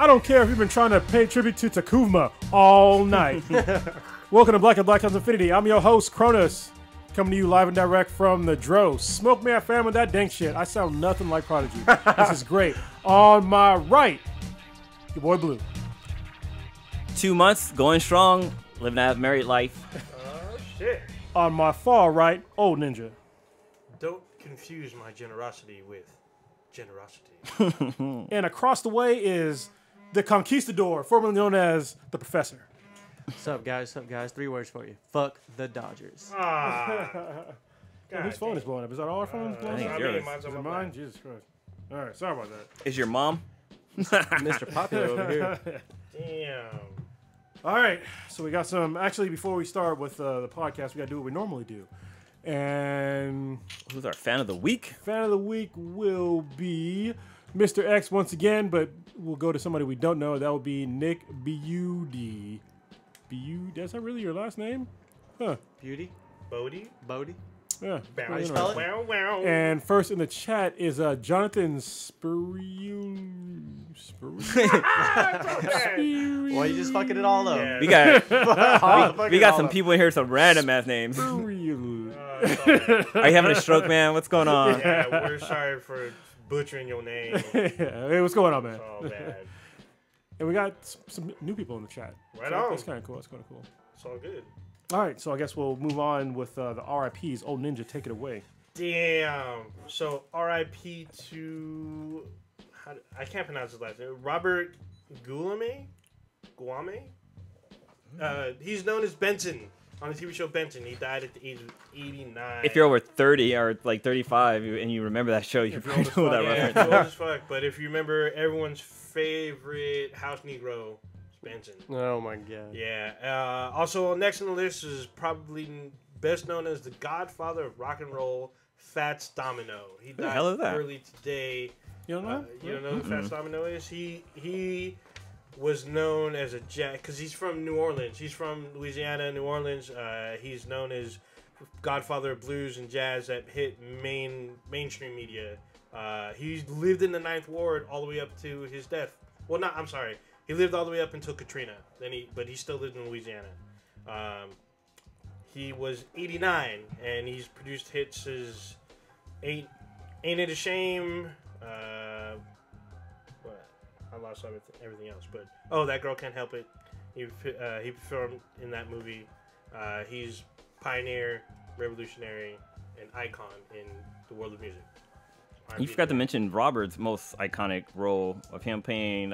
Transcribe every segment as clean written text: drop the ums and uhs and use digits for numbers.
I don't care if you've been trying to pay tribute to Takuma all night. Welcome to Black and Black House Infinity. I'm your host, Cronus, coming to you live and direct from the Dro. Smoke me a fan with that dank shit. I sound nothing like Prodigy. This is great. On my right, your boy Blue. 2 months, going strong, living that married life. Oh, shit. On my far right, old Ninja. Don't confuse my generosity with generosity. And across the way is the Conquistador, formerly known as the Professor. What's up, guys? What's up, guys? 3 words for you. Fuck the Dodgers. Whose phone is blowing up? Is that all our phones blowing think up? it's yours. Mine's Is on it my mine? back. Jesus Christ. All right, sorry about that. Is your mom? Mr. Popular over here. Damn. All right, so we got some. Actually, before we start with the podcast, we got to do what we normally do. And Who's our fan of the week? fan of the week will be Mr. X once again, but we'll go to somebody we don't know. That will be Nick Beauty. Is that really your last name? Huh. Beauty? Bodie? Bodie? Yeah. Bow, Really spell nice. it? wow, wow. And first in the chat is Jonathan Well, you just fucking it all up. Yeah. We got Fucking we got all some up. people in here with some random ass names. Are It's all bad. you having a stroke, man? What's going on? Yeah, we're sorry for butchering your name. It's Hey, what's going on, man? all bad. And we got some new people in the chat. Right So on. That's kind of cool. That's kind of cool. It's all good. All right, so I guess we'll move on with the RIPs. Old Ninja, take it away. Damn. So R.I.P. to I can't pronounce his last name. Robert Guillaume. He's known as Benson on the TV show Benson. He died at the age of 89. If you're over 30 or like 35 and you remember that show, you If you're probably old as know that fuck, yeah, reference. he's old as fuck. But if you remember everyone's favorite house Negro, it's Benson. Oh my god. Yeah. Also, next on the list is probably best known as the godfather of rock and roll, Fats Domino. He the died hell is that? early today. You don't know? You don't know who Fats Domino is? He was known as a jazz because he's from New Orleans. He's from Louisiana, New Orleans. He's known as godfather of blues and jazz that hit mainstream media. He lived in the Ninth Ward all the way up to his death. Well, I'm sorry. He lived all the way up until Katrina. But he still lived in Louisiana. He was 89, and he's produced hits as Ain't It a Shame? What? I lost everything else. But That Girl Can't Help It. He performed in that movie. He's pioneer, revolutionary, and icon in the world of music. You forgot to mention Robert's most iconic role of him playing,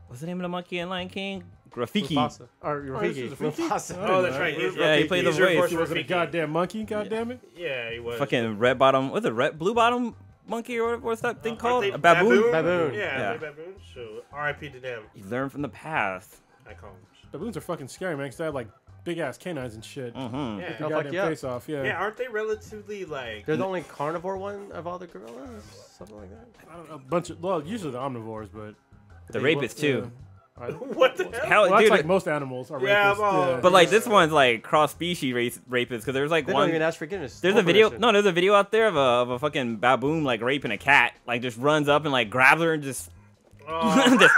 what's the name of the monkey in Lion King? Rafiki. Mufasa. Or this is Rafiki. Rafiki? Mufasa. Oh, that's right. He's Yeah, he Rafiki. played the He's your voice. voice He wasn't a Rafiki. goddamn monkey, goddammit. Yeah, he was. Fucking red bottom. What's it? Blue bottom monkey or what's that thing Aren't called? they A baboon. Baboon. Yeah, Yeah. they're baboons. So R.I.P. to them. You learn from the past. Icons. Baboons are fucking scary, man, because they have like big ass canines and shit. Mm-hmm. Yeah. Get the Oh, fuck goddamn yeah. face off, yeah. Yeah, aren't they relatively like? They're the only carnivore one of all the gorillas? Something like that? I don't know, a bunch of, well, usually the omnivores, but. The rapists too. What the hell? Hell, Well, that's dude. like most animals are Yeah, rapists. well, But like this one's like cross species rapists because there's like They one. don't even ask forgiveness. There's a video. No, there's a video out there of a fucking baboon like raping a cat. Like just runs up and like grabs her and just Oh, just-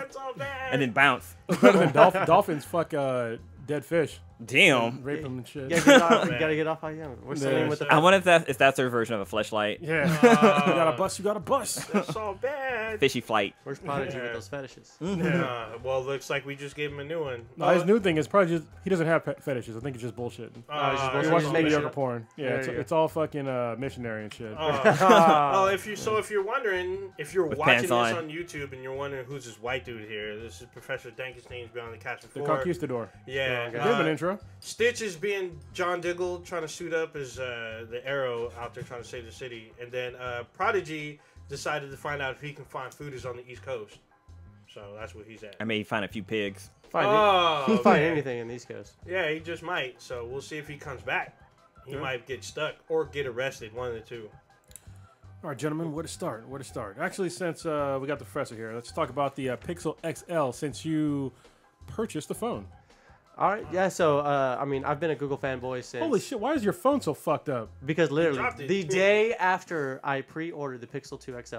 it's all bad. and then bounce. Better than dolphins fuck dead fish. Damn. Rape them and shit. You gotta get off him. We're sitting with the I wonder if that's their version of a fleshlight. Yeah. You got a bus, you got a bus. That's all bad. Fishy flight. Where's Prodigy with those fetishes? Well, looks like we just gave him a new one. No, his new thing is probably just, he doesn't have fetishes. I think it's just bullshit. just He bullshit. watches Just making mediocre shit. porn. Yeah, There it's, you go. it's all fucking missionary and shit. Well, if you're wondering, if you're With watching pants this on. on YouTube and you're wondering who's this white dude here, this is Professor Dankness. Name's been on the cast the before. Conquistador. Yeah, Give him an intro. Stitch is being John Diggle trying to suit up as the Arrow out there trying to save the city, and then Prodigy decided to find out if he can find foodies on the East Coast. So that's what he's at. I may find a few pigs. Find okay. anything in these coasts. Yeah, he just might. So we'll see if he comes back. He might get stuck or get arrested, one of the two. All right, gentlemen, where to start? Where to start? Actually, since we got the professor here, let's talk about the Pixel XL since you purchased the phone. All right, yeah. So, I mean, I've been a Google fanboy since. Holy shit, why is your phone so fucked up? Because literally, dropped it. the day after I pre-ordered the Pixel 2 XL,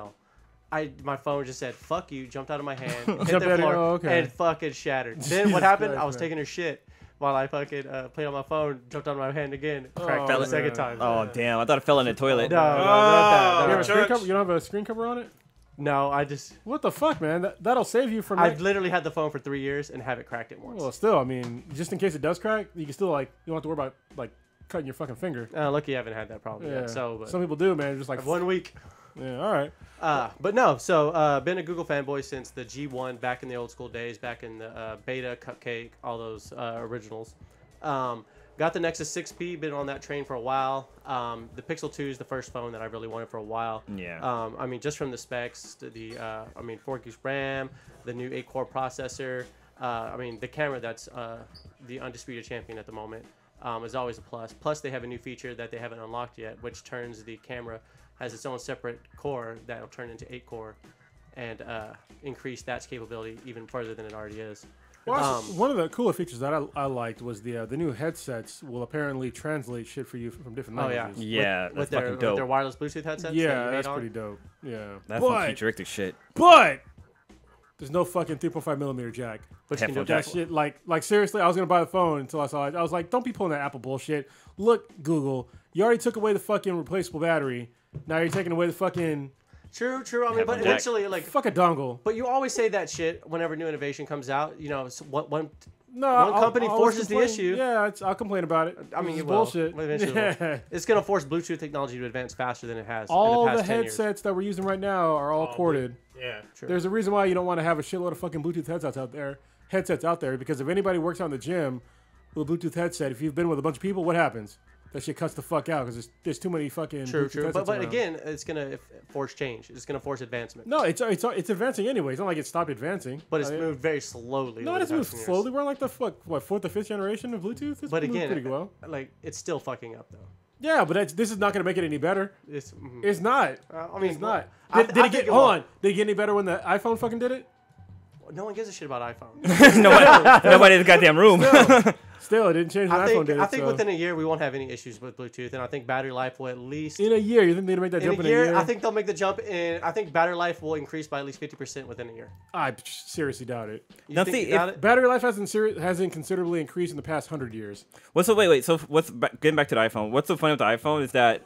my phone just said "fuck you," jumped out of my hand, hit Jumped the out of- floor, oh, okay. and fucking shattered. Then Jesus what happened? Christ, I was man. taking her shit while I fucking played on my phone, jumped out of my hand again, cracked Oh, for the second man. time. Oh damn! I thought it fell in the toilet. No, not that. Oh, You, No, have a screen Church. cover? You don't have a screen cover on it? no, I just What the fuck, man? That'll save you from. I've literally had the phone for 3 years and haven't cracked it once. Well, still, I mean, just in case it does crack, you can still like you don't have to worry about like cutting your fucking finger. Lucky I haven't had that problem Yeah. yet. So, but Some people do, man. Just like 1 week. Yeah. All right. But no, so been a Google fanboy since the G1 back in the old school days, back in the Beta, Cupcake, all those originals. Got the Nexus 6P, been on that train for a while. The Pixel 2 is the first phone that I really wanted for a while. Yeah. I mean, just from the specs, to the 4 gigs RAM, the new 8-core processor. I mean, the camera that's the undisputed champion at the moment is always a plus. Plus, they have a new feature that they haven't unlocked yet, which turns the camera has its own separate core that'll turn into 8-core and increase that's capability even further than it already is. Well, one of the cooler features that I liked was the new headsets will apparently translate shit for you from different Oh, yeah. languages. Yeah, with that's their, fucking with dope. their wireless Bluetooth headsets. that Yeah, you made that's on. pretty dope. Yeah. That's some futuristic shit. But there's no fucking 3.5 millimeter jack. But you can do Headphone That jack. shit, like seriously, I was gonna buy the phone until I saw it. I was like, don't be pulling that Apple bullshit. Look, Google, you already took away the fucking replaceable battery. Now you're taking away the fucking True. I mean, Headphone but jack. eventually, like, fuck a dongle. but you always say that shit whenever new innovation comes out. You know, one No, One company I'll always forces the complain. issue. Yeah, I'll complain about it. I mean, It's you will. bullshit. Eventually it will. Yeah. it's gonna force Bluetooth technology to advance faster than it has. All in the the past 10 years. headsets that we're using right now are all corded. Yeah. True. There's a reason why you don't want to have a shitload of fucking Bluetooth headsets out there, because if anybody works out in the gym with a Bluetooth headset, if you've been with a bunch of people, what happens? That shit cuts the fuck out because there's too many fucking True. Bluetooth headsets But around. again, it's gonna force change. It's gonna force advancement. No, it's advancing anyway. It's not like it stopped advancing. But it's I mean, moved very slowly. No, over it's the moved past 10 years. slowly. We're on like the fourth or fifth generation of Bluetooth. It's But moved again, pretty well. like it's still fucking up though. Yeah, but this is not going to make it any better. It's It's not. I mean, It's not. I- Did I it think get? it Hold will. on. Did it get any better when the iPhone fucking did it? no one gives a shit about iPhone. Nobody in the goddamn room. Still, it didn't change when I iPhone think did it. I think so. within a year we won't have any issues with Bluetooth, and I think battery life will at least in a year, you think they'd make that in jump a in year. I think they'll make the jump in. I think battery life will increase by at least 50% within a year. I seriously doubt it. You Now, think see, you got if- it? Battery life hasn't considerably increased in the past 100 years. Wait. So getting back to the iPhone? What's so funny with the iPhone is that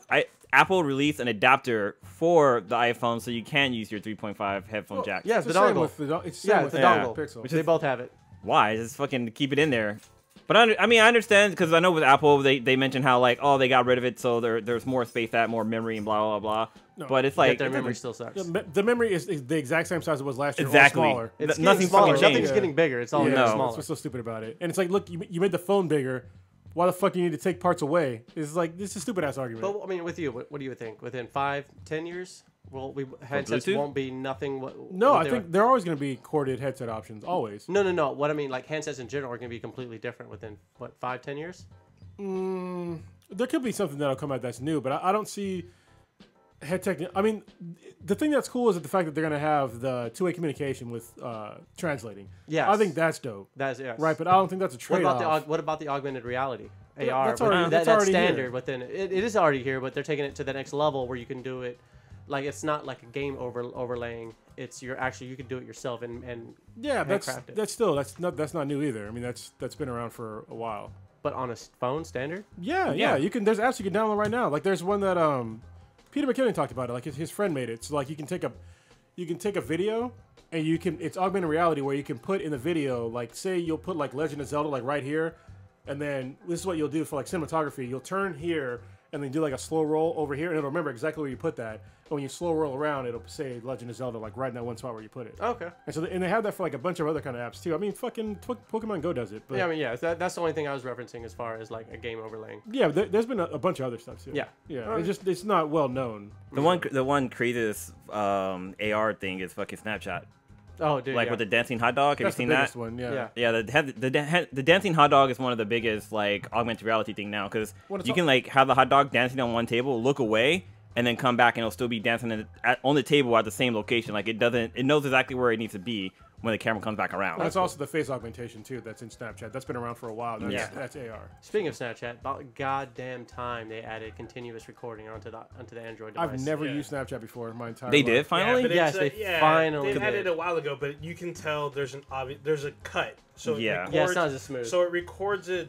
Apple released an adapter for the iPhone, so you can use your 3.5 headphone jack. Yeah, It's the the same dongle. with the it's the Yeah, same it's with the the dongle. Pixel. They both have it. Why? Just fucking keep it in there. But I mean, I understand because I know with Apple they mentioned how like they got rid of it, so there's more space, more memory, and blah blah blah. No, but it's Like like their memory still sucks. The memory is the exact same size it was last year, exactly. or smaller. It's Nothing's getting smaller. fucking changed. Nothing's getting bigger. It's all Yeah, getting No. smaller. That's what's so stupid about it. And it's like, look, you made the phone bigger. Why the fuck you need to take parts away? It's like, this is a stupid ass argument. But I mean, with you, what do you think? Within 5-10 years, headsets Bluetooth? won't be nothing. No, what I they think were- there are always going to be corded headset options. Always. No. What I mean, like handsets in general, are going to be completely different within 5-10 years. There could be something that'll come out that's new, but I don't see head tech. I mean, the thing that's cool is the fact that they're going to have the two-way communication with translating. Yes. I think that's dope. That's yes. Right, but I don't think that's a What trade-off. about what about the augmented reality? Yeah, AR. that's already- that's already standard here. within it. It is already here, but they're taking it to the next level where you can do it. Like it's not like a game overlaying. It's you can do it yourself and Yeah, handcraft it. that's not new either. I mean, that's been around for a while. But on a phone standard. Yeah. You can. There's apps you can download right now. Like there's one that Peter McKinnon talked about it. Like his friend made it. So like you can take a video and it's augmented reality where you can put in the video, like say you'll put like Legend of Zelda like right here, and then this is what you'll do for like cinematography. You'll turn here and then do like a slow roll over here, and it'll remember exactly where you put that. And when you slow roll around, it'll say Legend of Zelda like right in that one spot where you put it. Okay. And so they have that for like a bunch of other kind of apps too. I mean, fucking Pokemon Go does it. But Yeah, I mean, yeah, that's the only thing I was referencing as far as like a game overlaying. yeah, there's been a bunch of other stuff too. Yeah. Yeah. It's not well known. the one craziest AR thing is fucking Snapchat. Oh, dude. Like yeah. with the dancing hot dog. Have That's you seen the that? biggest one. Yeah. Yeah. Yeah, the dancing hot dog is one of the biggest like augmented reality thing now because When it's you all- can like have the hot dog dancing on one table, look away, and then come back and it'll still be dancing on the table at the same location. Like it knows exactly where it needs to be when the camera comes back around. That's also the face augmentation too. That's in Snapchat. That's been around for a while. That's AR. Speaking of Snapchat, about goddamn time they added continuous recording onto the Android device. I've never used Snapchat before in my entire They life. did finally. but Yes, it's they finally They had did. it a while ago, but you can tell there's a cut. So it Yeah. records, Yeah, it's not as smooth. So it records a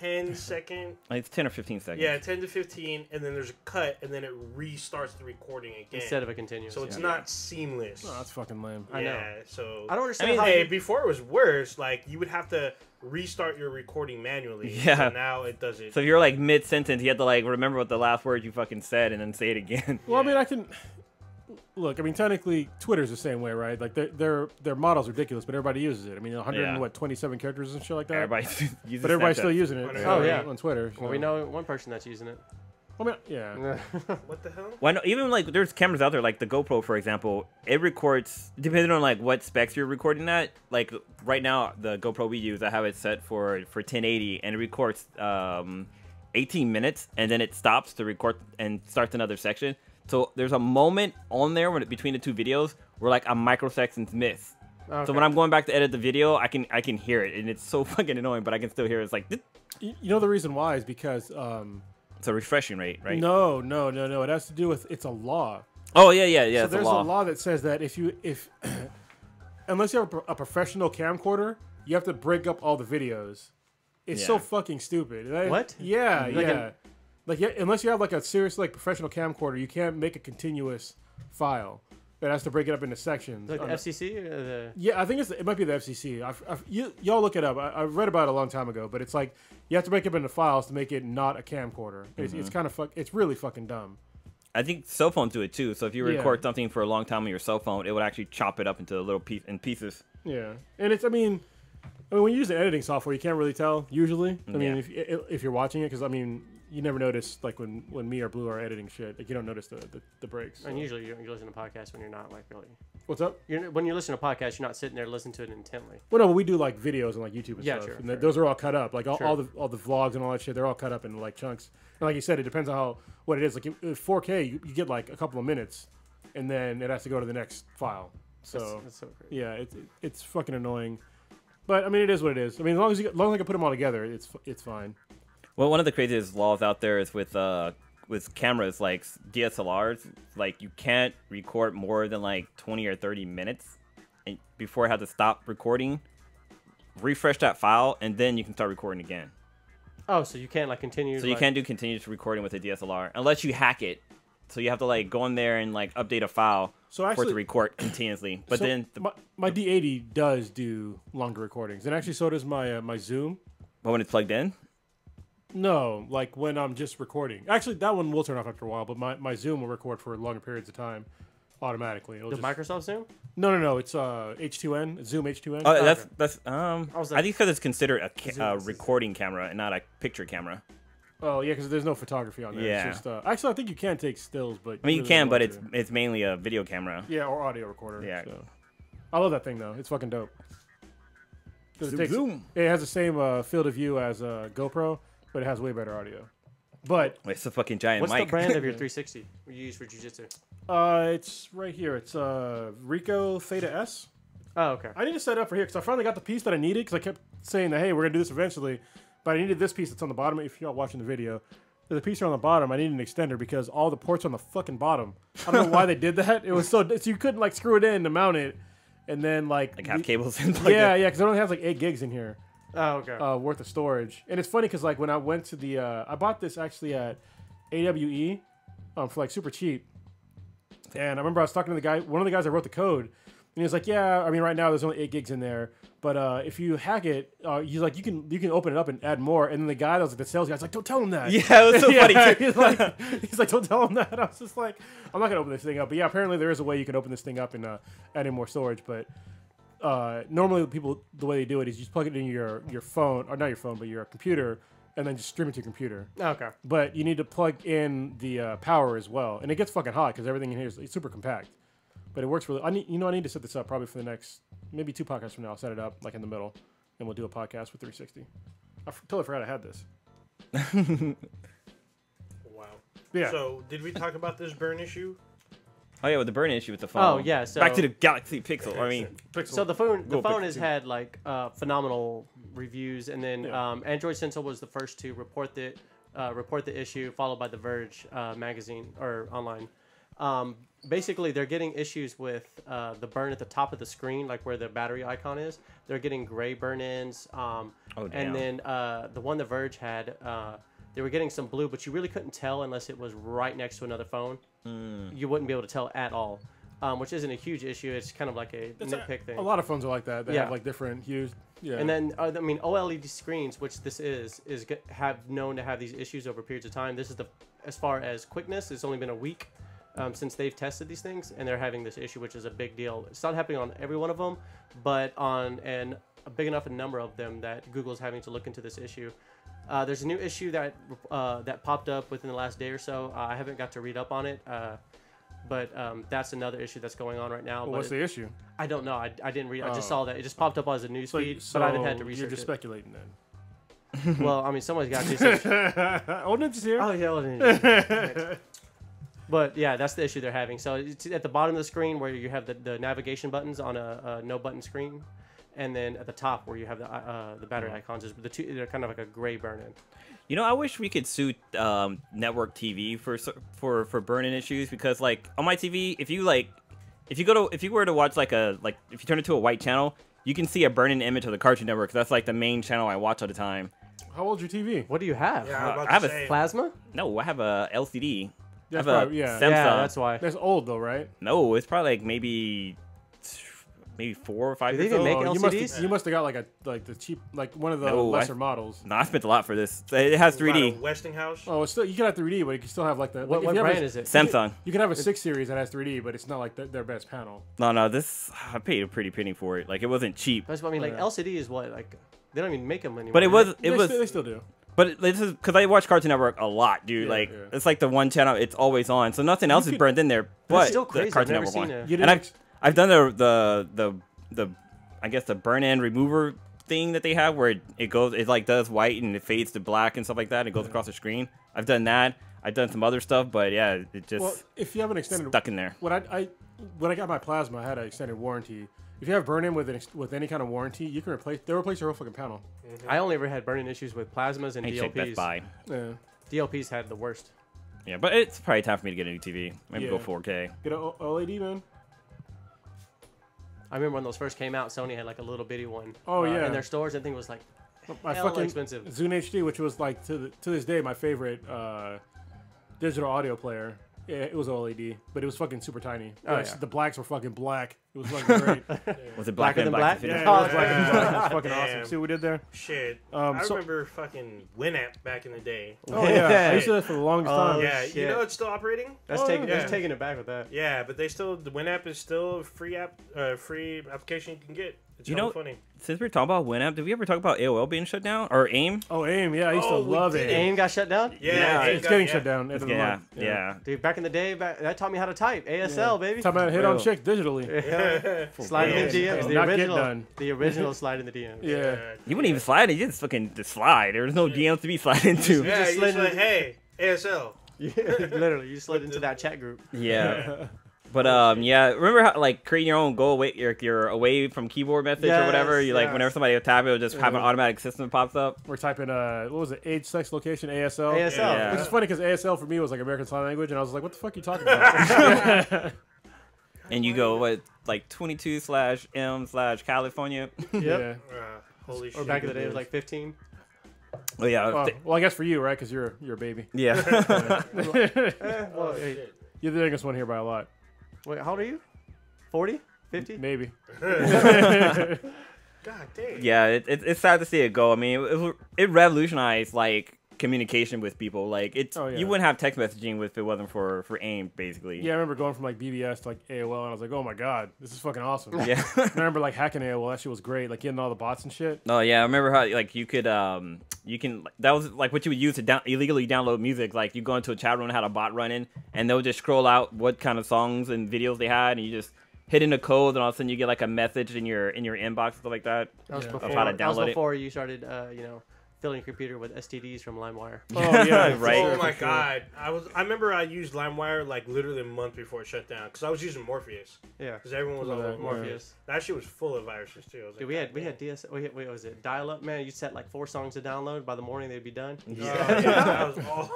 10-second. Like, it's 10 or 15 seconds. Yeah, 10 to 15, and then there's a cut, and then it restarts the recording again. Instead of a continuous. So it's not seamless. Oh, that's fucking lame. I know. Yeah, so I don't understand I mean, how hey, you- before it was worse. Like you would have to restart your recording manually. Yeah. So now it does it. So if you're like mid sentence, you have to like remember what the last word you fucking said and then say it again. Well, I mean, I can look. I mean, technically, Twitter's the same way, right? Like their model's ridiculous, but everybody uses it. I mean, 127 characters and shit like that. Everybody uses But everybody's Snapchat. still using it. Oh, yeah. on Twitter. Well, we know one person that's using it. I mean, yeah. What the hell? Why not? Even like there's cameras out there like the GoPro, for example. It records depending on like what specs you're recording at. Like right now, the GoPro we use, I have it set for 1080, and it records 18 minutes, and then it stops to record and starts another section. So there's a moment on there when between the two videos where like a microsecond's miss. Okay. So when I'm going back to edit the video, I can hear it, and it's so fucking annoying, but I can still hear it. It's like You know the reason why is because it's a refreshing rate, right? no. It has to do with it's a law. Oh yeah. So It's there's a law. a law that says that if unless you have a professional camcorder, you have to break up all the videos. It's so Yeah. fucking stupid. What? Yeah, Like yeah. Unless you have like a serious like professional camcorder, you can't make a continuous file. It has to break it up into sections. Like the FCC or the. Yeah, I think it might be the FCC. Y'all look it up. I read about it a long time ago, but it's like you have to break it up into files to make it not a camcorder. It's kind of it's really fucking dumb. I think cell phones do it too. So if you Yeah. record something for a long time on your cell phone, it would actually chop it up into little pieces. Yeah, and I mean, when you use the editing software, you can't really tell usually. I mean, Yeah. if you're watching it, because I mean, you never notice like when me or Blue are editing shit, like you don't notice the breaks. And usually you listen to podcasts when you're not like really. What's up? When you listen to podcasts, you're not sitting there listening to it intently. Well, no, but we do like videos on like YouTube and Yeah, stuff, sure, and sure. those are all cut up. Like all Sure. the vlogs and all that shit, they're all cut up in like chunks. And like you said, it depends on what it is. Like 4K, you get like a couple of minutes, and then it has to go to the next file. So That's so crazy. yeah, it's fucking annoying. But I mean, it is what it is. I mean, as long as I can put them all together, it's fine. Well, one of the craziest laws out there is with cameras like DSLRs. Like you can't record more than like 20 or 30 minutes, and before I have to stop recording, refresh that file, and then you can start recording again. Oh, so you can't like continue. So you like- can't do continuous recording with a DSLR unless you hack it. So you have to like go in there and like update a file So for it to actually, record continuously. But so then, my D80 does do longer recordings, and actually so does my Zoom. but when it's plugged in, No, like when I'm just recording. Actually, that one will turn off after a while, but my Zoom will record for longer periods of time automatically. It'll The just, Microsoft Zoom? no, it's H2N, Zoom H2N. oh, okay. that's was I like- think because it's considered a Zoom. recording camera and not a picture camera. Oh yeah, because there's no photography on there. Yeah. It's just, actually, I think you can take stills, but I mean, you really can, don't but want it's mainly a video camera. to. Yeah, or audio recorder. Yeah. So. I love that thing though. It's fucking dope. 'Cause Zoom, zoom. It has the same field of view as a GoPro, but it has way better audio. But It's a fucking giant What's mic. the brand of your 360 you use for jiu-jitsu? it's right here. It's Ricoh Theta S. Oh, okay. I need to set it up for here because I finally got the piece that I needed because I kept saying that, hey, we're going to do this eventually. But I needed this piece that's on the bottom. If you're not watching the video, there's a piece here on the bottom. I needed an extender because all the ports are on the fucking bottom. I don't know why they did that. It was so you couldn't like screw it in to mount it. And then like have cables in. Plug yeah, in. yeah, because it only has like 8 gigs in here Oh, okay. worth of storage. And it's funny because like when I went to the I bought this actually at AWE for like super cheap. And I remember I was talking to the guy, one of the guys that wrote the code, and he was like, "Yeah, I mean, right now there's only 8 gigs in there, but if you hack it, he's like, you can open it up and add more." And then the guy that was like the sales guy's like, "Don't tell him that." Yeah, it was so funny. Too. he's like, "Don't tell him that." I was just like, "I'm not gonna open this thing up." But yeah, apparently there is a way you can open this thing up and add in more storage. But normally people, the way they do it is you just plug it in your phone, or not your phone, but your computer, and then just stream it to your computer. Okay. But you need to plug in the power as well, and it gets fucking hot because everything in here is it's super compact. But it works really. I need to set this up probably for the next maybe 2 podcasts from now. I'll set it up like in the middle, and we'll do a podcast with 360. I totally forgot I had this. Wow. Yeah. So did we talk about this burn issue? Oh yeah, with the burn issue with the phone. Oh, yeah, so- back to the Galaxy Pixel. I mean, Pixel. So the phone Pixel has 2. had like phenomenal reviews, and then Yeah. Android Central was the first to report the issue, followed by The Verge magazine or online. Basically, they're getting issues with the burn at the top of the screen, like where the battery icon is. They're getting gray burn-ins. damn. And then the one The Verge had, they were getting some blue, but you really couldn't tell unless it was right next to another phone. You wouldn't be able to tell at all, which isn't a huge issue. It's kind of like a nitpick thing. A lot of phones are like that. They Yeah. have like different hues. Yeah. And then, I mean, OLED screens, which this have known to have these issues over periods of time. This is as far as quickness, it's only been a week since they've tested these things, and they're having this issue, which is a big deal. It's not happening on every one of them, but on a big enough number of them that Google's having to look into this issue. There's a new issue that popped up within the last day or so. I haven't got to read up on it, but that's another issue that's going on right now. Well, but what's the issue? I don't know. I didn't read. I Oh. just saw that it just popped up as a news So, feed, but I haven't had to You're research just it. speculating then. Well, I mean, someone's got to research. Old Ninja's here. Oh yeah, well, then- but yeah, that's the issue they're having. So it's at the bottom of the screen where you have the navigation buttons on a no button screen, and then at the top where you have the battery icons. The two, they're kind of like a gray burn-in. You know, I wish we could suit network TV for burn-in issues, because like on my TV, if you were to watch if you turn it to a white channel, you can see a burn-in image of the Cartoon Network. 'Cause that's like the main channel I watch all the time. How old's your TV? What do you have? Yeah, I'm about I have to a say. Plasma? No, I have a LCD. I That's have a probably, yeah. Samsung. Yeah, that's why. That's old though, right? No, it's probably like maybe 4 or 5 Do they years even old. make you must LCDs? you must have got like the cheap, like one of the No, lesser models. No, I spent a lot for this. It has 3D. Westinghouse. Oh, it's still you can have 3D, but you can still have like the. What like, if you have brand a, is it? Samsung. You can have a 6 series that has 3D, but it's not like their best panel. No, this I paid a pretty penny for it. Like it wasn't cheap. That's what I mean. Like Yeah. LCD is what like they don't even make them anymore. But it was They still do. But this is because I watch Cartoon Network a lot, dude. Yeah, like yeah. it's like the one channel it's always on, so nothing else is could- burned in there. But But it's still the crazy. I've Cartoon never Network seen one. it. You And didn't. I've done the I guess the burn-in remover thing that they have where it goes, it like does white and it fades to black and stuff like that. And it goes across the screen. I've done that. I've done some other stuff, but yeah, it just Well, if you have an extended stuck in there. when I got my plasma, I had an extended warranty. If you have burn-in with any kind of warranty, you can they'll replace your whole fucking panel. I only ever had burn-in issues with plasmas and I checked Best DLPs. Buy. Yeah. DLPs had the worst. Yeah, but it's probably time for me to get a new TV. Maybe go Yeah. 4K. Get an OLED, man. I remember when those first came out, Sony had like a little bitty one. Oh, yeah. In their stores, I think it was like My hella fucking expensive. Zune HD, which was like to this day my favorite digital audio player. Yeah, it was OLED, but it was fucking super tiny. Oh, Yes, yeah. The blacks were fucking black. It was fucking great. Was it Blacker than black? Yeah, it Oh, was black and black. It was fucking awesome. Damn. See what we did there? Shit. Um, I so- remember fucking Winamp back in the day. Oh yeah, I used to do that for the longest Oh, time. Yeah, shit. you know it's still operating. That's Oh, taking yeah. that's taking it back with that. Yeah, but the Winamp is still a free application you can get. It's You hella know- funny. Since we're talking about Winamp, did we ever talk about AOL being shut down or AIM? Oh, AIM, yeah, I used to Oh, we love did it. AIM got shut down? Yeah, It's getting shut down. End of the Yeah, month. yeah. Dude, back in the day, that taught me how to type. ASL, baby. Talking about hit on Real. chicks digitally. Slide in the Yeah. DMs. The Not get original. done. The original slide in the DMs. Yeah. You wouldn't even slide it. You just fucking just slide. There was no DMs to be slid into. Yeah, just you slid just like, in- hey, ASL. Literally, you slid into that chat group. Yeah. But yeah, remember how like creating your own go away your away from keyboard message or whatever? Yes, You like yes. whenever somebody would tap it, it'll just have an automatic system that pops up. We're typing what was it? Age, sex, location, ASL. ASL. Yeah. Which is funny because ASL for me was like American Sign Language, and I was like, "What the fuck are you talking about?" And you go what like 22/M/California. Yep. Yeah. Holy shit. Or back in the day, it was like 15. Oh yeah. Well, I guess for you, right? Because you're a baby. Yeah. Well, hey, You're the youngest one here by a lot. wait, how old are you? 40? 50? Maybe. God damn. Yeah, it's sad to see it go. I mean, it revolutionized like communication with people. Like it's Oh, yeah. you wouldn't have text messaging if it wasn't for AIM, basically. Yeah, I remember going from like BBS to like AOL, and I was like, "Oh my god, this is fucking awesome." Yeah. I remember like hacking AOL. That shit was great. Like getting all the bots and shit. Oh yeah, I remember how like you can that was like what you would use to illegally download music. Like you go into a chat room and had a bot running, and they'll just scroll out what kind of songs and videos they had, and you just hit in a code, and all of a sudden you get like a message in your inbox and stuff like that. That was Yeah. before, Of how to that was download it. before you started, filling your computer with STDs from LimeWire. Oh yeah, Right. Oh my god, I remember I used LimeWire like literally a month before it shut down because I was using Morpheus Yeah. because everyone was Remember all that, over Morpheus. That shit was full of viruses too. I was Dude, like, we had DS. Wait, was it dial-up? Man, you set like 4 songs to download. By the morning, they'd be done. Oh, yeah, that was all.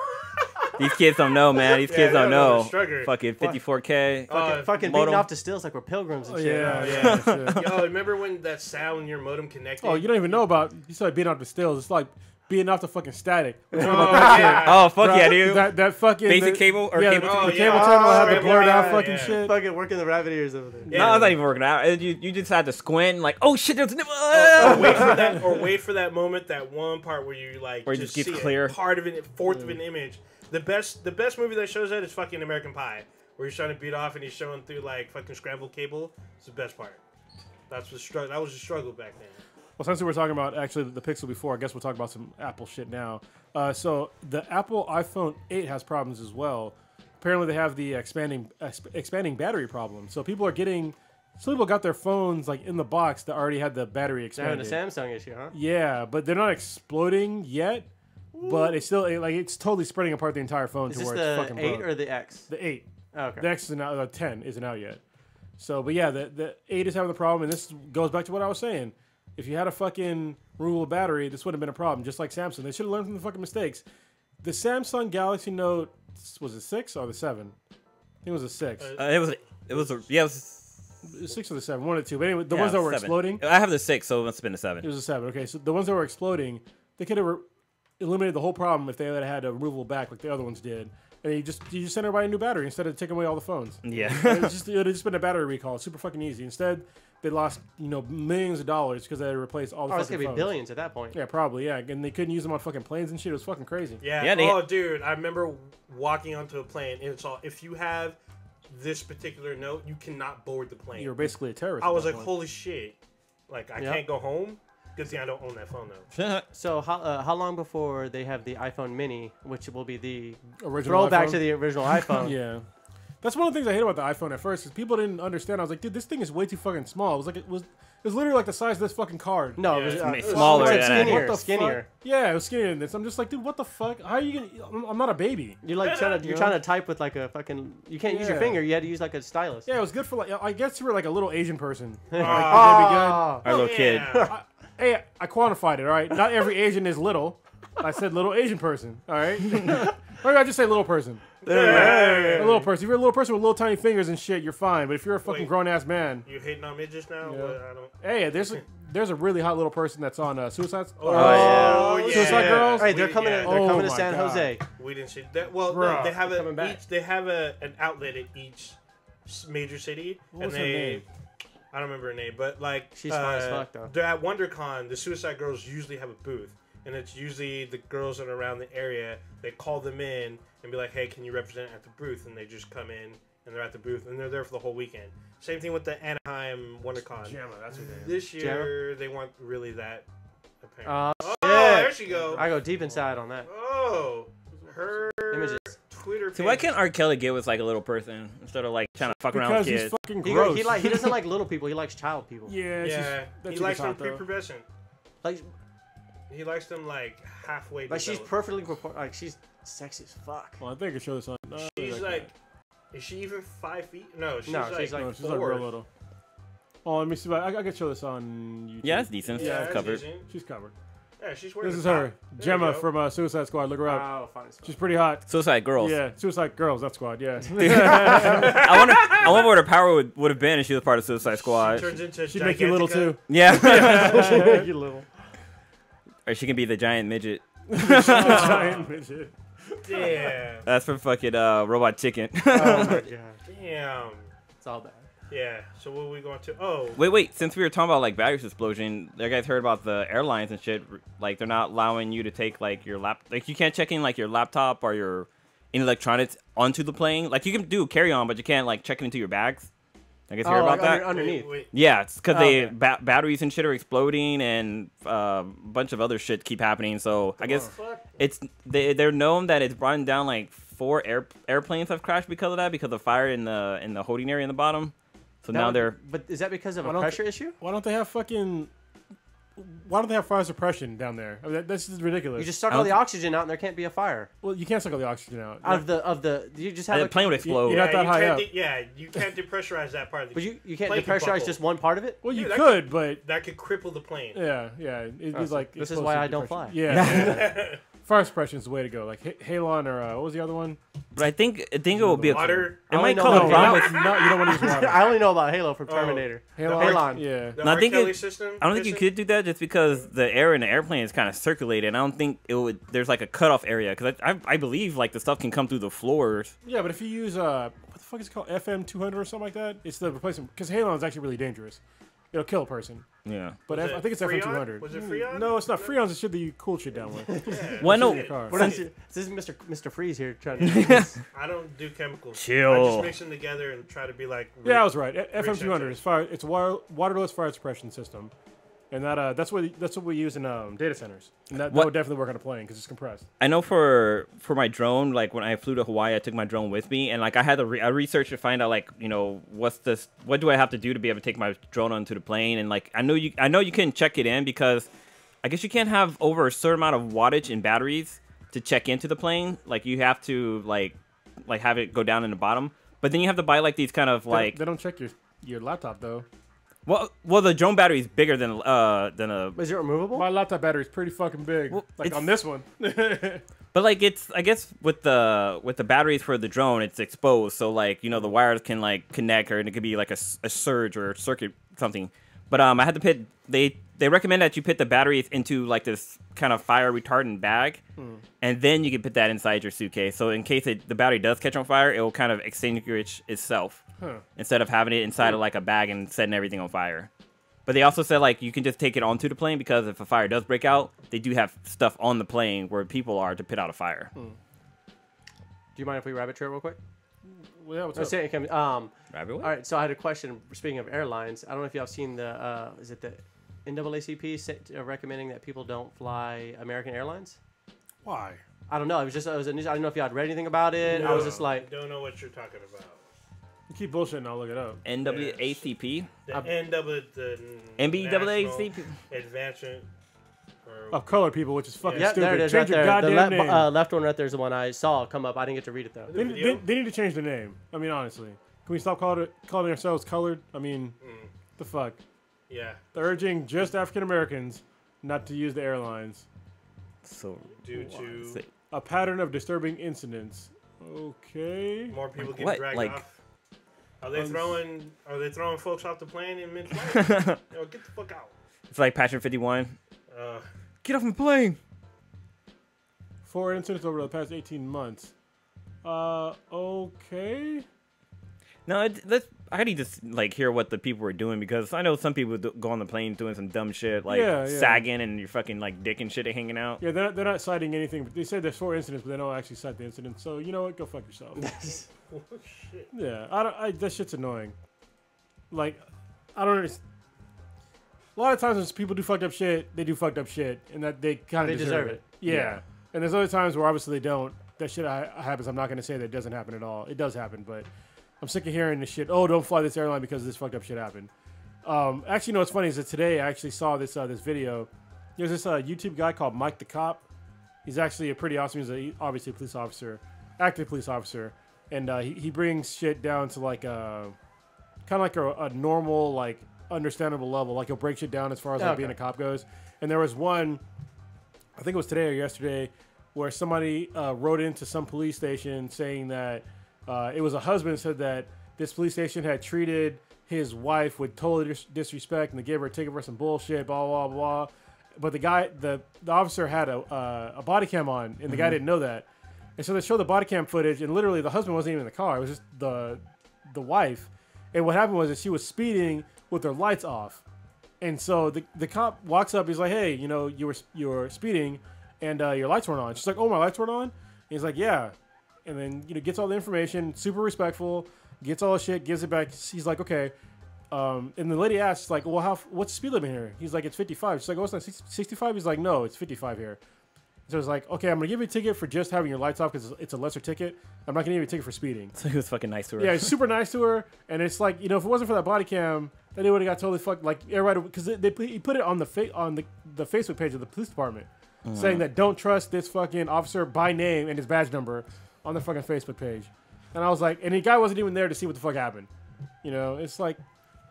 These kids don't know, man. These kids they don't don't know know. the struggle. Fucking 54K. Fucking modem. beating off to stills like we're pilgrims and Oh, shit. yeah, shit. Yo, remember when that sound when your modem connected? Oh, you don't even know about. You started beating off the stills. It's like beating off the fucking static. Oh, yeah. Oh, fuck yeah, dude. That fucking Basic the- cable or yeah, cable? the Oh, cable yeah. channel had the Yeah, blurred out yeah, fucking yeah. shit. Fucking working the rabbit ears over there. Yeah. No, it's not even working out. You just had to squint and like, oh shit, there's a nipple. Wait for that moment, that one part where you like Where it just just gets see clear. a part of it, fourth of an image. The best movie that shows that is fucking American Pie, where he's trying to beat off and he's showing through like fucking scrambled cable. It's the best part. That's the struggle. That was the struggle back then. Well, since we were talking about actually the Pixel before, I guess we'll talk about some Apple shit now. So the Apple iPhone 8 has problems as well. Apparently, they have the expanding battery problem. So people got their phones like in the box that already had the battery They're having expanded. a Samsung issue, huh? Yeah, but they're not exploding yet. But it's still it's totally spreading apart the entire phone Is to this where it's the fucking 8 broke. or the X? The 8. Oh, okay. The X isn't out. The 10 isn't out yet. So, but yeah, the 8 is having the problem, and this goes back to what I was saying. If you had a fucking removable battery, this would have been a problem, just like Samsung. They should have learned from the fucking mistakes. The Samsung Galaxy Note, was it 6 or the 7? I think it was a 6. It was The 6 or the 7, one or two. But anyway, the yeah, ones that were 7. exploding, I have the 6, so it must have been a 7. it was a 7. Okay, so the ones that were exploding, they could have eliminated the whole problem if they had had a removable back like the other ones did. And you just send everybody a new battery instead of taking away all the phones. Yeah. It would have just been a battery recall. It's super fucking easy. Instead, they lost millions of dollars because they had to replace all the Oh, it's fucking gonna be phones. billions at that point. Yeah, probably. Yeah, and they couldn't use them on fucking planes and shit. It was fucking crazy. Yeah. Yeah, they- Oh, dude, I remember walking onto a plane, and it's all if you have this particular note, you cannot board the plane. You were basically a terrorist. I at was that like, point. holy shit! Like I Yep. can't go home. Good thing I don't own that phone though. So how long before they have the iPhone Mini, which will be the Original throwback iPhone? to the original iPhone? Yeah. That's one of the things I hate about the iPhone at first is people didn't understand. I was like, dude, this thing is way too fucking small. It was literally like the size of this fucking card. No, Yeah, it was it's smaller it was than that. skinnier. What the Skinnier. fuck? Yeah, it was skinnier than this. I'm just like, dude, what the fuck? How are you gonna? I'm not a baby. You're like you're trying to type with like a fucking. You can't use your Yeah. finger. You had to use like a stylus. Yeah, it was good for like I guess you were like a little Asian person. Like, Ah. that'd be good. Our little kid. Yeah. Hey, I quantified it, all right? Not every Asian is little. I said little Asian person, all right? Or did I just say little person? A little person. If you're a little person with little tiny fingers and shit, you're fine. But if you're a fucking Wait. grown-ass man... You hating on midgets now? Yeah. Well, I don't. Hey, there's a really hot little person that's on Suicide... Oh, yeah. Suicide Girls? Hey, they're coming. Yeah. They're Oh coming to my San God. Jose. We didn't see that. Well, no, Bruh. they have Coming back. They have an outlet at each major city, What was and her they. name? I don't remember her name, but like She's fine as fuck, though. They're at WonderCon. The Suicide Girls usually have a booth, and it's usually the girls that are around the area. They call them in and be like, "Hey, can you represent at the booth?" And they just come in and they're at the booth and they're there for the whole weekend. Same thing with the Anaheim WonderCon. Gemma, that's her name. This year they want really that. Apparently. Oh, There she go. I go deep inside on that. Oh, her Images. Twitter page. So why can't R. Kelly get with like a little person instead of like trying to fuck around with Because he's kids? fucking He, gross. he doesn't like little people. He likes child people. Yeah, she's- Yeah, that he chick likes is them hot, though. prepubescent. Like, He likes them like halfway. but she's developed. perfectly like she's sexy as fuck. Well, I think I can show this on... She's like, is she even 5 feet? No, she's No, like, she's like no, she's like four. real little. Oh, let me see. I can show this on YouTube. Yeah, that's decent. Yeah, Yeah, that's covered. decent. She's covered. Yeah, she's wearing. This is the her. top. There Gemma you go. from Suicide Squad. Look her up. Oh, fine as fuck. She's pretty hot. Suicide Girls. Yeah, Suicide Girls, that squad, yeah. I wonder what her power would have been if she was part of Suicide Squad. She turns into She'd make you little Gigantica. too. Yeah. You little. Or she can be the giant midget. Giant midget. Damn. That's from fucking Robot Chicken. Oh my god, Damn. it's all bad. Yeah. So what are we going to? Oh. Wait. Since we were talking about like battery explosion, you guys heard about the airlines and shit? Like they're not allowing you to take like your like you can't check in like your laptop or your any electronics onto the plane. Like you can do carry on, but you can't like check it into your bags. I guess you heard about that. Underneath. Wait. Yeah, it's because Oh, okay. batteries and shit are exploding and a bunch of other shit keep happening. So I guess Fuck. they're known that it's brought down like 4 airplanes have crashed because of that, because of fire in the holding area in the bottom. So now they're But is that because of Why a don't pressure issue? Why don't they have fucking why don't they have fire suppression down there? I mean, this is ridiculous. You just suck all the oxygen out, and there can't be a fire. Well, you can't suck all the oxygen out. Of the, you just have The plane would explode. You're not that high up. You can't depressurize that part of the But you can't plane could depressurize buckle. just one part of it. Well, you that could, but That could cripple the plane. yeah, it'd be like This is explosive why I don't depression. fly. Yeah, fire suppression is the way to go. Like Halon or what was the other one? But I think it will be Water. It might know cause a about problem with. No, you don't want to use water. I only know about Halo from Terminator. Halon. Yeah. The No, I R. think Kelly it- system. I don't think you could do that just because the air in the airplane is kind of circulated. I don't think it would. There's like a cutoff area because I believe like the stuff can come through the floors. Yeah, but if you use what the fuck is it called, FM 200 or something like that, it's the replacement because Halon is actually really dangerous. It'll kill a person. Yeah. But Was I it think it's Freon? FM 200. Was it Freon? No, it's not. Freon's the shit that you cool shit down with. Yeah. Well, no. in your car. What is this is Mr. Freeze here trying to. I don't do chemicals. Chill. I just mix them together and try to be like. Yeah, I was right. FM Research 200 it. is fire. It's a waterless fire suppression system, and that's what we use in data centers. And that would definitely work on a plane because it's compressed. I know for my drone, like when I flew to Hawaii, I took my drone with me, and like I had to research to find out like what do I have to do to be able to take my drone onto the plane, and like I know you can check it in because I guess you can't have over a certain amount of wattage in batteries to check into the plane. Like you have to like have it go down in the bottom, but then you have to buy like these kind of like They don't check your laptop though. well the drone battery is bigger than a. Is it removable? My laptop battery is pretty fucking big. Well, like it's- on this one. But like it's, I guess with the batteries for the drone, it's exposed, so like the wires can like connect, or it could be like a surge or a circuit something. But I had to put they recommend that you put the batteries into like this kind of fire retardant bag, and then you can put that inside your suitcase. So in case the battery does catch on fire, it will kind of extinguish itself instead of having it inside of like a bag and setting everything on fire. But they also said like you can just take it onto the plane because if a fire does break out, they do have stuff on the plane where people are to put out a fire. Do you mind if we rabbit trail real quick? Well, yeah, what's Let's up? say it can, Rabbit all right, so I had a question. Speaking of airlines, I don't know if y'all have seen the is it the NAACP recommending that people don't fly American Airlines? Why? I don't know. It was a news. I don't know if y'all had read anything about it. I was just like, I don't know what you're talking about. You keep bullshitting. I'll look it up. NAACP? The the NBAACP? National Advancement. Of colored people, which is fucking yeah, stupid. there it is, Change right your there. The goddamn name. left one right there is the one I saw come up. I didn't get to read it though. They need to change the name. I mean, honestly, can we stop calling ourselves colored? I mean, the fuck. Yeah. They're urging just African Americans not to use the airlines. So Due to A pattern of disturbing incidents. Okay. more people Like getting what? dragged Like- off. Are they throwing folks off the plane in mid-flight? Get the fuck out. it's like Passion 51. Get off my plane. 4 incidents over the past 18 months. Okay. No, I need to like hear what the people were doing because I know some people go on the plane doing some dumb shit like sagging and your fucking like dick and shit hanging out. Yeah, they're not citing anything. But they said there's 4 incidents, but they don't actually cite the incident. So you know what? Go fuck yourself. Oh, shit. Yeah, that shit's annoying. Like, I don't understand. A lot of times when people do fucked up shit, they do fucked up shit, and that they kind of deserve it. Yeah. Yeah. And there's other times where obviously they don't. That shit happens. I'm not going to say that it doesn't happen at all. It does happen, but I'm sick of hearing this shit. Oh, don't fly this airline because this fucked up shit happened. Actually, you know what's funny is that today I actually saw this video. There's this YouTube guy called Mike the Cop. He's actually a pretty awesome. He's obviously a police officer, active police officer, and he brings shit down to like kind of like a normal, like understandable level. Like he'll break shit down as far as like being a cop goes. And there was one, I think it was today or yesterday, where somebody wrote into some police station saying that it was a husband said that this police station had treated his wife with total disrespect and they gave her a ticket for some bullshit, blah, blah, blah. But the guy, the officer had a body cam on and the guy didn't know that. And so they showed the body cam footage and literally the husband wasn't even in the car. It was just the wife. And what happened was that she was speeding with her lights off. And so the cop walks up. He's like, hey, you were speeding and your lights weren't on. She's like, oh, my lights weren't on? And he's like, yeah. And then, gets all the information, super respectful, gets all the shit, gives it back. He's like, okay. And the lady asks, like, well, what's the speed limit here? He's like, it's 55. She's like, oh, it's not 65? He's like, no, it's 55 here. So it's like, okay, I'm gonna give you a ticket for just having your lights off because it's a lesser ticket. I'm not gonna give you a ticket for speeding. So he was fucking nice to her. Yeah, he's super nice to her, and it's like, you know, if it wasn't for that body cam, then he would have got totally fucked. Like everybody, because he put it on the Facebook page of the police department, saying that don't trust this fucking officer by name and his badge number on the fucking Facebook page. And I was like, and the guy wasn't even there to see what the fuck happened. You know, it's like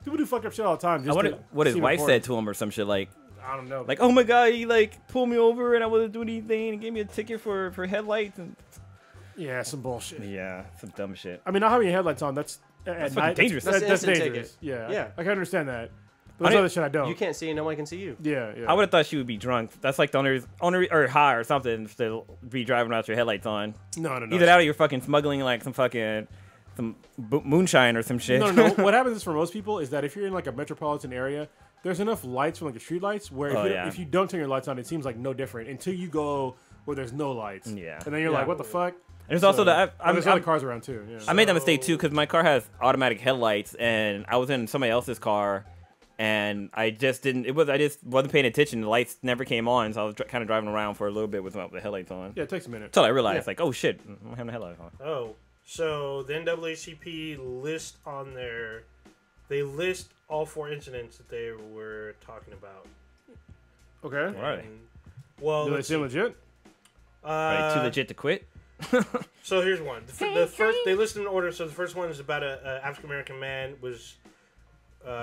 people do fuck up shit all the time. I Just wonder to what his seem wife important. said to him or some shit like. I don't know. Like, oh my god, he like pulled me over and I wasn't doing anything and gave me a ticket for headlights and yeah, some bullshit. yeah, some dumb shit. I mean, not having your headlights on, that's at fucking night. dangerous. That's That's an instant dangerous. ticket. Yeah. Yeah. I can understand that. But I there's didn't- other shit I don't. You can't see, and no one can see you. Yeah, yeah. I would have thought she would be drunk. That's like the only or high or something to be driving without your headlights on. No. Either that or you're fucking smuggling like some moonshine or some shit. No. What happens is for most people is that if you're in like a metropolitan area, there's enough lights from like the street lights where if you don't turn your lights on, it seems like no different until you go where there's no lights. Yeah. And then you're like, what the fuck? There's also there's other cars around too. Yeah. I made that mistake too because my car has automatic headlights and I was in somebody else's car and I just wasn't paying attention. The lights never came on, so I was kind of driving around for a little bit without the headlights on. Yeah, it takes a minute. Until I realized, like, oh shit, I'm having the headlights on. Oh, so the NAACP list on there, they list all 4 incidents that they were talking about. Okay. Right. And, well, Do they let's seem see. legit? Right, too legit to quit. So here's one. The first, they listed in order. So the first one is about a African American man was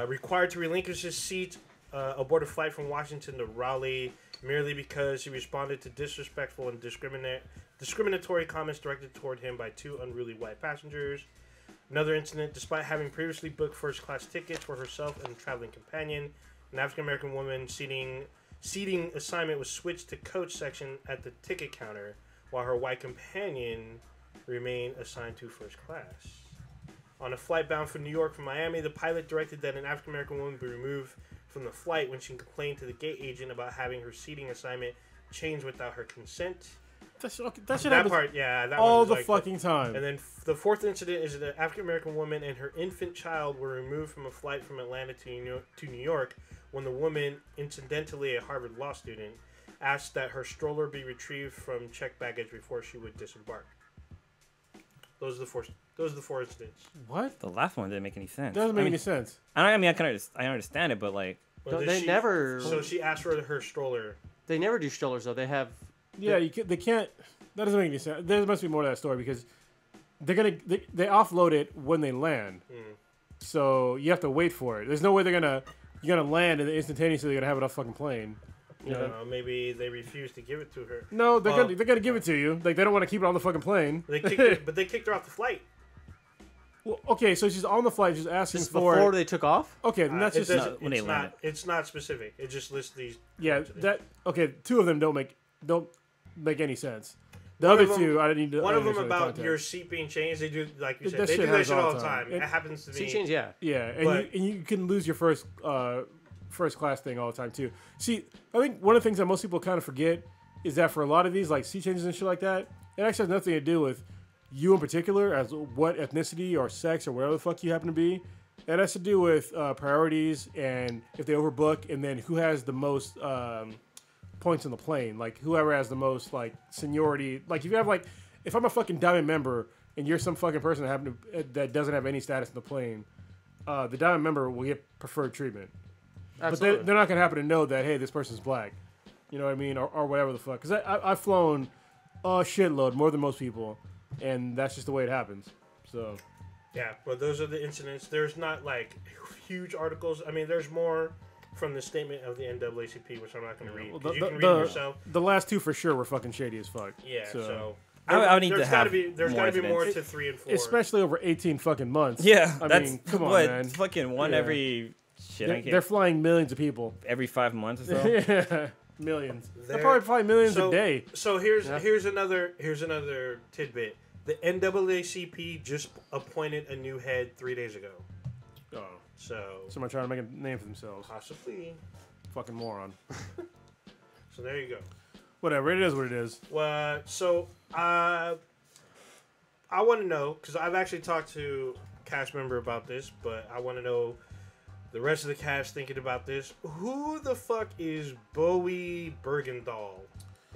required to relinquish his seat aboard a flight from Washington to Raleigh merely because he responded to disrespectful and discriminatory comments directed toward him by 2 unruly white passengers. Another incident: despite having previously booked first-class tickets for herself and a traveling companion, an African American woman seating assignment was switched to coach section at the ticket counter, while her white companion remained assigned to first class. On a flight bound from New York from Miami, the pilot directed that an African American woman be removed from the flight when she complained to the gate agent about having her seating assignment changed without her consent. That shit That happens part, yeah, that all one was the like fucking time. And then the 4th incident is that an African American woman and her infant child were removed from a flight from Atlanta to New York when the woman, incidentally a Harvard law student, asked that her stroller be retrieved from checked baggage before she would disembark. Those are the 4 incidents. What? The last one didn't make any sense. Doesn't make I mean, any sense. I understand it, but like, Well, They she- never. So she asked for her stroller. They never do strollers though. They have. Yeah, they can't. That doesn't make any sense. There must be more to that story because they offload it when they land. So you have to wait for it. There's no way you're gonna land and instantaneously they're gonna have it off fucking plane. You know, maybe they refused to give it to her. No, they're gonna give it to you. Like they don't want to keep it on the fucking plane. But they kicked her off the flight. Well, okay, so she's on the flight, just asking Just for before it. they took off. Okay, then that's It just doesn't- when they it's landed. It's not specific. It just lists these. yeah. incidents. That okay. 2 of them don't make any sense. The One other of them- 2, I didn't need to. One of them understand the about context. your seat being changed. They do, like you said, That they shit do that happens shit all all the the time. time. It happens to me. Seat change, yeah. Yeah, and But- you can lose your first class thing all the time too. See, I think one of the things that most people kind of forget is that for a lot of these like seat changes and shit like that, it actually has nothing to do with you in particular as what ethnicity or sex or whatever the fuck you happen to be. It has to do with priorities and if they overbook, and then who has the most points on the plane. Like whoever has the most like seniority. Like if you have like, if I'm a fucking diamond member and you're some fucking person that doesn't have any status in the plane, the diamond member will get preferred treatment. Absolutely. But they're not gonna happen to know that, hey, this person's black. You know what I mean, or whatever the fuck. Because I've flown a shitload, more than most people, and that's just the way it happens. So Yeah, but those are the incidents. There's not like huge articles. I mean, there's more from the statement of the NAACP, which I'm not going to read. well, 'Cause you can read it yourself. the last 2 for sure were fucking shady as fuck. Yeah, so I would need there's to gotta have be there's more got to be more incidents. to 3 and 4. Especially over 18 fucking months. yeah, I that's mean, come on, what man. fucking one Yeah. every shit. I They're can't, flying millions of people. every 5 months or so. Yeah, millions. They're There- probably flying millions so, a day. So here's another tidbit. The NAACP just appointed a new head 3 days ago. Oh, So someone trying to make a name for themselves. possibly. Fucking moron. So there you go. Whatever, it is what it is. Well, so I want to know, because I've actually talked to a cast member about this, but I want to know the rest of the cast thinking about this. Who the fuck is Bowe Bergdahl?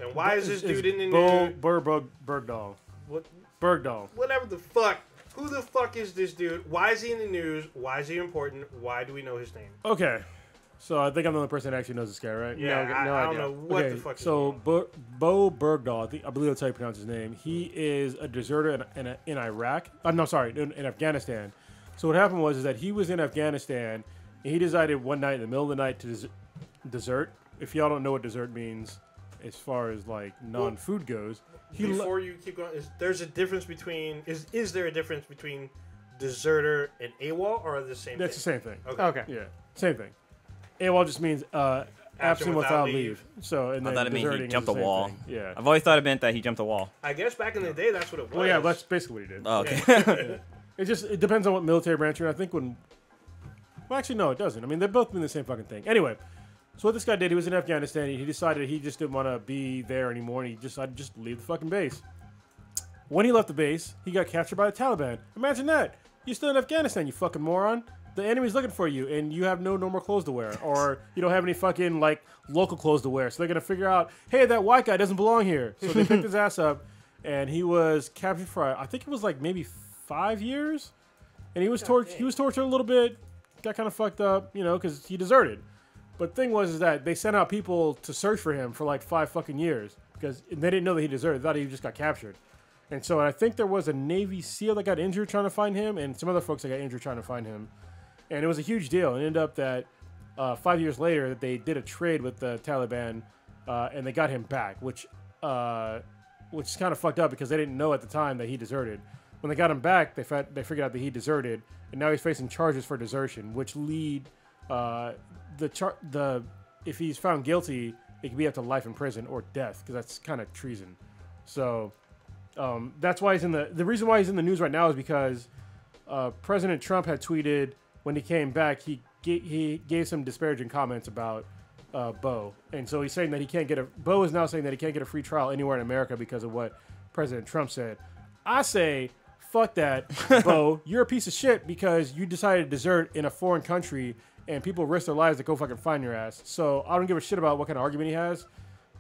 And why is this dude in the Bowe news? Bergdahl. What? Bergdahl. Whatever the fuck. Who the fuck is this dude? Why is he in the news? Why is he important? Why do we know his name? Okay. So I think I'm the only person that actually knows this guy, right? Yeah, No I don't idea. know what Okay, the fuck. so is going Bowe Bergdahl, I believe that's how you pronounce his name. He is a deserter in Iraq. No, sorry, in Afghanistan. So what happened was is that he was in Afghanistan, and he decided one night in the middle of the night to desert. If y'all don't know what desert means, as far as like non-food goes, Before you keep going, there's a difference between is there a difference between deserter and AWOL, or are they the same? That's the thing? same thing. Okay. Yeah, same thing. AWOL just means absent without leave. So and I then thought it meant he deserting is jumped the a same wall. thing. Yeah. I've always thought it meant that he jumped a wall. I guess back in the day, that's what it was. Well, yeah, that's basically what he did. Oh, okay. It depends on what military branch you're in. I think when. Well, actually, no, it doesn't. I mean, they both mean the same fucking thing. Anyway, so what this guy did, he was in Afghanistan. He decided he just didn't want to be there anymore, and he decided to just leave the fucking base. When he left the base, he got captured by the Taliban. Imagine that. You're still in Afghanistan, you fucking moron. The enemy's looking for you, and you have no normal clothes to wear, or you don't have any fucking like local clothes to wear. So they're gonna figure out, hey, that white guy doesn't belong here. So they picked his ass up, and he was captured for I think it was like maybe 5 years, and he was He was tortured a little bit, got kind of fucked up, you know, because he deserted. But the thing was is that they sent out people to search for him for like 5 fucking years because they didn't know that he deserted. They thought he just got captured. And so I think there was a Navy SEAL that got injured trying to find him, and some other folks that got injured trying to find him. And it was a huge deal. It ended up that 5 years later, they did a trade with the Taliban, and they got him back, which is kind of fucked up because they didn't know at the time that he deserted. When they got him back, they figured out that he deserted, and now he's facing charges for desertion, which lead if he's found guilty, it could be up to life in prison or death because that's kind of treason. So. That's why he's in the reason why he's in the news right now is because President Trump had tweeted when he came back he gave some disparaging comments about Bowe, and so he's saying that he can't get Bowe is now saying that he can't get a free trial anywhere in America because of what President Trump said. I say fuck that, Bowe, you're a piece of shit because you decided to desert in a foreign country and people risk their lives to go fucking find your ass. So I don't give a shit about what kind of argument he has.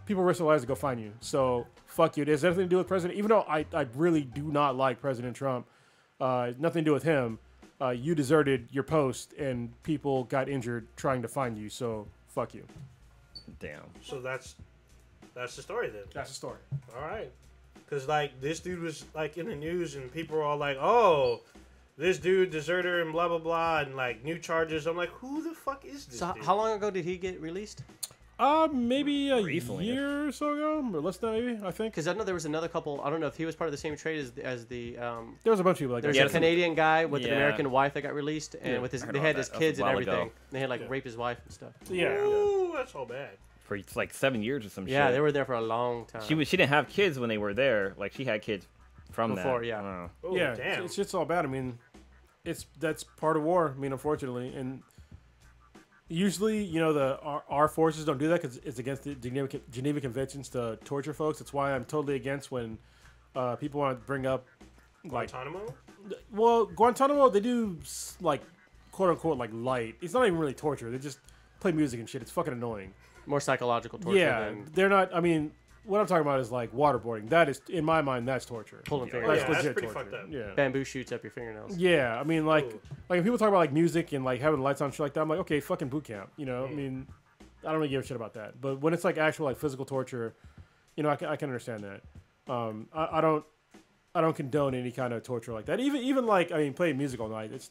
People risk their lives to go find you. So fuck you. It has nothing to do with President. Even though I really do not like President Trump, nothing to do with him. You deserted your post and people got injured trying to find you. So fuck you. Damn. So that's the story then. That's the story. All right. Because like this dude was like in the news and people were all like, "Oh, this dude deserter and blah blah blah," and like new charges. I'm like, who the fuck is this? So dude? how long ago did he get released? Maybe a Recently. year or so ago, or less than maybe, I think. Because I know there was another couple. I don't know if he was part of the same trade as the. There was a bunch of people like There's that. a Canadian guy with an Yeah. American wife that got released, and Yeah. with his I heard they about had that. his That was kids a and while everything. ago. They had like raped his wife and stuff. Yeah. Ooh, that's all bad. For like 7 years or some Yeah, shit. they were there for a long time. She didn't have kids when they were there. Like she had kids from Before, that. yeah. I don't know. Oh, Yeah, damn. it's just all bad. I mean, that's part of war. I mean, unfortunately, and usually, you know, our forces don't do that because it's against the Geneva Conventions to torture folks. That's why I'm totally against when people want to bring up like, Guantanamo? well, Guantanamo, they do like quote unquote like light. It's not even really torture. They just play music and shit. It's fucking annoying. More psychological torture Yeah, than they're not. I mean, what I'm talking about is like waterboarding. That is, in my mind, that's torture. pulling Oh, fingers. yeah, out. that's pretty fucked up. Yeah. Bamboo shoots up your fingernails. Yeah, I mean, like Ooh. when people talk about like music and like having lights on shit like that, I'm like, okay, fucking boot camp. You know, I mean, I don't really give a shit about that. But when it's like actual like physical torture, you know, I can understand that. I don't condone any kind of torture like that. Even like I mean, playing music all night. It's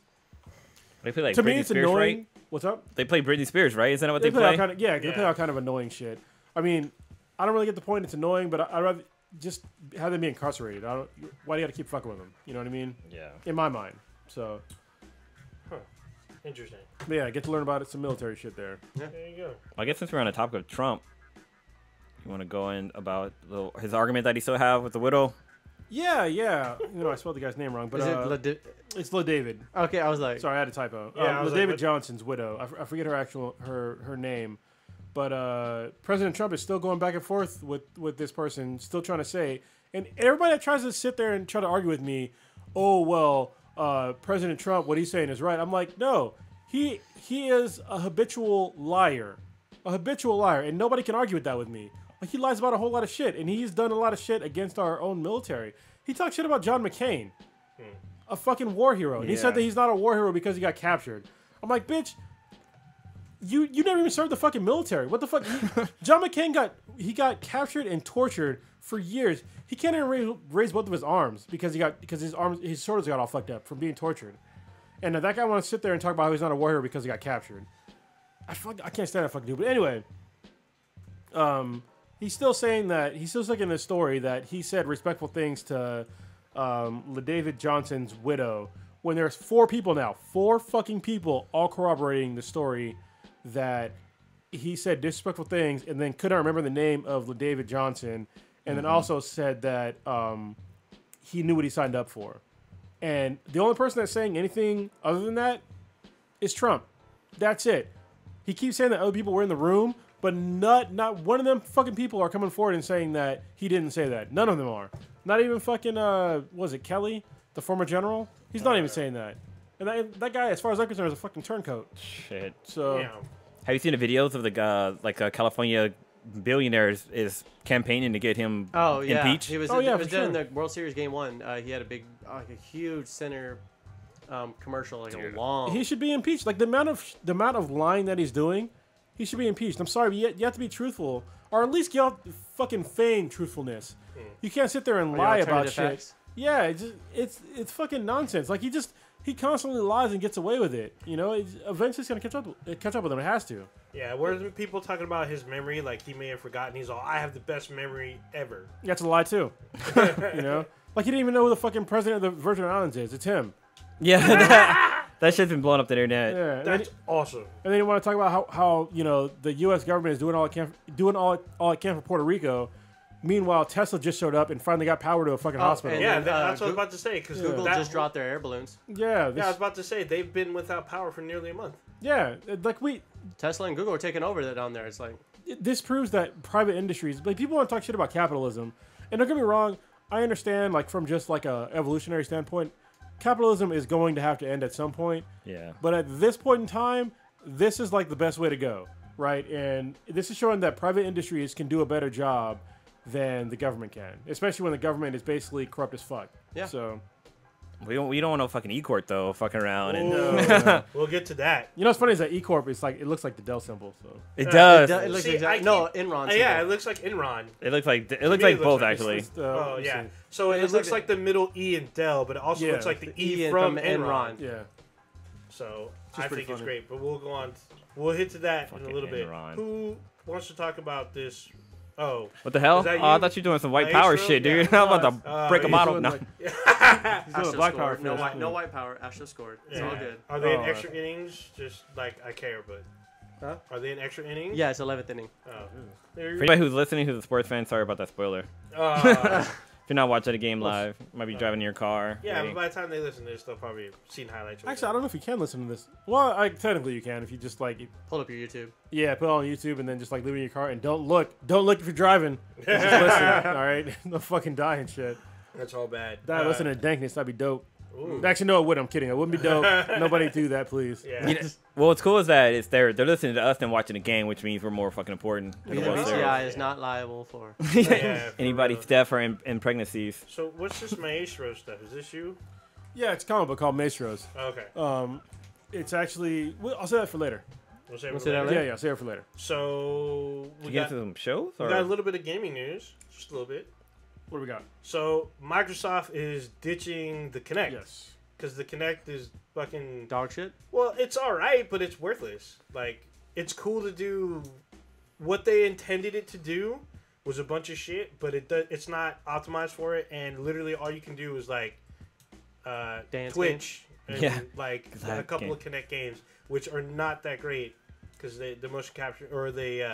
They play like to me, Britney it's Spears, annoying. right? What's up? They play Britney Spears, right? Isn't that what they All play? kind of, yeah, they Yeah. play all kind of annoying shit. I mean, I don't really get the point. It's annoying, but I'd rather just have them be incarcerated. Why do you got to keep fucking with them? You know what I mean? Yeah. In my mind. So Interesting. but yeah, I get to learn about some military shit there. There you go. I guess since we're on the topic of Trump, you want to go in about his argument that he still have with the widow? Yeah. You know, I spelled the guy's name wrong, but Is it it's LaDavid. okay, I was like, Sorry, I had a typo. Yeah, I was like, LaDavid what? Johnson's widow. I forget her name, but President Trump is still going back and forth with this person, still trying to say, and everybody that tries to sit there and try to argue with me, oh well, President Trump, what he's saying is right. I'm like, no, he is a habitual liar. a habitual liar, and nobody can argue with that with me. Like, he lies about a whole lot of shit, and he's done a lot of shit against our own military. He talks shit about John McCain, a fucking war hero, and he said that he's not a war hero because he got captured. I'm like, bitch, you never even served the fucking military. What the fuck? John McCain got captured and tortured for years. He can't even raise both of his arms because his shoulders got all fucked up from being tortured. And that guy wants to sit there and talk about how he's not a war hero because he got captured. I can't stand that fucking dude. But anyway, he's still saying that he's still sticking in the story that he said respectful things to LaDavid Johnson's widow. When there's 4 fucking people, all corroborating the story that he said disrespectful things and then couldn't remember the name of LaDavid Johnson, and then also said that he knew what he signed up for. And the only person that's saying anything other than that is Trump. That's it. He keeps saying that other people were in the room, but not one of them fucking people are coming forward and saying that he didn't say that. None of them are. Not even fucking, was it Kelly, the former general? He's not even saying that. And that guy, as far as I'm concerned, is a fucking turncoat. Shit. So, have you seen the videos of the California billionaires is campaigning to get him impeached? He was, it was in the World Series Game 1. He had a huge center commercial, like a long. He should be impeached. Like the amount of lying that he's doing, he should be impeached. I'm sorry, but you have to be truthful, or at least get out fucking feign truthfulness. You can't sit there and lie about shit. Yeah, it's fucking nonsense. Like he constantly lies and gets away with it. You know, eventually it's gonna catch up with him. It has to. Yeah, whereas people talking about his memory, like he may have forgotten. He's all, I have the best memory ever. That's a lie too. You know, like he didn't even know who the fucking president of the Virgin Islands is. It's him. Yeah, that shit's been blowing up the internet. Yeah, that's awesome. And then you want to talk about how you know the U.S. government is doing all it can for Puerto Rico. Meanwhile, Tesla just showed up and finally got power to a fucking hospital. Yeah, that's what I was about to say. Because Google just dropped their air balloons. Yeah, I was about to say they've been without power for nearly a month. Yeah, like Tesla and Google are taking over that down there. It's like this proves that private industries, like people want to talk shit about capitalism, and don't get me wrong, I understand like from just like a evolutionary standpoint, capitalism is going to have to end at some point. Yeah. But at this point in time, this is like the best way to go, right? And this is showing that private industries can do a better job than the government can, especially when the government is basically corrupt as fuck. Yeah. So we don't want no fucking E-Court though, fucking around. No. We'll get to that. You know what's funny is that E Corp is like it looks like the Dell symbol. So it does. It looks Enron. Yeah, it looks like Enron. It looks like both actually. Oh yeah. So it looks like the middle E in Dell, but it also looks like the E from Enron. Yeah. So I think it's great, but we'll go on. We'll hit to that in a little bit. Who wants to talk about this? Oh. What the hell? Oh, I thought you were doing some white power shit, dude. I'm about to break a bottle. No. Black power. No white power. Astro scored. It's all good. Are they in extra innings? Just like I care, but. Huh? Are they in extra innings? Yeah, it's 11th inning. Oh. For anybody who's listening who's a sports fan, sorry about that spoiler. If you're not watching the game live, you might be driving in your car. Yeah, but by the time they listen, they'll still probably seen highlights. Actually, I don't know if you can listen to this. Well, technically you can if you just like pull up your YouTube. Yeah, put it on YouTube and then just like leave it in your car and don't look if you're driving. Just listen, all right? No fucking die and shit. That's all bad. Listen to Dankness. That'd be dope. Ooh. Actually, no, it wouldn't. I'm kidding. It wouldn't be dope. Nobody do that, please. Yeah. You know, well, what's cool is that they're listening to us and watching the game, which means we're more fucking important. BCI is not liable for anybody's death or in pregnancies. So what's this Maestro stuff? Is this you? Yeah, it's a comic book called Maestros. Okay. It's actually. I'll say that for later. We'll say that later? Yeah, say it for later. So we got some shows. We got a little bit of gaming news, just a little bit. What do we got? So Microsoft is ditching the Kinect. Yes. Because the Kinect is fucking dog shit. Well, it's all right, but it's worthless. Like, it's cool to do what they intended it to do was a bunch of shit, but it's not optimized for it. And literally, all you can do is like Twitch and like a couple of Kinect games, which are not that great because the motion capture or they.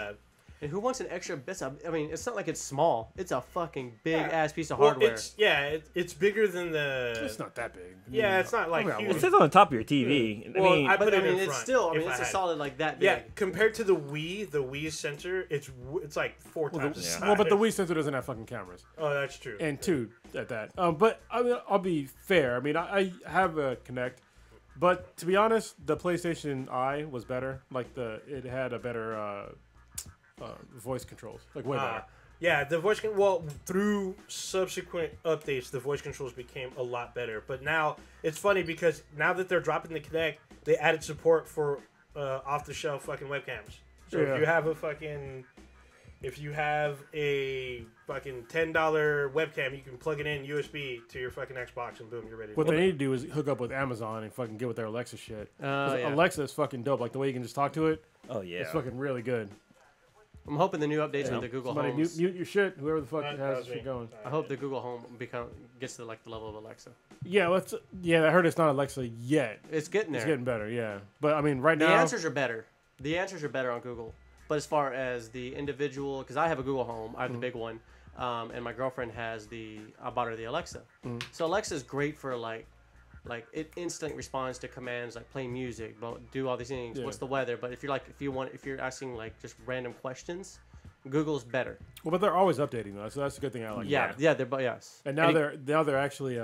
And who wants an extra bit? I mean, it's not like it's small. It's a fucking big ass piece of hardware. It's bigger than the. It's not that big. Yeah, it's not like huge. It sits on the top of your TV. Well, I put it in it's front. still. I mean, it's a solid like that big. Yeah, compared to the Wii sensor, it's like 4 times the size. Well, but the Wii sensor doesn't have fucking cameras. Oh, that's true. And 2 at that. But I mean, I'll be fair. I mean, I have a Kinect, but to be honest, the PlayStation Eye was better. Like it had a better voice controls, like way better. Yeah, the voice through subsequent updates, the voice controls became a lot better. But now it's funny because now that they're dropping the Kinect, they added support for off-the-shelf fucking webcams. So if you have a fucking $10 webcam, you can plug it in USB to your fucking Xbox, and boom, you're ready. What they need to do is hook up with Amazon and fucking get with their Alexa shit. Alexa is fucking dope. Like the way you can just talk to it. Oh yeah, it's fucking really good. I'm hoping the new updates with the Google Somebody Homes. mute your shit. Whoever the fuck has shit going. I hope the Google Home gets to like the level of Alexa. Yeah, I heard it's not Alexa yet. It's getting there. It's getting better. Yeah, but I mean, right now the answers are better. The answers are better on Google. But as far as the individual, because I have a Google Home, I have the big one, and my girlfriend has I bought her the Alexa. So Alexa is great for like it instantly responds to commands like play music, do all these things. Yeah. What's the weather? But if you're asking like just random questions, Google's better. Well, but they're always updating though, so that's a good thing I like. Yeah, yes. And now they're actually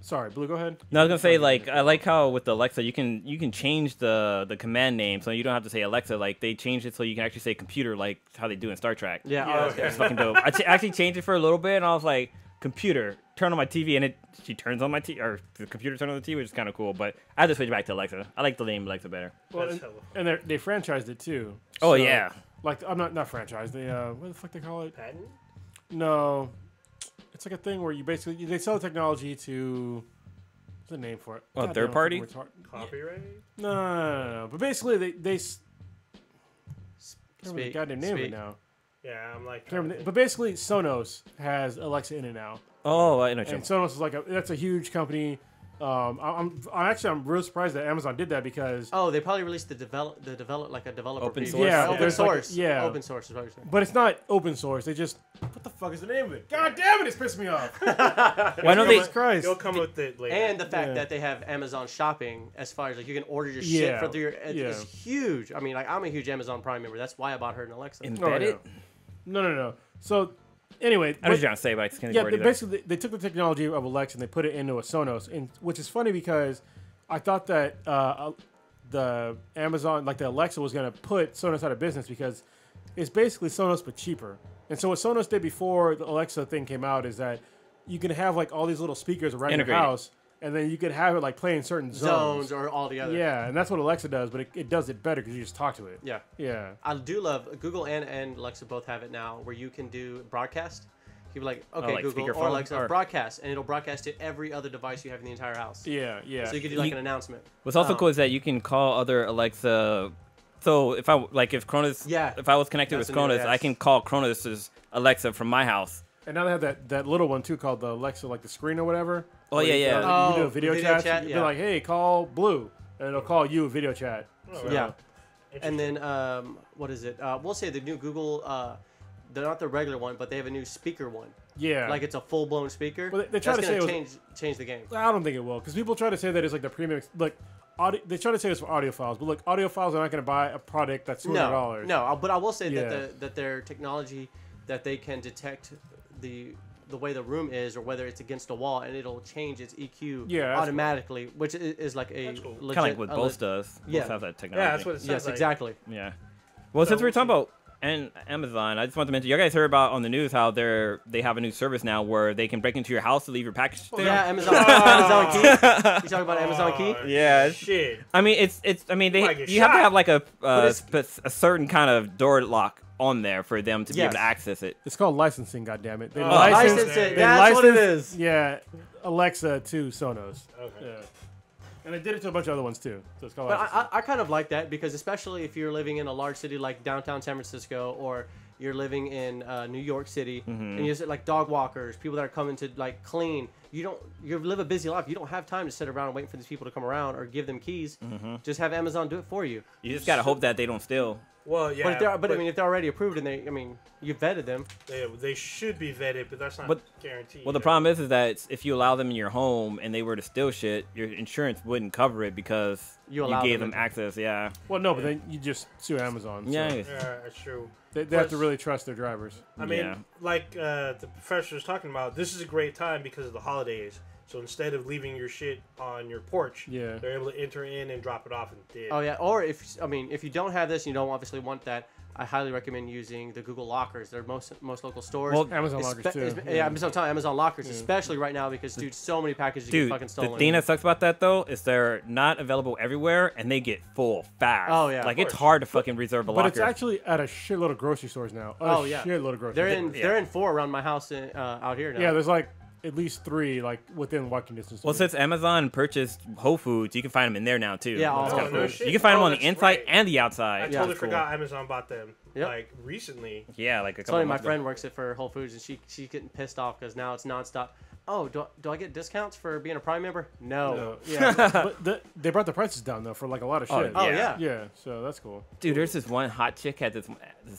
sorry, Blue, go ahead. No, I was gonna say like I like how with the Alexa you can change the command name, so you don't have to say Alexa. Like they changed it so you can actually say computer, like how they do in Star Trek. Yeah. It's fucking dope. I actually changed it for a little bit, and I was like, computer, turn on my TV, and she turns on my TV, or the computer turns on the TV, which is kind of cool. But I just switched back to Alexa. I like the name Alexa better. Well, and they franchised it too. Oh yeah. Like I'm not franchised. They what the fuck they call it? Patent? No, it's like a thing where they sell the technology to. What's the name for it? Oh, third party? Copyright? No. But basically they the goddamn name of it now. Yeah, I'm like. But basically, Sonos has Alexa in it now. Oh, I know. And Sonos is that's a huge company. I'm real surprised that Amazon did that because they probably released the developer open preview. source. Yeah, open source. Open source is what you're saying. But it's not open source. They just what the fuck is the name of it? God damn it! It's pissing me off. Why don't Jesus Christ? They'll come with it later. And the fact that they have Amazon Shopping, as far as like you can order your shit for your is huge. I mean, like I'm a huge Amazon Prime member. That's why I bought her an Alexa. Embedded? No. So anyway, I was trying to say, but I just can't get basically they took the technology of Alexa and they put it into a Sonos, which is funny because I thought that the Amazon, like the Alexa, was going to put Sonos out of business because it's basically Sonos but cheaper. And so what Sonos did before the Alexa thing came out is that you can have like all these little speakers around your house, and then you could have it like play in certain zones or all together. Yeah, and that's what Alexa does, but it does it better because you just talk to it. Yeah. I do love Google and Alexa both have it now where you can do broadcast. You can be like, okay, like Google or Alexa, broadcast, and it'll broadcast to every other device you have in the entire house. Yeah. So you can do like an announcement. What's also cool is that you can call other Alexa. So if Cronus, if I was connected with Cronus, I can call Cronus's Alexa from my house. And now they have that little one too called the Alexa, like the screen or whatever. Oh yeah. You can do a video chat. You'd be like, hey, call Blue, and it'll call you a video chat. And then what is it? We'll say the new Google. They're not the regular one, but they have a new speaker one. Yeah, like it's a full blown speaker. Well, they try to say change the game. I don't think it will, because people try to say that it's like the premium. Like they try to say it's for audiophiles, but look, audiophiles are not going to buy a product that's $200. No, but I will say that their technology that they can detect the way the room is or whether it's against a wall, and it'll change its EQ automatically, which is like a legit, kind of like what Bose does. Bose have that technology. Yeah, that's what it sounds like. Exactly. Yeah. Well, since we're talking about Amazon, I just want to mention, you guys heard about on the news how they have a new service now where they can break into your house to leave your package there. Yeah, Amazon Key. You talking about Amazon Key? Yeah. Shit. I mean, you have to have like a certain kind of door lock on there for them to be able to access it. It's called licensing, goddammit. They license it. That's what it is. Yeah, Alexa to Sonos. Okay. Yeah. And they did it to a bunch of other ones too. So it's called licensing. I kind of like that because especially if you're living in a large city like downtown San Francisco or you're living in New York City and you see like dog walkers, people that are coming to like clean. You live a busy life. You don't have time to sit around and wait for these people to come around or give them keys. Just have Amazon do it for you. You just gotta hope that they don't steal. Well, yeah. But I mean, if they're already approved and you vetted them. They should be vetted, but that's not guaranteed. Well, the problem is that if you allow them in your home and they were to steal shit, your insurance wouldn't cover it because you gave them access. Yeah. Well, no, but then you just sue Amazon. So. Yeah, that's true. They have to really trust their drivers. I mean, like the professor was talking about, this is a great time because of the holidays. So instead of leaving your shit on your porch, they're able to enter in and drop it off and did. Oh yeah, or if you don't have this, and you don't obviously want that, I highly recommend using the Google Lockers. They're most local stores. Well, Amazon lockers too. Yeah, Amazon Lockers, especially right now because dude, so many packages get fucking stolen. The thing that sucks about that though is they're not available everywhere, and they get full fast. Oh, yeah, like of it's hard to fucking reserve a locker. But it's actually at a shitload of grocery stores now. Oh, yeah. Shitload of grocery They're stores. in they're in 4 around my house out here now. Yeah, there's like at least 3 like within walking distance. Well, since Amazon purchased Whole Foods, you can find them in there now too. Yeah, That's oh, kinda no cool. shit. You can find them Oh, on the that's inside right. and the I outside. totally That's cool. forgot Amazon bought them Yep. like recently. Yeah, like a It's couple funny, my months ago. friend works at for Whole Foods, and she's getting pissed off because now it's nonstop. Oh, do I get discounts for being a Prime member? No. No, yeah, but they brought the prices down though for like a lot of shit. Oh, Yeah. yeah. Yeah, so that's cool. Dude, there's this one hot chick at this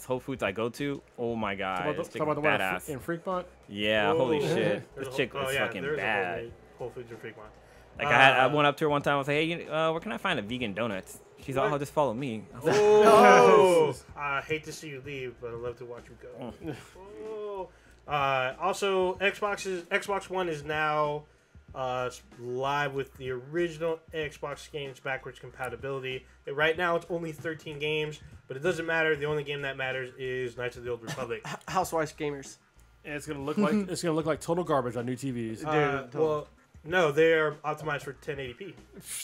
Whole Foods I go to. Oh my god, this Talk chick about is the one badass. in Freakbot. Yeah, holy Oh. shit, There's this a chick whole- is fucking there's a bad. Whole Foods and Fremont. Like I went up to her one time. I was like, hey, where can I find a vegan donuts? She's like, What? oh, just follow me. I was like, Oh, I hate to see you leave, but I love to watch you go. Oh. Also, Xbox One is now live with the original Xbox games backwards compatibility. Right now, it's only 13 games, but it doesn't matter. The only game that matters is Knights of the Old Republic. Housewives gamers. And it's gonna look like total garbage on new TVs. Well, no, they are optimized for 1080p.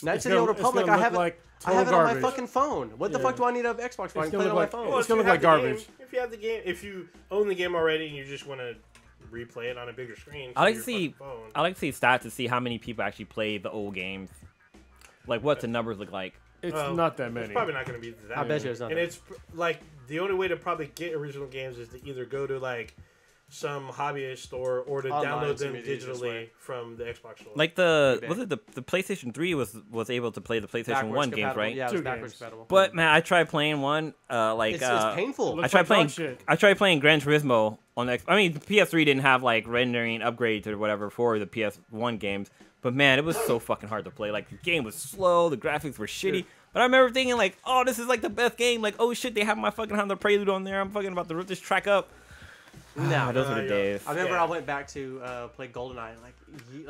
Knights of the Old Republic. I have it. like I have it on my garbage. fucking phone. What the Yeah. fuck do I need an Xbox for? I It's can gonna play it on look my like- phone. Well, it's if you gonna look have like the garbage. game- if you have the game, if you own the game already and you just want to replay it on a bigger screen, I like from to your see. fucking phone. I like to see stats to see how many people actually play the old games. Like, what's the numbers look like? It's Well, not that many. It's probably not going to be that. I bet you it's not. And it's like the only way to probably get original games is to either go to like some hobbyist store or to Online download them to the easiest digitally way. from the Xbox store. Like Maybe. was it the PlayStation 3 was able to play the PlayStation Backwards 1 games, compatible. right? Yeah, it was 2 backwards games. compatible. But man, I tried playing one. it's painful. Looks I tried like playing. dog shit. I tried playing Gran Turismo on X. I mean, the PS3 didn't have like rendering upgrades or whatever for the PS1 games. But man, it was so fucking hard to play. Like the game was slow, the graphics were shitty. Dude. But I remember thinking like, oh, this is like the best game. Like, oh shit, they have my fucking Honda Prelude on there. I'm fucking about to rip this track up. No, Those were the yeah. days. I remember Yeah. I went back to play GoldenEye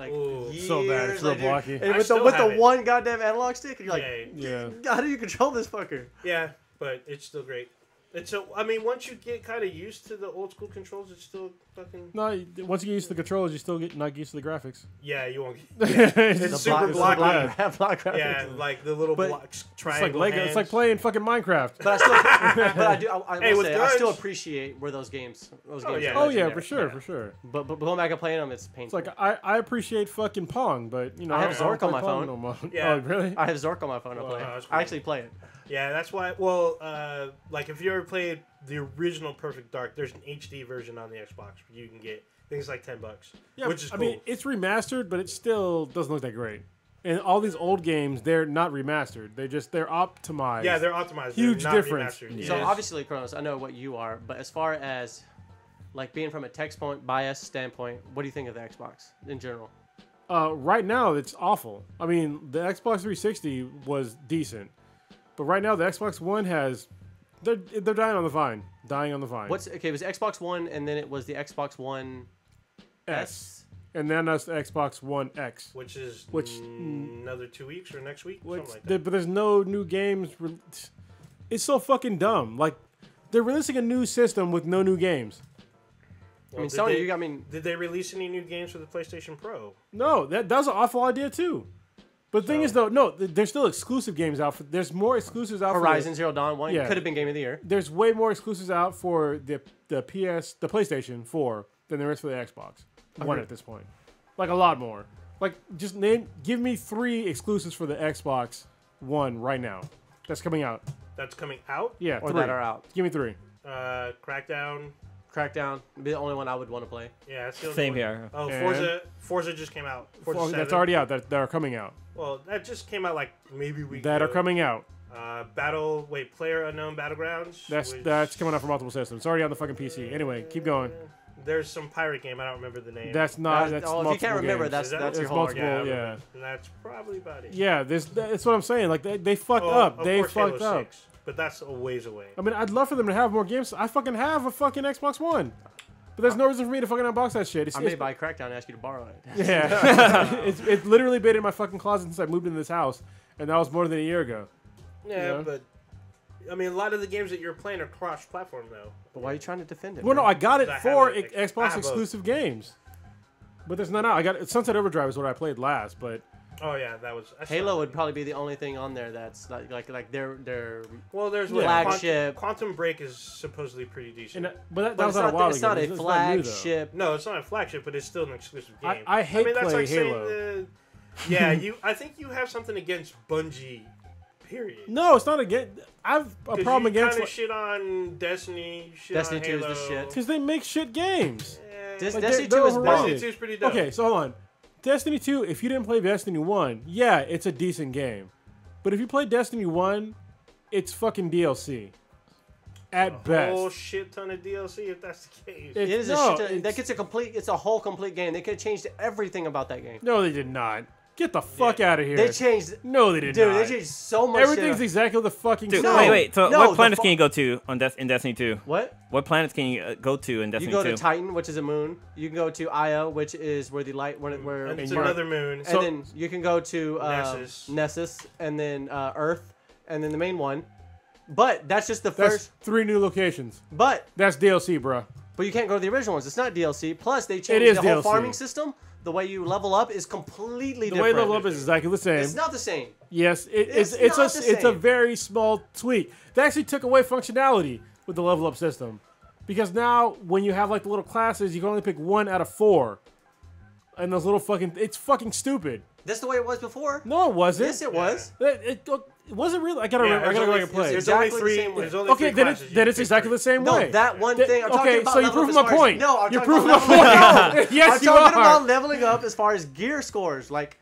Ooh. years So bad, it's real later. blocky. And I with the still with have the it. one goddamn analog stick, and you're like, Yeah. Yeah. how do you control this fucker? Yeah, but it's still great. It's so. I mean, once you get kind of used to the old school controls, it's still fucking. No, once you get used to the controls, you still get not used to the graphics. Yeah, you won't. it's It's super it's blocky. block graphics. Yeah, like the little But- blocks, like triangle Lego. hands. It's like playing fucking Minecraft. But I still, but I do. I Hey, will with say, I still guns- appreciate where those games. Those Oh, games. yeah. are Oh yeah, legendary. for sure, Yeah. for sure. But going back and playing them, it's It's painful. like I appreciate fucking Pong, but you know I have don't Zork on play my Pong phone. no more. Yeah. Oh really? I have Zork on my phone to play. that's cool. I actually play it. Yeah, that's why. Well, like if you ever played the original Perfect Dark, there's an HD version on the Xbox you can get. I think it's like $10, Yeah, which is I cool. mean, it's remastered, but it still doesn't look that great. And all these old games, they're not remastered. They're optimized. yeah, they're optimized. Huge they're not difference. remastered. Yeah. So Yes. obviously, Kronos, I know what you are, but as far as like being from a text point bias standpoint, what do you think of the Xbox in general? Right now, it's awful. I mean, the Xbox 360 was decent, but right now the Xbox One has they're dying on the vine. Dying on the vine. What's okay? It was Xbox One, and then it was the Xbox One S? And then that's the Xbox One X. which is Which- another 2 weeks or next week, Which, something like that. but there's no new games. It's so fucking dumb. Like they're releasing a new system with no new games. Well, I mean, did Sony, they- you. I mean, Did they release any new games for the PlayStation Pro? No, that was an awful idea too. But the thing is, though, no, there's still exclusive games out. There's more exclusives out. Horizon For Zero Dawn one Yeah. could have been Game of the Year. there's way more exclusives out for the PlayStation 4 than there is for the Xbox One at this point. Like a lot more. Like just give me 3 exclusives for the Xbox One right now. That's coming out. That's coming out. Yeah, Or 3. that are out. Give me 3. Crackdown. Crackdown, be the only one I would want to play. Yeah, that's the only Same one. here. Oh, And- Forza just came out. Forza Oh, 7. that's already out. That are coming out. Well, that just came out like maybe a week That are ago. coming out. Player Unknown Battlegrounds. which- That's coming out for multiple systems. It's already on the fucking PC. Anyway, keep going. There's some pirate game. I don't remember the name. That's not. That's if you multiple can't remember, games. that's Is that- that's your It's whole multiple, argument. yeah. And that's probably about it. Yeah, that's what I'm saying. Like they fucked Oh, up. of They course, Halo fucked up. 6, but that's a ways away. I mean, I'd love for them to have more games. I fucking have a fucking Xbox One, but there's no reason for me to fucking unbox that shit. I may buy Crackdown and ask you to borrow it. Yeah, it's literally been in my fucking closet since I moved into this house, and that was more than a year ago. Yeah, Yeah. but I mean, a lot of the games that you're playing are cross-platform though. But why are you trying to defend it? Well, no, I got it I for have it. I Xbox have exclusive games. But there's none out. I got Sunset Overdrive is what I played last, but Oh yeah, that was Halo would probably be the only thing on there that's like their Well, there's flagship. Quantum Break is supposedly pretty decent. but that But was it's not a while ago. it's not a It's new, though. flagship. No, it's not a flagship, but it's still an exclusive game. I hate mean, that's playing like saying Halo. yeah, I think you have something against Bungie. Period. No, it's not against. I've a problem against. You kind of shit on Destiny. Shit Destiny on 2 is Halo. the shit. Because they make shit games. Yeah. Destiny they're 2 is overrated. Destiny 2 is pretty dope. Okay, so hold on. Destiny 2, if you didn't play Destiny 1, yeah, it's a decent game. But if you play Destiny 1, it's fucking DLC. At best. A whole shit ton of DLC if that's the case. It is No, a shit. it's- That gets a complete. It's a whole complete game. They could have changed everything about that game. No, they did not. Get the fuck out of here. They changed. No, they did Dude, not. they changed so much. Everything's shit. exactly the fucking Dude, same. No. wait. So No, what the planets fu- can you go to in Destiny 2? What? What planets can you go to in You Destiny go 2? to Titan, which is a moon. You can go to Io, which is where the light, where and it's you're- another moon. and So- then you can go to Nessus. and then Earth, and then the main one. But that's just the That's first. 3 new locations. But That's DLC, bro. you can't go to the original ones. It's not DLC. Plus, they It changed is the whole DLC. farming system. The way you level up is completely The different. way level up is exactly the same. It's not the same. Yes, It's it's not the a same. very small tweak. They actually took away functionality with the level up system, because now when you have like the little classes, you can only pick 1 out of 4, and those little fucking it's fucking stupid. That's the way it was before. No, it wasn't. Yes, it was. It wasn't really. I gotta Yeah, go back and play. There's Exactly only the three. same way. There's only Okay, three then classes. it's You then can it's pick exactly three. the same No, way. that one thing. I'm talking Okay, about so you're level proving up my as far as- point. No, I'm You're talking proving about my leveling point. up. Yes, I'm you talking are. about leveling up as far as gear scores. Like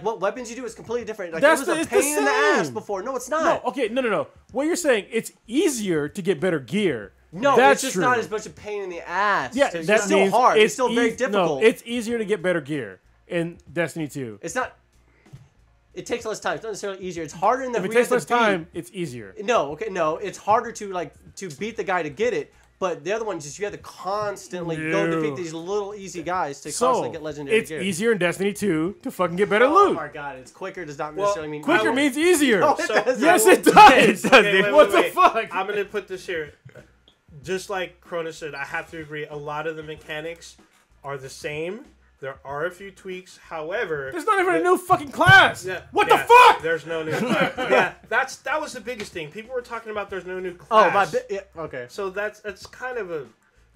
what weapons you do is completely different. Like, That's it was a it's the pain in the ass same. before. No, it's No, not. okay, no. What you're saying, it's easier to get better gear. No, That's it's just true. not as much a pain in the ass. Yeah, It's that still means hard. It's still very No, difficult. it's easier to get better gear in Destiny 2. It's not. It takes less time. It's not necessarily easier. It's harder in the. If it you have takes to less beat. time, it's easier. No, okay, no. It's harder to beat the guy to get it. But the other one is just you have to constantly go No. defeat these little easy guys to So, constantly get legendary it's gear. easier in Destiny 2 to fucking get better Oh loot. my god, it's quicker does not Well, necessarily mean Quicker I- means easier. No, it So- doesn't. Yes, it does. Okay, wait, What the wait. fuck? I'm gonna put this here. Just like Cronus said, I have to agree. A lot of the mechanics are the same. There are a few tweaks. However, There's not even a new fucking class. yeah, What yeah, the fuck? There's no new. Yeah, that was the biggest thing. People were talking about there's no new Oh, class. yeah, okay. So that's kind of a.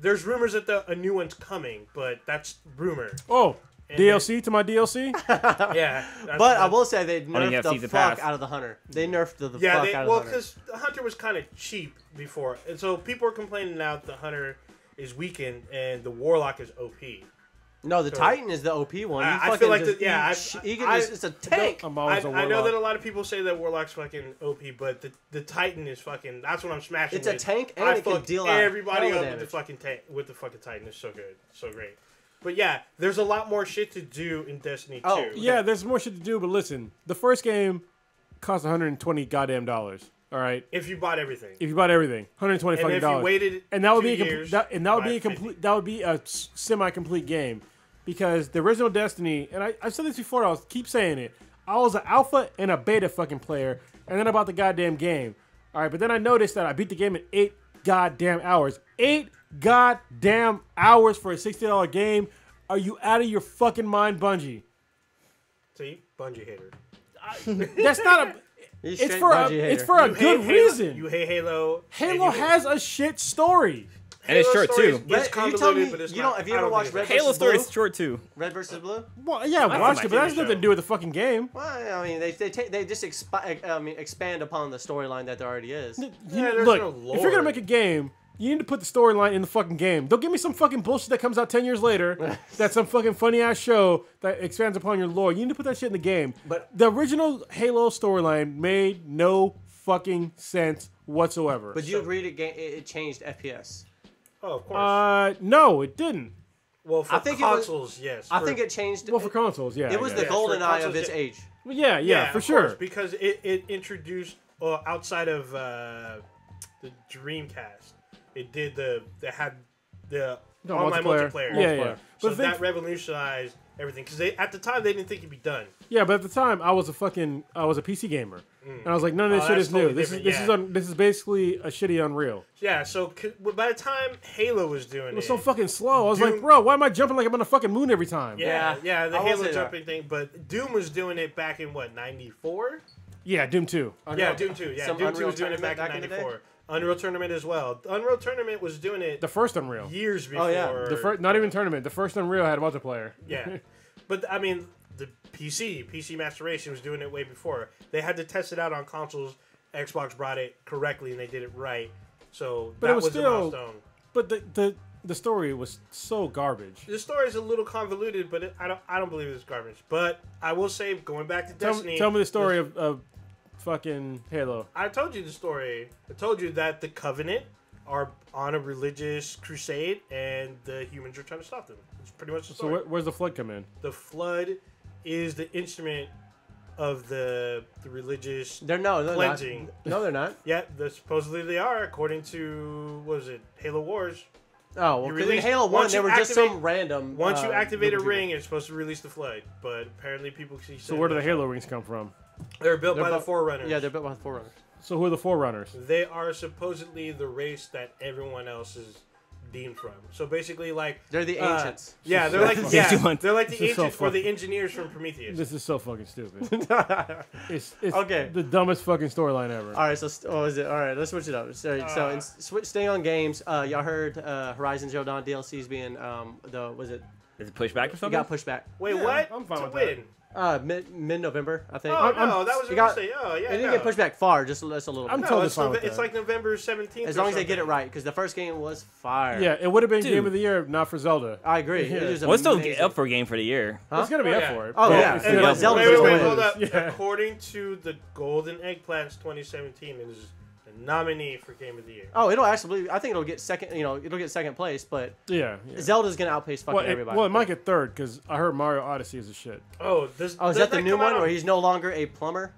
There's rumors that a new one's coming, but that's rumor. Oh, And DLC to my DLC? Yeah. But I will say they you nerfed have the season fuck pass. out of the hunter. They nerfed the Yeah, fuck out of well, the hunter. because the hunter was kind of cheap before, and so people are complaining now that the hunter is weakened and the warlock is OP. No, the Titan is the OP one. You I fucking feel like just it's a tank. I'm always a I know warlock. that a lot of people say that warlock's fucking OP, but the Titan is fucking. That's what I'm smashing. It's a with. tank and I it can fuck deal out everybody hella up with the damage. fucking tank with the fucking Titan. It's so good, so great. But yeah, there's a lot more shit to do in Destiny 2. Oh, Yeah, there's more shit to do, but listen, the first game cost $120 goddamn dollars. All right, if you bought everything, if you bought everything, $120 and fucking if you dollars, waited, and that would 2 be a years, complete, that would be a semi-complete game, because the original Destiny, and I've said this before, I'll keep saying it, I was an alpha and a beta fucking player, and then I bought the goddamn game. All right, but then I noticed that I beat the game in 8 goddamn hours. 8 goddamn hours for a $60 game. Are you out of your fucking mind, Bungie? See, Bungie hater. That's not a. He's It's straight for a. Bungie It's hater. for a You good hate Halo- reason. You hate Halo. Halo and you- has a shit story. And it's Halo short story too. is Red- you convoluted, tell me but it's you not. don't. Have you I ever don't watched think Red it's Halo versus story Blue? is short too. Red versus Blue? Well, yeah, I That's watched my it, but that has TV nothing to show. do with the fucking game. Well, I mean, they just expand upon the storyline that there already is. there's Look, no if you're gonna lore. make a game, you need to put the storyline in the fucking game. Don't give me some fucking bullshit that comes out 10 years later. That's some fucking funny ass show that expands upon your lore. You need to put that shit in the game. But- the original Halo storyline made no fucking sense whatsoever. But do you agree it changed FPS? Oh, of course. No, it didn't. Well, for I think it was- consoles, yes. I For- think it changed. Well, for consoles, yeah. it was I the guess. Yeah, golden for eye of consoles, its yeah. age. Well, yeah, for of sure. course, because it introduced outside of the Dreamcast, it had the No, online multiplayer. Yeah. So But that revolutionized everything because at the time they didn't think it'd be done. Yeah, but at the time I was a PC gamer, and I was like, none of this shit that's is new. totally This is basically a shitty Unreal. Yeah, so by the time Halo was doing It was so fucking slow. I was like, Doom- bro, why am I jumping like I'm on a fucking moon every time? yeah, the I will Halo say jumping thing. But Doom was doing it back in what, 94? Yeah, Doom 2. Yeah, Doom 2. Yeah, Some Doom 2 Unreal was doing it back in Tournament back in the day? 94. Unreal Tournament as well. Unreal Tournament was doing it The first Unreal. years before. Oh, yeah. Not even tournament. The first Unreal had multiplayer. Yeah. But, I mean, the PC Master Race was doing it way before. They had to test it out on consoles. Xbox brought it correctly, and they did it right. So But that it was was still- a milestone. But the story was so garbage. The story is a little convoluted, but I don't believe it's garbage. But I will say, going back to Destiny... Tell me the story of fucking Halo. I told you the story. I told you that the Covenant are on a religious crusade, and the humans are trying to stop them. It's pretty much the So story. where's the flood come in? The flood is the instrument of the religious They're not. cleansing. No, they're not. Yeah, supposedly they are, according to, what was it, Halo Wars. Oh, well, You 'cause in release- Halo 1, once they you were just activate- some random... Once you activate a group of ring, it's supposed to release the flood. But apparently people see... So where do the Halo rings come from? They're built They're by the bu- Forerunners. people. Yeah, they're built by the Forerunners. So who are the Forerunners? They are supposedly the race that everyone else is deemed from. So basically, like... They're the ancients. Yeah, they're like This is so they're like the this is so ancients or the fucking- engineers from Prometheus. This is so fucking stupid. It's Okay. the dumbest fucking storyline ever. All right, so what is it? All right, let's switch it up. Staying on games. Y'all heard Horizon Zero Dawn DLCs being was it? Is it pushed back or It something? got pushed back. Wait, Yeah, what? I'm fine To with that. win? Mid-November, I think. Oh no, that was it a got- mistake. Oh yeah, It didn't no. get pushed back far, just a little I'm bit. totally it's, fine with it's that. like November 17th. As or long as they get it something. right, because the first game was fire. Yeah, it would have been Dude. Game of the Year, not for Zelda. I agree. Yeah. It was Well, it's still amazing. up for game for the year. Huh? It's gonna be Oh, up yeah. for it. Oh, but yeah. it's And gonna- but Zelda's wait, gonna win. hold up. Yeah. According to the Golden Eggplants 2017, it is a nominee for Game of the Year. Oh, it'll actually. I think it'll get second. It'll get second place, but Yeah. Zelda's gonna outpace fucking Well, everybody. it might get third because I heard Mario Odyssey is a shit. Oh, is that the new one where he's no longer a plumber?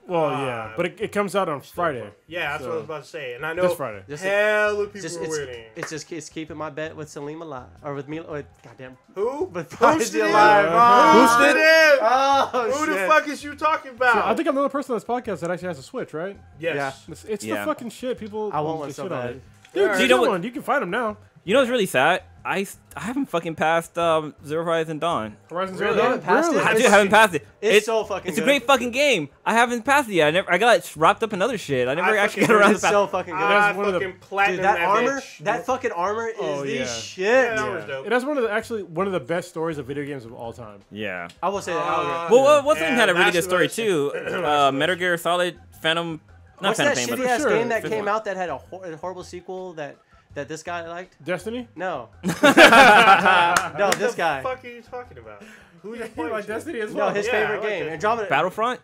Well, yeah, but it comes out on Friday. Yeah, that's So- what I was about to say, and I know This Friday. hella people Just, are waiting. it's keeping my bet with Salim alive or with me. Goddamn. Who? But Boosted him. alive. Boosted him. Oh Who the shit. fuck is you talking about? I think I'm the only person on this podcast that actually has a Switch, right? Yes. It's the Yeah. fucking shit. People. I want one get so shit on bad. it. Dude, Alright. you You know know what- one. You can find them now. You know what's really sad? I haven't fucking passed Zero Horizon Dawn. Horizon Really? Zero Dawn. haven't passed it? I It's- do haven't passed it. It's so fucking It's good. a great fucking game. I haven't passed it yet. I got wrapped up in other shit. I never I actually fucking- got around to It's pass. so fucking good. I one of the- fucking platinum Dude, that armor, bitch. that fucking armor is Oh, the yeah. shit. Yeah, that was dope. It has one of the best stories of video games of all time. Yeah. I will say that. Well, what's the Yeah, game had a really Last good of story Us. too? Last of Us. Metal Gear Solid Phantom. Not What's Phantom that Pain, shitty but ass sure, game that fifth came one. out that had a horrible sequel that this guy liked? Destiny. No. No, this guy. What the fuck are you talking about? Who are you You pointing like to? Destiny as No, well. his Yeah, favorite I like game. it. Andromeda. Battlefront.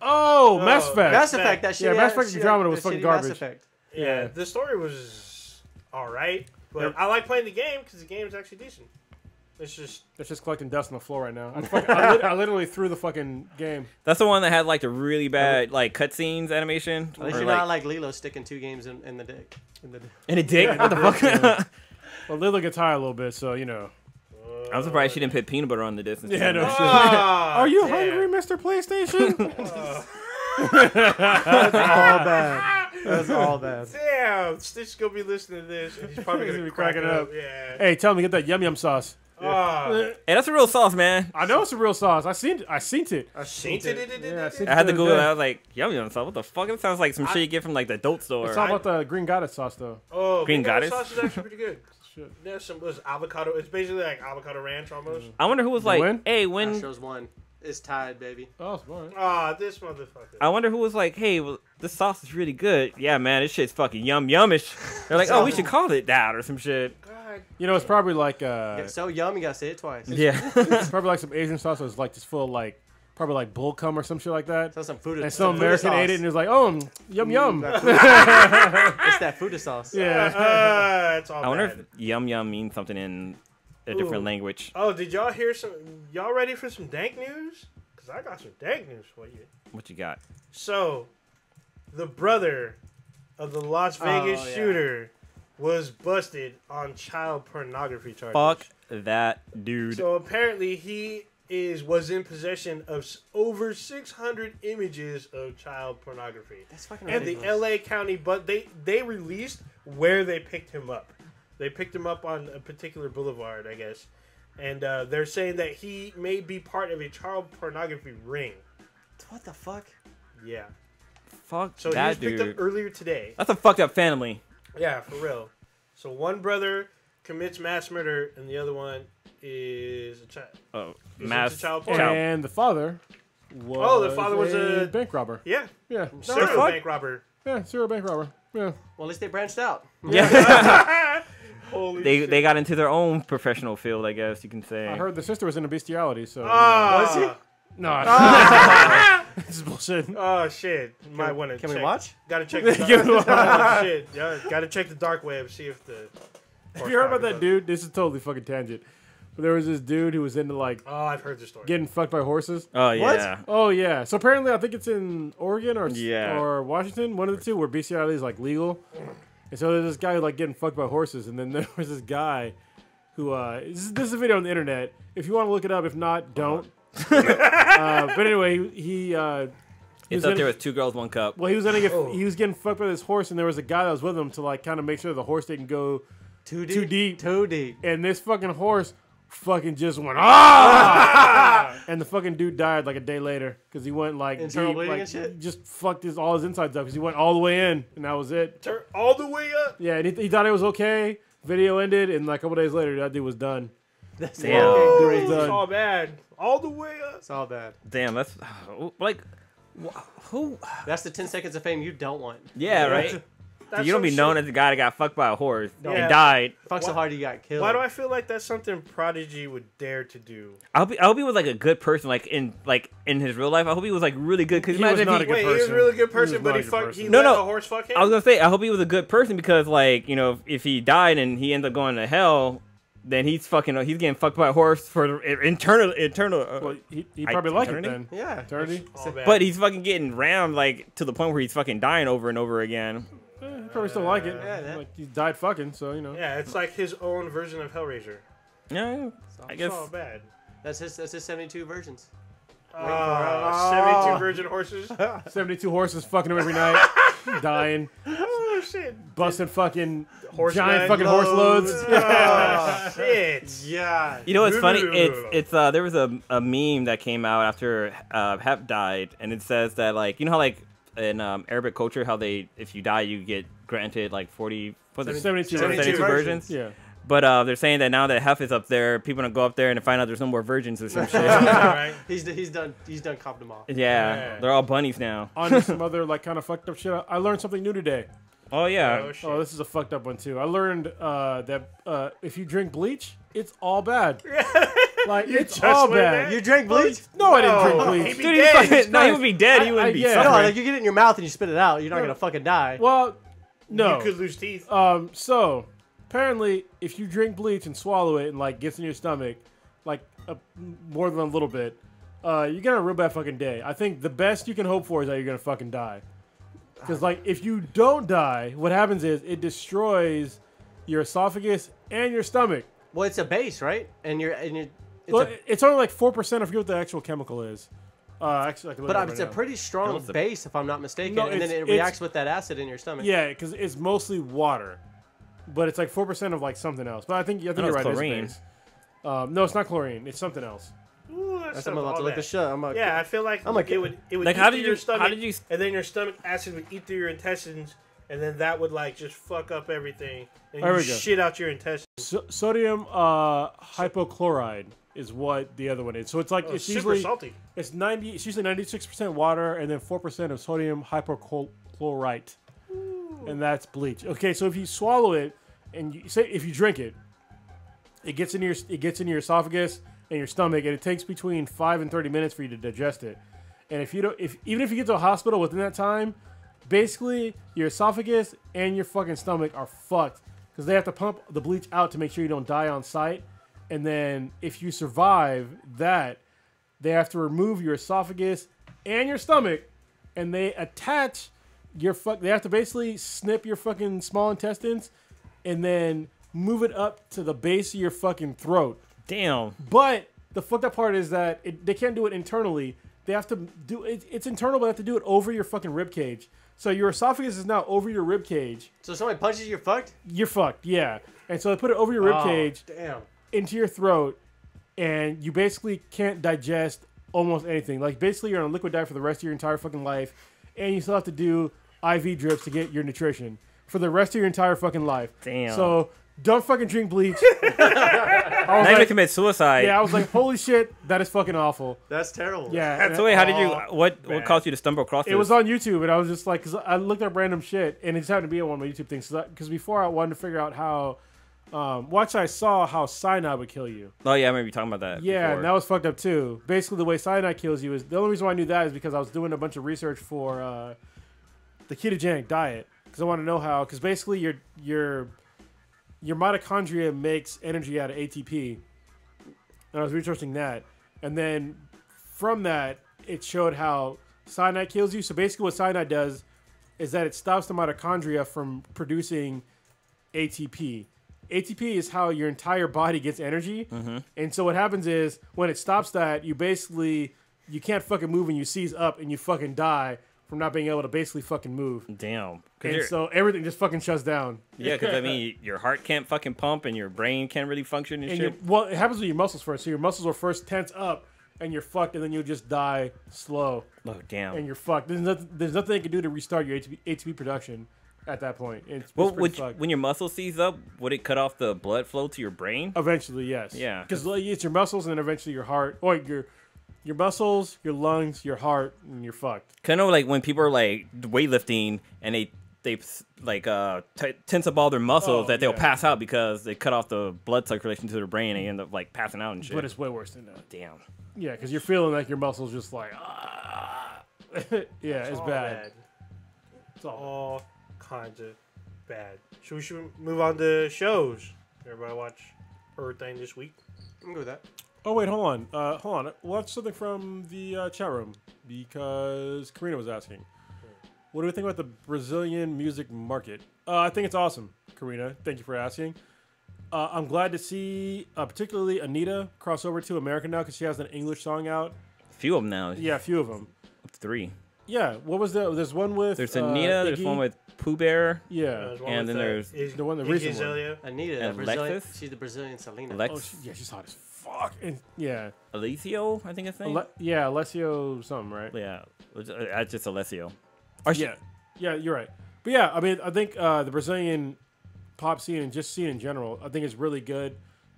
Oh, Mass Effect. Mass Effect. That shit. Yeah, Mass Effect Andromeda was fucking garbage. Mass Effect. Yeah, the story was alright, but I like playing the game because the game is actually decent. It's just It's just collecting dust on the floor right now. I literally threw the fucking game. That's the one that had like the really bad like cutscenes animation. At least or, you're not like Lilo sticking 2 games in the dick. in a dick. What the fuck? Well, Lilo gets high a little bit, so you know. I'm surprised she didn't put peanut butter on the distance. Yeah, no shit. Ah, Are you damn. hungry, Mr. PlayStation? That's all bad. That's all bad. Damn, Stitch gonna be listening to this, and he's probably He's gonna gonna be crack cracking up. up. Yeah. Hey, tell me, get that yum yum sauce. Ah, Hey, that's a real sauce, man. I know it's a real sauce. I seen it. I seen it. Yeah, I seen it. I had to the Google other it. I day. was like, yum yum sauce. What the fuck? It sounds like some shit you get from like the adult store. It's all about the green goddess sauce, though. Oh, Green Green Goddess? sauce is actually pretty good. Shit. There's some was avocado. It's basically like avocado ranch almost. I wonder who was like, win? hey, when. Astros won. It's tied, baby. Oh, smart. Ah, this motherfucker. I wonder who was like, hey, well, this sauce is really good. Yeah, man, this shit's fucking yum yumish. They're like, oh, we should call it that or some shit. God. You know, it's probably like It's so yum, you gotta say it twice. Yeah. it's probably like some Asian sauce that's like just full of like probably like bull cum or some shit like that. So some food. And some American ate it and it was like, oh, yum yum. It's that food sauce. Yeah. It's all I wonder bad. if yum yum means something in a different Ooh. language. Oh, did y'all hear some? Y'all ready for some dank news? Cause I got some dank news for you. What you got? So, the brother of the Las Vegas yeah. shooter was busted on child pornography charges. Fuck that dude. So apparently he was in possession of over 600 images of child pornography. That's fucking And the ridiculous. LA County, but they released where they picked him up. They picked him up on a particular boulevard, I guess. And they're saying that he may be part of a child pornography ring. What the fuck? Yeah. Fuck So he that was picked dude. up earlier today. That's a fucked up family. Yeah, for real. So one brother commits mass murder, and the other one is a child. Oh, Is mass it child porn? And the father was Oh, the father was a- bank robber. Yeah. Yeah. Serial fuck? bank robber. Yeah, serial bank robber. Yeah. Well, at least they branched out. Yeah. Holy they shit. they got into their own professional field, I guess you can say. I heard the sister was into bestiality, so. Was he? No. This is bullshit. Oh shit! Might want to. Can we watch? Gotta check. The oh, shit! Yeah, gotta check the dark web. See if the. Have you heard about that dude? This is totally fucking tangent. But there was this dude who was into like Oh, I've heard the story. getting fucked by horses. Oh yeah. Oh yeah. So apparently, I think it's in Oregon Yeah. or Washington, one of the two, where bestiality is like legal. And so there's this guy who like getting fucked by horses, and then there was this guy who this is a video on the internet. If you want to look it up, if not, don't. But anyway, he It's up there with 2 girls, 1 cup. well, he was getting fucked by this horse, and there was a guy that was with him to like kind of make sure the horse didn't go Too too deep. Too deep. And this fucking horse fucking just went ah, and the fucking dude died like a day later because he went like Internal deep, bleeding like, and shit? just fucked all his insides up because he went all the way in, and that was it. Turn all the way up. Yeah, and he thought it was okay. Video ended, and like a couple days later, that dude was done. That's Damn. fucking Oh, crazy. done. it's all bad. All the way up. It's all bad. Damn, that's like who? That's the 10 seconds of fame you don't want. Yeah, right. That's You don't some be known shit. as the guy that got fucked by a horse Yeah. and died. Fuck so Why- hard you got killed. Why do I feel like that's something Prodigy would dare to do? I hope he was like a good person, like in his real life. I hope he was like really good. Because He was not a good Wait, he was a person. really good He person, was but not he a good fucked. person. He No, let no. the horse fuck him. I was gonna say I hope he was a good person because like if he died and he ends up going to hell, then he's getting fucked by a horse for eternal. Well, he probably liked it eternity? then. Yeah. Eternity. All bad. But he's fucking getting rammed like to the point where he's fucking dying over and over again. He probably still like it. Yeah. Like he died fucking, so you know. yeah, it's like his own version of Hellraiser. Yeah, I guess. It's all bad. That's his 72 versions. 72 virgin horses. 72 horses fucking him every night, dying, Oh shit! busting fucking Horse giant nut fucking horse loads. Oh shit! Yeah. You know what's funny? It's there was a meme that came out after Hep died, and it says that like you know how like in Arabic culture how they if you die you get granted like 40 what's it 72 72 versions. Yeah. But they're saying that now that Hef is up there, people gonna go up there and find out there's no more virgins or some shit. Right. He's done copped them all. Yeah, they're all bunnies now. On some other like kind of fucked up shit, I learned something new today. Oh yeah. Oh shit! Oh, this is a fucked up one too. I learned that if you drink bleach, it's all bad. Like it's just all learned bad. that? You drank bleach? No, I didn't No. drink He'd bleach. be Dude, dead. he's fucking, no, he would be dead. He wouldn't be yeah. No, suffering. like you get it in your mouth and you spit it out. You're not gonna fucking die. Well, no. You could lose teeth. So apparently, if you drink bleach and swallow it and like gets in your stomach, like more than a little bit, you're gonna have a real bad fucking day. I think the best you can hope for is that you're gonna fucking die. Because like if you don't die, what happens is it destroys your esophagus and your stomach. Well, it's a base, right? And Well, it's only like 4%. I forget what the actual chemical is. Actually, I can look it up it's right a now. pretty strong What's the- base, if I'm not mistaken. No, and then it's- it reacts with that acid in your stomach. Yeah, because it's mostly water, but it's like 4% of like something else. But I think you're it's right. chlorine. It's base. No, it's not chlorine. It's something else. Ooh, That's sounds I'm about to all look bad. this up. Yeah, I feel like I'm a it would Like, eat how through did your you- stomach, how did you- and then your stomach acid would eat through your intestines, and then that would like just fuck up everything, and There you we go. shit out your intestines. Sodium hypochloride is what the other one is. So it's like it's Super usually salty. it's usually 96% water and then 4% of sodium hypochlorite, and that's bleach. Okay, so if you swallow it and if you drink it, it gets into your esophagus and your stomach, and it takes between 5 and 30 minutes for you to digest it. And if you don't, even if you get to a hospital within that time, basically your esophagus and your fucking stomach are fucked because they have to pump the bleach out to make sure you don't die on site. And then if you survive that, they have to remove your esophagus and your stomach, and they attach your They have to basically snip your fucking small intestines and then move it up to the base of your fucking throat. Damn. But the fucked up part is that they can't do it internally. They have to do it. It's internal, but they have to do it over your fucking rib cage. So your esophagus is now over your rib cage. So if somebody punches you, you're fucked? You're fucked, yeah. And so they put it over your rib cage, Damn. into your throat, and you basically can't digest almost anything. Like, basically, you're on a liquid diet for the rest of your entire fucking life, and you still have to do IV drips to get your nutrition for the rest of your entire fucking life. Damn. So don't fucking drink bleach. Not even commit suicide. Yeah, I was like, holy shit, that is fucking awful. That's terrible. Yeah. So wait, how did you? What man. caused you to stumble across this? It was on YouTube, and I was just like, because I looked up random shit, and it just happened to be on one of my YouTube things. Because before I wanted to figure out how, I saw how cyanide would kill you. Oh yeah, I remember you talking about that. Yeah, before. and that was fucked up too. Basically, the way cyanide kills you is the only reason why I knew that is because I was doing a bunch of research for the ketogenic diet because I want to know how. Because basically, your mitochondria makes energy out of ATP, and I was researching that, and then from that, it showed how cyanide kills you. So basically, what cyanide does is that it stops the mitochondria from producing ATP. ATP is how your entire body gets energy. Mm-hmm. And so what happens is when it stops that, you can't fucking move and you seize up and you fucking die from not being able to basically fucking move. Damn. And so everything just fucking shuts down. Yeah, because I mean, your heart can't fucking pump and your brain can't really function and shit. Well, it happens with your muscles first. So your muscles will first tense up and you're fucked, and then you'll just die slow. Oh, damn. And you're fucked. There's nothing they can do to restart your ATP production at that point. It's Well, pretty fucked. when your muscle seize up, would it cut off the blood flow to your brain? Eventually, yes. Yeah. Because it's your muscles and then eventually your heart. Or your muscles, your lungs, your heart, and you're fucked. Cause I know, like, when people are like weightlifting and they like tense up all their muscles, that they'll pass out because they cut off the blood circulation to their brain and they end up like passing out and shit. But it's way worse than that. Damn. Yeah, because you're feeling like your muscles just like, yeah, it's all bad. It's all kinds of bad. So we should move on to shows. Everybody watch everything this week. I'm good with that. Oh wait, hold on. Watch something from the chat room because Karina was asking. What do we think about the Brazilian music market? I think it's awesome, Karina. Thank you for asking. I'm glad to see, particularly Anitta, cross over to America now because she has an English song out. A few of them now. Yeah, a few of them. 3. Yeah, what was there's one with... There's Anitta, there's one with Pooh Bear. Yeah. And then there's the one, the recent one. Anita, And Brazilian, Alexis? she's the Brazilian Selena. She's hot as fuck. And, yeah. Alessio, I think his name. Yeah, Alessio something, right? Yeah, that's just Alessio. Yeah, you're right. But yeah, I mean, I think the Brazilian pop scene and just scene in general, I think is really good.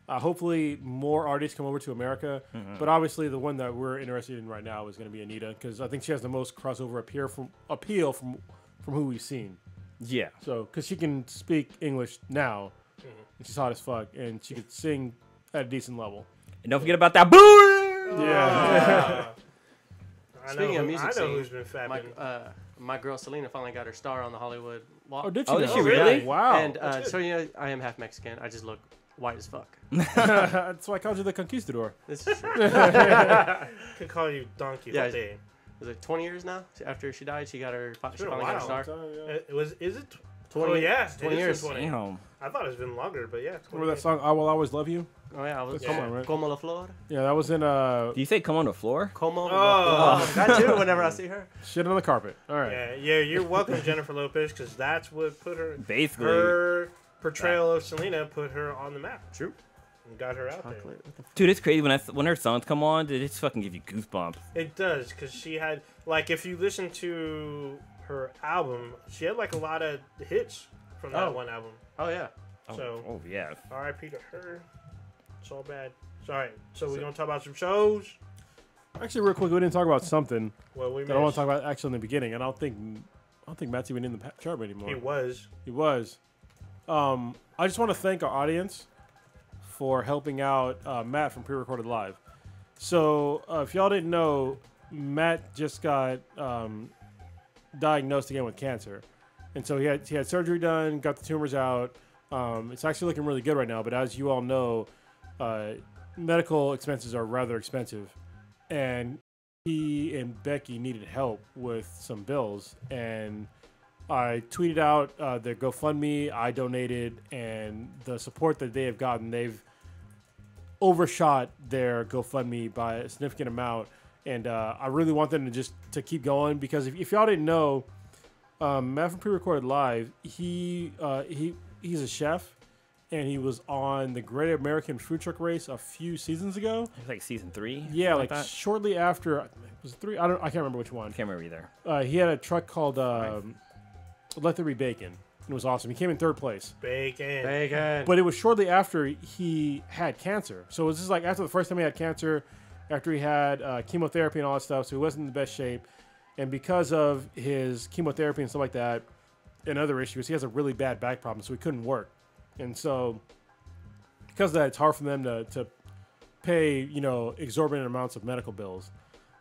Hopefully, more artists come over to America. Mm-hmm. But obviously, the one that we're interested in right now is going to be Anitta because I think she has the most crossover appeal from who we've seen. Yeah. So, because she can speak English now, and she's hot as fuck, and she could sing at a decent level. And don't forget about that boo! Yeah. Speaking of music I know scene, who's been fapping. my girl Selena finally got her star on the Hollywood Walk. Oh, did Oh, she? did now? she really? Wow. And so you know, I am half Mexican. I just look white as fuck. That's why I called you the Conquistador. This is true. Could call you Don Quixote. Yeah, was it 20 years now after she died? She got her. She been a finally got her while. star. Is it 20 Oh yeah, 20 years. 20. Damn. I thought it's been longer, but yeah. 20 Remember that song, I Will Always Love You? Oh yeah, I was. Come on, right? Como la flor. Yeah, that was in Do you say come on the floor? Como. Oh. That too. Whenever I see her. Shit on the Carpet. All right. Yeah, you're welcome, Jennifer Lopez, because that's what put her. Basically. Her portrayal of Selena put her on the map. True. And got her out there. Dude, it's crazy when her songs come on, dude, it just fucking give you goosebumps. It does, because she had, like, if you listen to her album, she had, like, a lot of hits from that one album. Oh yeah. So, Oh yeah. R.I.P. to her. It's all bad. Sorry. So we're gonna talk about some shows. Actually, real quick, we didn't talk about something Well, we that I want missed. to talk about actually in the beginning. And I don't think Matt's even in the chart anymore. He was. He was. I just want to thank our audience for helping out Matt from Pre-Recorded Live. So if y'all didn't know, Matt just got diagnosed again with cancer, and so he had surgery done, got the tumors out. It's actually looking really good right now. But as you all know, medical expenses are rather expensive, and he and Becky needed help with some bills, and I tweeted out their GoFundMe. I donated, and the support that they have gotten, they've overshot their GoFundMe by a significant amount. And I really want them to keep going, because if y'all didn't know, Matt from Pre-Recorded Live, he's a chef, and he was on the Great American Food Truck Race a few seasons ago. It's like season 3. Yeah, like shortly after. Was it 3? I can't remember which one. Can't remember either. He had a truck called Let There Be Bacon. It was awesome. He came in 3rd place. Bacon. But it was shortly after he had cancer. So it was just like after the first time he had cancer, after he had chemotherapy and all that stuff. So he wasn't in the best shape. And because of his chemotherapy and stuff like that and other issues, he has a really bad back problem. So he couldn't work. And so because of that, it's hard for them to pay, exorbitant amounts of medical bills.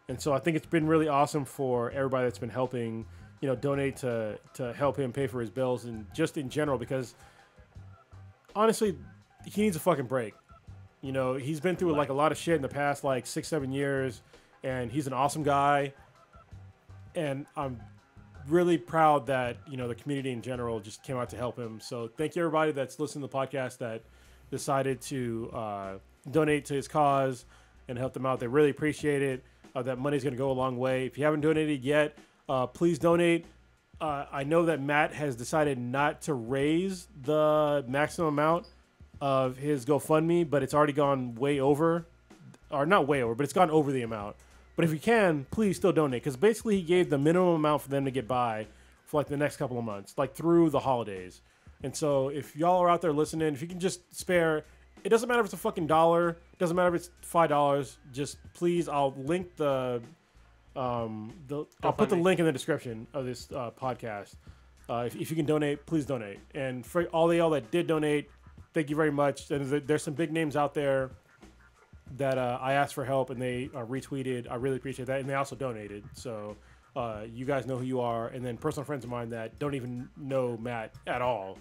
And so I think it's been really awesome for everybody that's been helping, donate to help him pay for his bills, and just in general, because honestly, he needs a fucking break. He's been through like a lot of shit in the past, like 6-7 years, and he's an awesome guy. And I'm really proud that, the community in general just came out to help him. So thank you, everybody that's listening to the podcast that decided to donate to his cause and help them out. They really appreciate it. That money's going to go a long way. If you haven't donated yet, please donate. I know that Matt has decided not to raise the maximum amount of his GoFundMe, but it's already gone way over. Or not way over, but it's gone over the amount. But if you can, please still donate, because basically he gave the minimum amount for them to get by for like the next couple of months, like through the holidays. And so if y'all are out there listening, if you can just spare, it doesn't matter if it's a fucking $1, it doesn't matter if it's $5, just please, I'll link I'll put the link in the description of this podcast. If you can donate, please donate. And for all of y'all that did donate, thank you very much. And there's some big names out there that I asked for help, and they retweeted. I really appreciate that. And they also donated. So you guys know who you are. And then personal friends of mine that don't even know Matt at all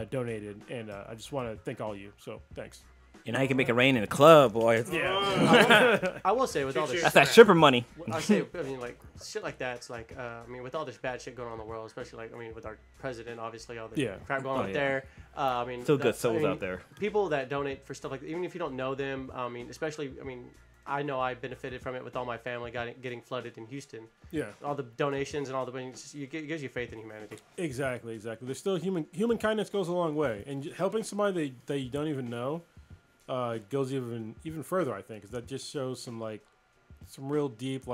donated. And I just want to thank all of you. So thanks. Now you can make it rain in the club, boys. Yeah. I will say, with all this, That's that stripper money. like shit like that. It's like, with all this bad shit going on in the world, especially with our president, obviously, all the crap going on there. Still good souls out there. People that donate for stuff like, even if you don't know them, especially, I know I benefited from it with all my family getting flooded in Houston. Yeah. All the donations and all the it gives you faith in humanity. Exactly. There's still human kindness goes a long way, and helping somebody that you don't even know goes even further, I think, because that just shows some real deep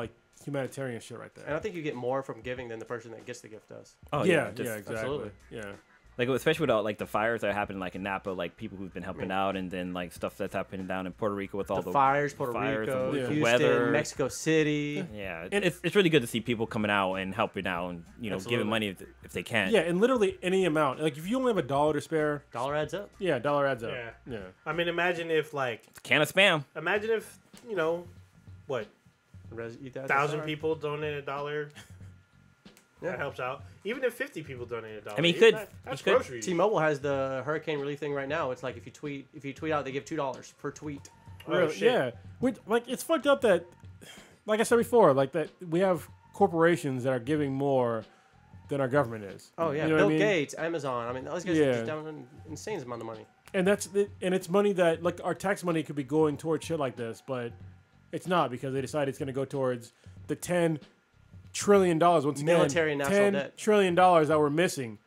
humanitarian shit right there. And I think you get more from giving than the person that gets the gift does. Oh yeah, exactly. Absolutely. Yeah. Especially with all the fires that happened in Napa, people who've been helping out, and then stuff that's happening down in Puerto Rico with all the fires, Puerto Rico, Houston, weather, Mexico City. Yeah, it's really good to see people coming out and helping out, and giving money if they can. Yeah, and literally any amount. If you only have $1 to spare, dollar adds up. Yeah, dollar adds up. Yeah. Imagine if can of spam. Imagine if what 1,000 people donate $1. That helps out. Even if 50 people donate $1. That's groceries. T-Mobile has the hurricane relief thing right now. It's like if you tweet out, they give $2 per tweet. Oh, shit. Yeah. It's fucked up that, like I said before, that we have corporations that are giving more than our government is. Oh yeah, Bill Gates, Amazon. Those guys are just down an insane amount of money. And it's money that our tax money could be going towards shit like this, but it's not, because they decided it's going to go towards the $10 trillion once again. Military and national debt. $10 trillion that we're missing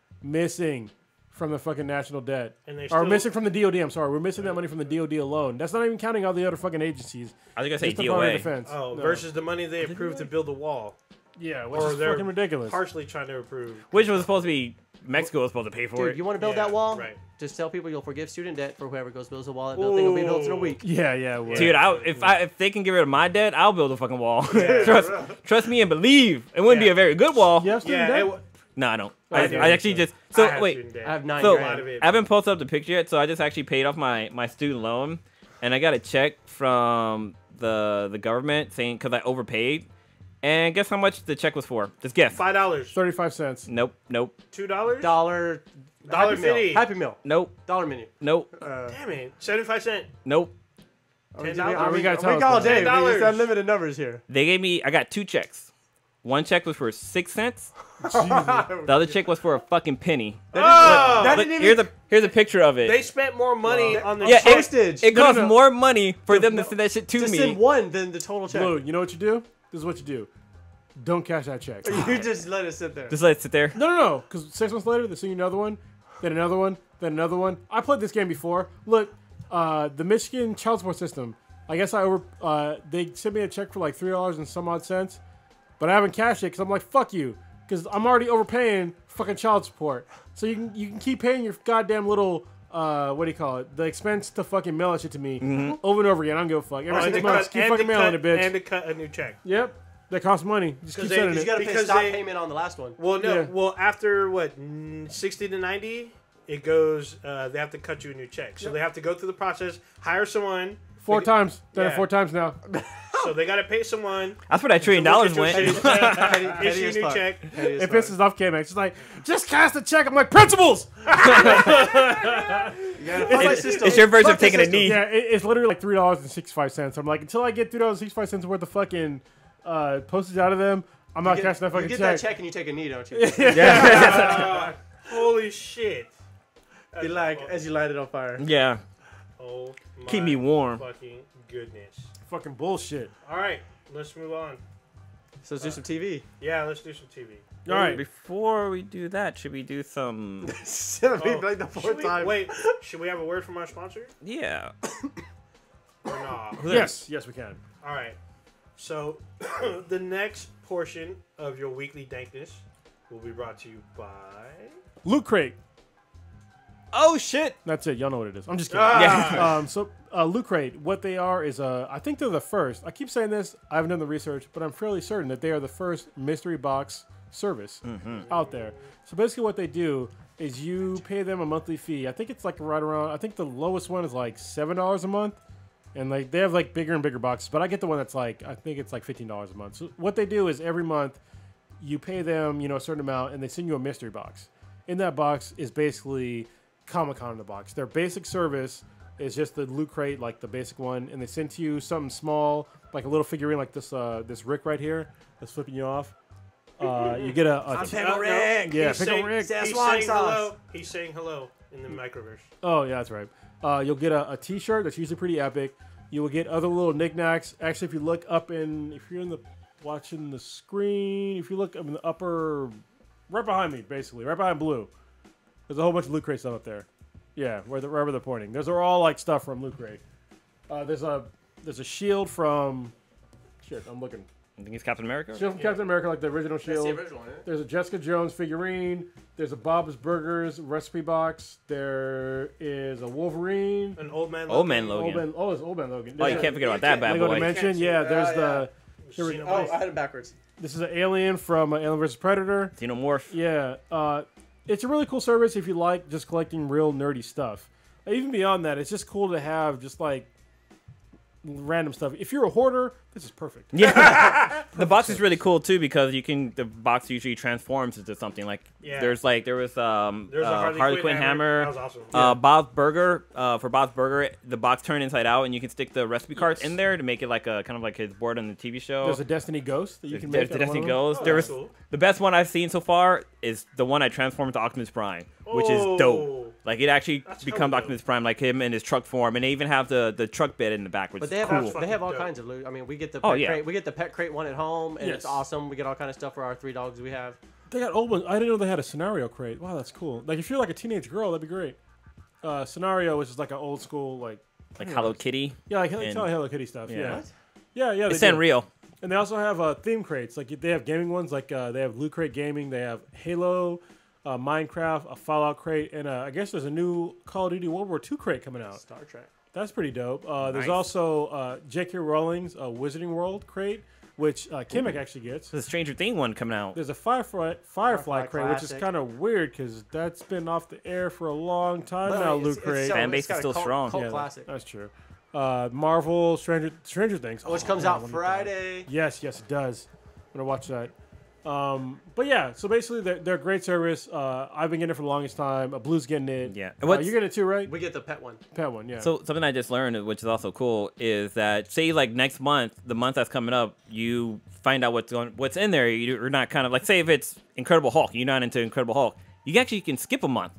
from the fucking national debt. And or missing from the DOD. I'm sorry, we're missing that money from the DOD alone. That's not even counting all the other fucking agencies. I was gonna say DOA. Oh, no. Versus the money they approved to build a wall. Yeah, which is fucking ridiculous. Partially trying to approve. Which was supposed to be Mexico was supposed to pay for it. You want to build that wall? Right. Just tell people you'll forgive student debt for whoever builds a wall. That thing will be built in a week. Yeah. Dude, if they can get rid of my debt, I'll build a fucking wall. Trust me and believe. It wouldn't be a very good wall. You have student debt? No, I don't. I actually just wait. I have $9 grand. I haven't posted up the picture yet, so I just actually paid off my student loan, and I got a check from the government saying because I overpaid. And guess how much the check was for? Just guess. $5. 35 cents. Nope. $2. $1.50. Happy Meal. Nope. Dollar Menu. Nope. Damn it. 75 cents. Nope. $10. We got all day. We $10. just unlimited numbers here. They gave me. I got 2 checks. One check was for 6 cents. Jesus. The other check was for a fucking penny. Oh! Look, here's a picture of it. They spent more money on the Yeah, postage. It No, costs no. more money for them to send that shit to Just me. send one than the total check. Blue, you know what you do? This is what you do. Don't cash that check. You just let it sit there. Just let it sit there. No. Because 6 months later, they send you another one, then another one, then another one. I played this game before. Look, the Michigan child support system. I guess they sent me a check for like $3 and some odd cents, but I haven't cashed it because I'm like, fuck you, because I'm already overpaying fucking child support. So you can keep paying your goddamn little what do you call it? The expense to fucking mail that shit to me over and over again. I don't give a fuck. Every 6 months, keep fucking mailing it, bitch. And to cut a new check. Yep, that costs money. Just keep Because sending You it. got to pay Because stop they- payment on the last one. Well, no. Yeah. Well, after what 60 to 90, it goes. They have to cut you a new check, so they have to go through the process, hire someone. 4 times. Done it Yeah. 4 times now. So they got to pay someone. That's where that $1 trillion went. Issue as a new fuck. check. It pisses off K-Max. It's like, just cast the check. I'm like, principles! It's your version of taking a knee. Yeah, it's literally like $3.65. I'm like, until I get $3.65 worth of fucking postage out of them, I'm not cashing that fucking You get check. that check and you take a knee, don't you? Holy shit! You like as you light it on fire. Yeah. Oh, Keep me warm. Fucking goodness. Fucking bullshit. All right, let's move on. So let's do some TV. Yeah, let's do some TV. All right. Before we do that, should we do some? Like the Should fourth we, time. wait, should we have a word from our sponsor Yeah. or not? Yes, we can. All right. So the next portion of your weekly dankness will be brought to you by. Loot Crate. Oh shit. That's it. Y'all know what it is. I'm just kidding. Ah! So Loot Crate, what they are is, I think they're the first. I keep saying this. I haven't done the research, but I'm fairly certain that they are the first mystery box service out there. So basically what they do is you pay them a monthly fee. I think it's like right around, I think the lowest one is like $7 a month. And like they have like bigger and bigger boxes, but I get the one that's like, I think it's like $15 a month. So what they do is every month you pay them, a certain amount, and they send you a mystery box. In that box is basically Comic-Con in the box. Their basic service is just the Loot Crate, like the basic one, and they send to you something small, like a little figurine like this this Rick right here that's flipping you off. You get a Pickle Rick. Yeah, He's Pickle saying- Rick. That's He's wine saying sauce. hello. He's saying hello in the microverse. Oh, yeah, that's right. You'll get a T-shirt that's usually pretty epic. You will get other little knickknacks. Actually, if you look up if you're in the watching the screen, if you look up in the upper, right behind me, basically, right behind Blue, there's a whole bunch of Loot Crate stuff up there. Yeah, wherever they're pointing. Those are all like stuff from Loot Crate. There's a shield from. Shit, I'm looking. I think it's Captain America. Shield from Captain America, like the original That's shield. the original one, isn't it? There's a Jessica Jones figurine. There's a Bob's Burgers recipe box. There is a Wolverine. An old man. Old Man Logan. It's Old Man Logan. Oh, you can't forget about that bad Lego boy. Dimension. see Yeah, it. there's Yeah, Here we go. Oh, I had it backwards. This is an alien from Alien vs Predator. Xenomorph. Yeah, it's a really cool service if you like just collecting real nerdy stuff. Even beyond that, it's just cool to have just like random stuff. If you're a hoarder, this is perfect. Yeah. The box is really cool too because the box usually transforms into something like Yeah. there was There's a Harley Quinn hammer. That was awesome. Bob's Burger. For Bob's Burger, the box turned inside out, and you can stick the recipe cards in there to make it like a kind of like his board on the TV show. There's a Destiny Ghost that you can There's make. the out of one Destiny of them. Ghost. Oh, There that's was cool. the best one I've seen so far is the one I transformed to Optimus Prime, which is Oh. dope. Like it actually That's becomes hella Optimus Prime, like him in his truck form, and they even have the truck bed in the back, which But is they have cool. they have all Dope. kinds of loot. I mean, we get the Oh, pet yeah. crate. We get the pet crate one at home, and Yes. it's awesome. We get all kind of stuff for our 3 dogs we have. They got old ones. I didn't know they had a scenario crate. Wow, that's cool. Like if you're like a teenage girl, that'd be great. Scenario is just like an old school like Hello Kitty. yeah, like And- Hello Kitty stuff. Yeah. Yeah, What? yeah. It's they do. Sanrio. And they also have theme crates. Like they have gaming ones. Like they have Loot Crate Gaming. They have Halo, Minecraft, a Fallout crate, and I guess there's a new Call of Duty World War II crate coming out. Star Trek. That's pretty dope. There's Nice. also J.K. Rowling's Wizarding World crate, which Kimek actually gets. There's a Stranger Thing one coming out. There's a Firefly crate, which is Classic. kind of weird because that's been off the air for a long time But now. it's- Loot it's Crate. so- Fan base it's got is a still cult- strong. Cult Yeah, classic. That's true. Marvel, Stranger Things, Which Oh, comes man, out let me- Friday. Yes, it does. I'm gonna watch that. But yeah, so basically they're a great service. I've been getting it for the longest time. Blue's getting it. Yeah. You're getting it too, right? We get the pet one. Pet one, yeah. So something I just learned, which is also cool, is that say like next month, the month that's coming up, you find out what's in there. You're not kind of like, say if it's Incredible Hulk, you're not into Incredible Hulk, you actually can skip a month,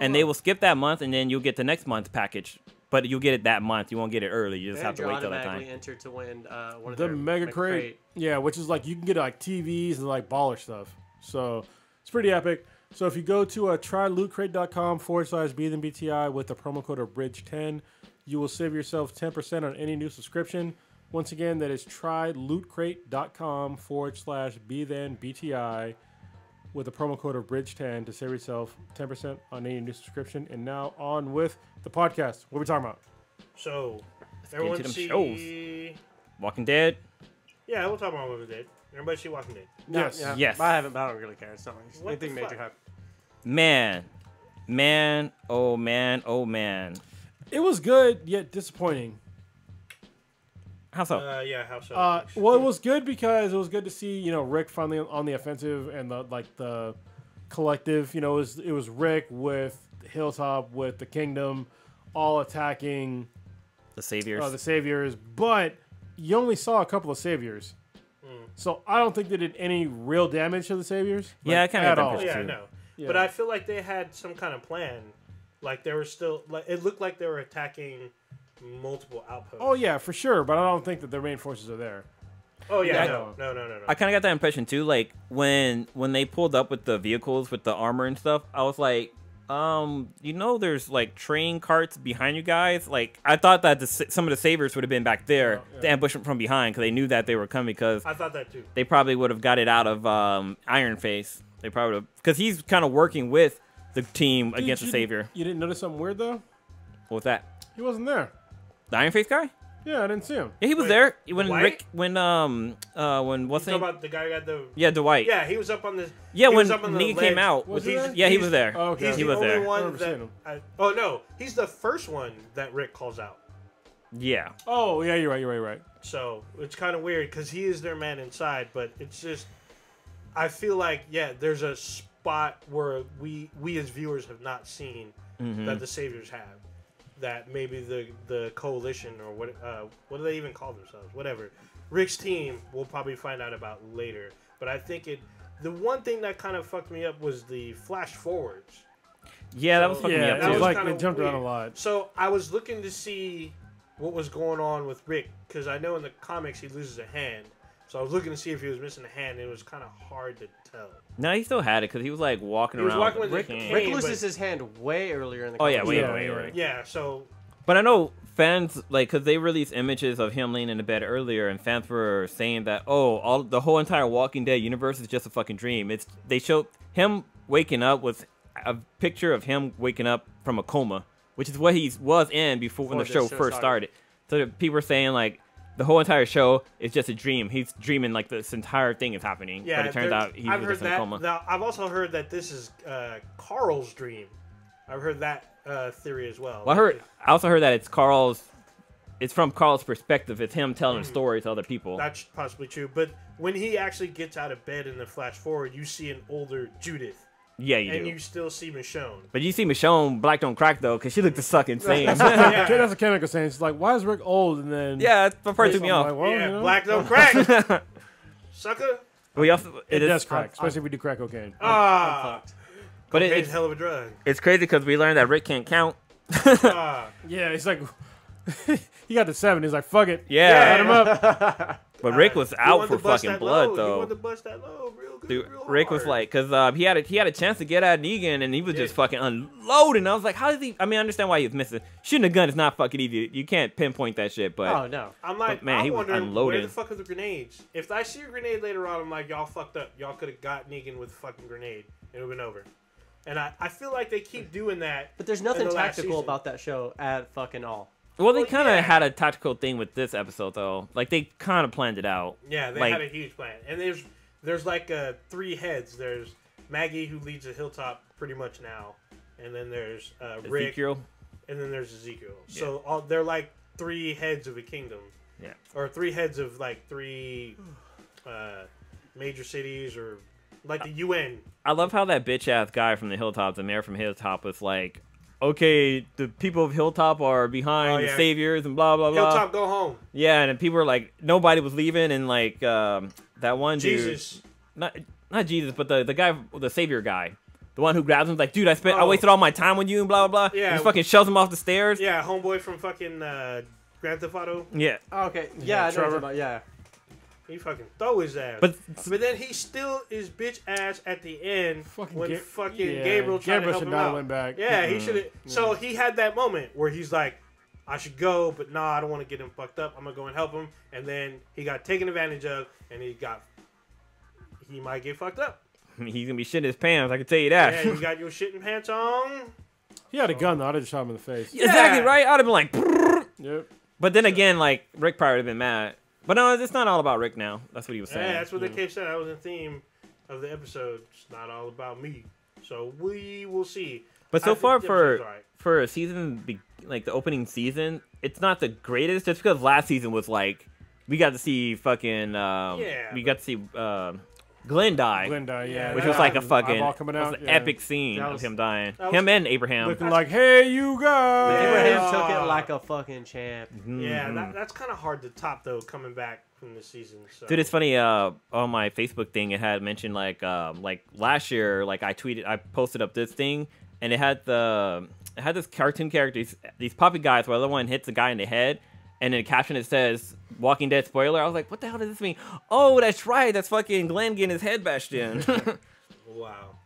and they will skip that month, and then you'll get the next month's package. But you'll get it that month. You won't get it early. You just have to wait till that time. Enter to win one of the their Mega Crate. Yeah, which is like you can get like TVs and like baller stuff. So it's pretty epic. So if you go to trylootcrate.com/BTHENBTI with the promo code of Bridge10, you will save yourself 10% on any new subscription. Once again, that is trylootcrate.com/BTHENBTI with the promo code of Bridge10 to save yourself 10% on any new subscription. And now on with the podcast. What are we talking about? So, Let's everyone get into see... them shows. Walking Dead. Yeah, we'll talk about Walking Dead. Everybody see Walking Dead? Yes. Yeah, Yes. I haven't, but I don't really care. It's not like What anything the major fuck? happen. Man, oh man. It was good, yet disappointing. How so? Yeah, how so? Well, it was good because it was good to see, Rick finally on the offensive and the collective. It was Rick with Hilltop with the Kingdom, all attacking the Saviors. the Saviors. But you only saw a couple of Saviors, so I don't think they did any real damage to the Saviors. Yeah, I kind of at got that all. impression. Yeah, I too. know. Yeah. But I feel like they had some kind of plan. Like they were still... Like it looked like they were attacking multiple outposts. Oh yeah, for sure. But I don't think that their main forces are there. Oh, yeah, Yeah, no. I kind of got that impression too. Like when they pulled up with the vehicles with the armor and stuff, I was like, there's like train carts behind you guys. Like I thought that some of the Saviors would have been back there to ambush them from behind because they knew that they were coming. Because I thought that too. they probably would have got it out of Iron Face. They probably would have, because he's kind of working with the team against the Savior. You didn't notice something weird though? What's that? He wasn't there. The Iron Face guy? Yeah, I didn't see him. Yeah, he was Wait, there when Dwight? Rick when what's You his name? talking about the guy who got the... Yeah, Dwight. Yeah, he was up on the... Yeah, he when was up on the Negan ledge. came out. Was he there? Yeah, he was there. Oh, okay. He's He the was only there. I one remember that... seeing him. oh, no. He's the first one that Rick calls out. Yeah. Oh yeah, you're right. So, it's kind of weird because he is their man inside, but it's just... I feel like, yeah, there's a spot where we as viewers have not seen that the Saviors have. That maybe the coalition or what do they even call themselves? Whatever. Rick's team we'll probably find out about later. But I think the one thing that kind of fucked me up was the flash forwards. Yeah, that was fucking me Yeah, up it that was too. like kinda they jumped around a weird. lot. So I was looking to see what was going on with Rick because I know in the comics he loses a hand. So I was looking to see if he was missing a hand. And it was kind of hard to tell. No, he still had it because he was like walking He was around. walking with Rick the hand. cane. Rick loses but- his hand way earlier in the Oh yeah, comics. way Yeah, earlier. Yeah, so But I know fans like because they released images of him laying in the bed earlier, and fans were saying that the whole entire Walking Dead universe is just a fucking dream. They showed him waking up with a picture of him waking up from a coma, which is what he was in before when the Before show the show first started. So people were saying like the whole entire show is just a dream. He's dreaming like this entire thing is happening, yeah, but it turns out he I've was heard just in a that. coma. Now, I've also heard that this is Carl's dream. I've heard that theory as well. Well, I also heard that it's from Carl's perspective. It's him telling a story to other people. That's possibly true. But when he actually gets out of bed in the flash forward, you see an older Judith. Yeah, you And do. you still see Michonne. But you see Michonne black don't crack though, because she looked the sucking same. Yeah. That's a chemical saying. It's like, why is Rick old? And then Yeah, that part took me I'm off. like, well, Yeah, black don't crack. Sucker. We also It does crack, especially if we do crack cocaine. Ah. but Cocaine's it's a hell of a drug. it's crazy because we learned that Rick can't count. Ah. Yeah, it's like he got to 7. He's like, fuck it. Yeah, Cut him up. but Rick was He out wanted for to bust fucking that blood low. He though. wanted to bust that low real good. Dude, real Rick was hard. like, because he had a chance to get at Negan, and he was just fucking unloading. I was like, how does he? I mean, I understand why he was missing. Shooting a gun is not fucking easy. You can't pinpoint that shit. But Oh no. I'm like, man, he I'm was wondering unloading. where the fuck are the grenades? If I see a grenade later on, I'm like, y'all fucked up. Y'all could have got Negan with a fucking grenade, and it would have been over. And I feel like they keep doing that. But there's in nothing the last tactical season. about that show at fucking all. well, they Well, kind of yeah. had a tactical thing with this episode though. Like they kind of planned it out. Yeah, they Like- had a huge plan. And there's like 3 heads. There's Maggie, who leads the Hilltop pretty much now. And then there's Rick. Ezekiel. And then there's Ezekiel. So they're like 3 heads of a kingdom. Yeah. Or 3 heads of like 3 major cities or like the UN. I love how that bitch ass guy from the Hilltop, the mayor from Hilltop, was like, okay, the people of Hilltop are behind the saviors and blah blah blah. Hilltop, go home. Yeah, and then people were like, nobody was leaving, and like that one dude, Jesus, not Jesus, but the guy, the savior guy, the one who grabs him, like, dude, I wasted all my time with you and blah blah blah. Yeah, he just fucking shoves him off the stairs. Yeah, homeboy from fucking Grand Theft Auto. Yeah. Okay. Yeah, I know what you're talking about. Yeah. He fucking throw his ass. But then he still is bitch ass at the end when fucking yeah, Gabriel tried to help him out. Went back. Yeah, he should have. So he had that moment where he's like, I should go, but nah, I don't want to get him fucked up. I'm going to go and help him. And then he got taken advantage of, and he might get fucked up. he's going to be shitting his pants, I can tell you that. Yeah, you got your shitting pants on. He had a gun, though. I'd have shot him in the face. Yeah. Exactly, right? I'd have been like, brrr. Yep. But then again, like, Rick probably would have been mad. But no, it's not all about Rick now. That's what he was saying. Yeah, that's what they kept saying. That was the theme of the episode. It's not all about me. So we will see. But so far for a season, like the opening season, it's not the greatest. Just because last season was like, we got to see fucking, we got to see Glenn die. Yeah. Which was like a fucking epic scene of him dying. Him and Abraham. Looking like, hey, you guys. Abraham took it like a fucking champ. Yeah, that's kind of hard to top, though, coming back from the season. So. Dude, it's funny. On my Facebook thing, it had mentioned like last year, like I posted up this thing, and it had this cartoon character, these puppy guys, where the other one hits the guy in the head, and in the caption it says Walking Dead spoiler. I was like, what the hell does this mean? Oh, that's right. That's fucking Glenn getting his head bashed in. Wow.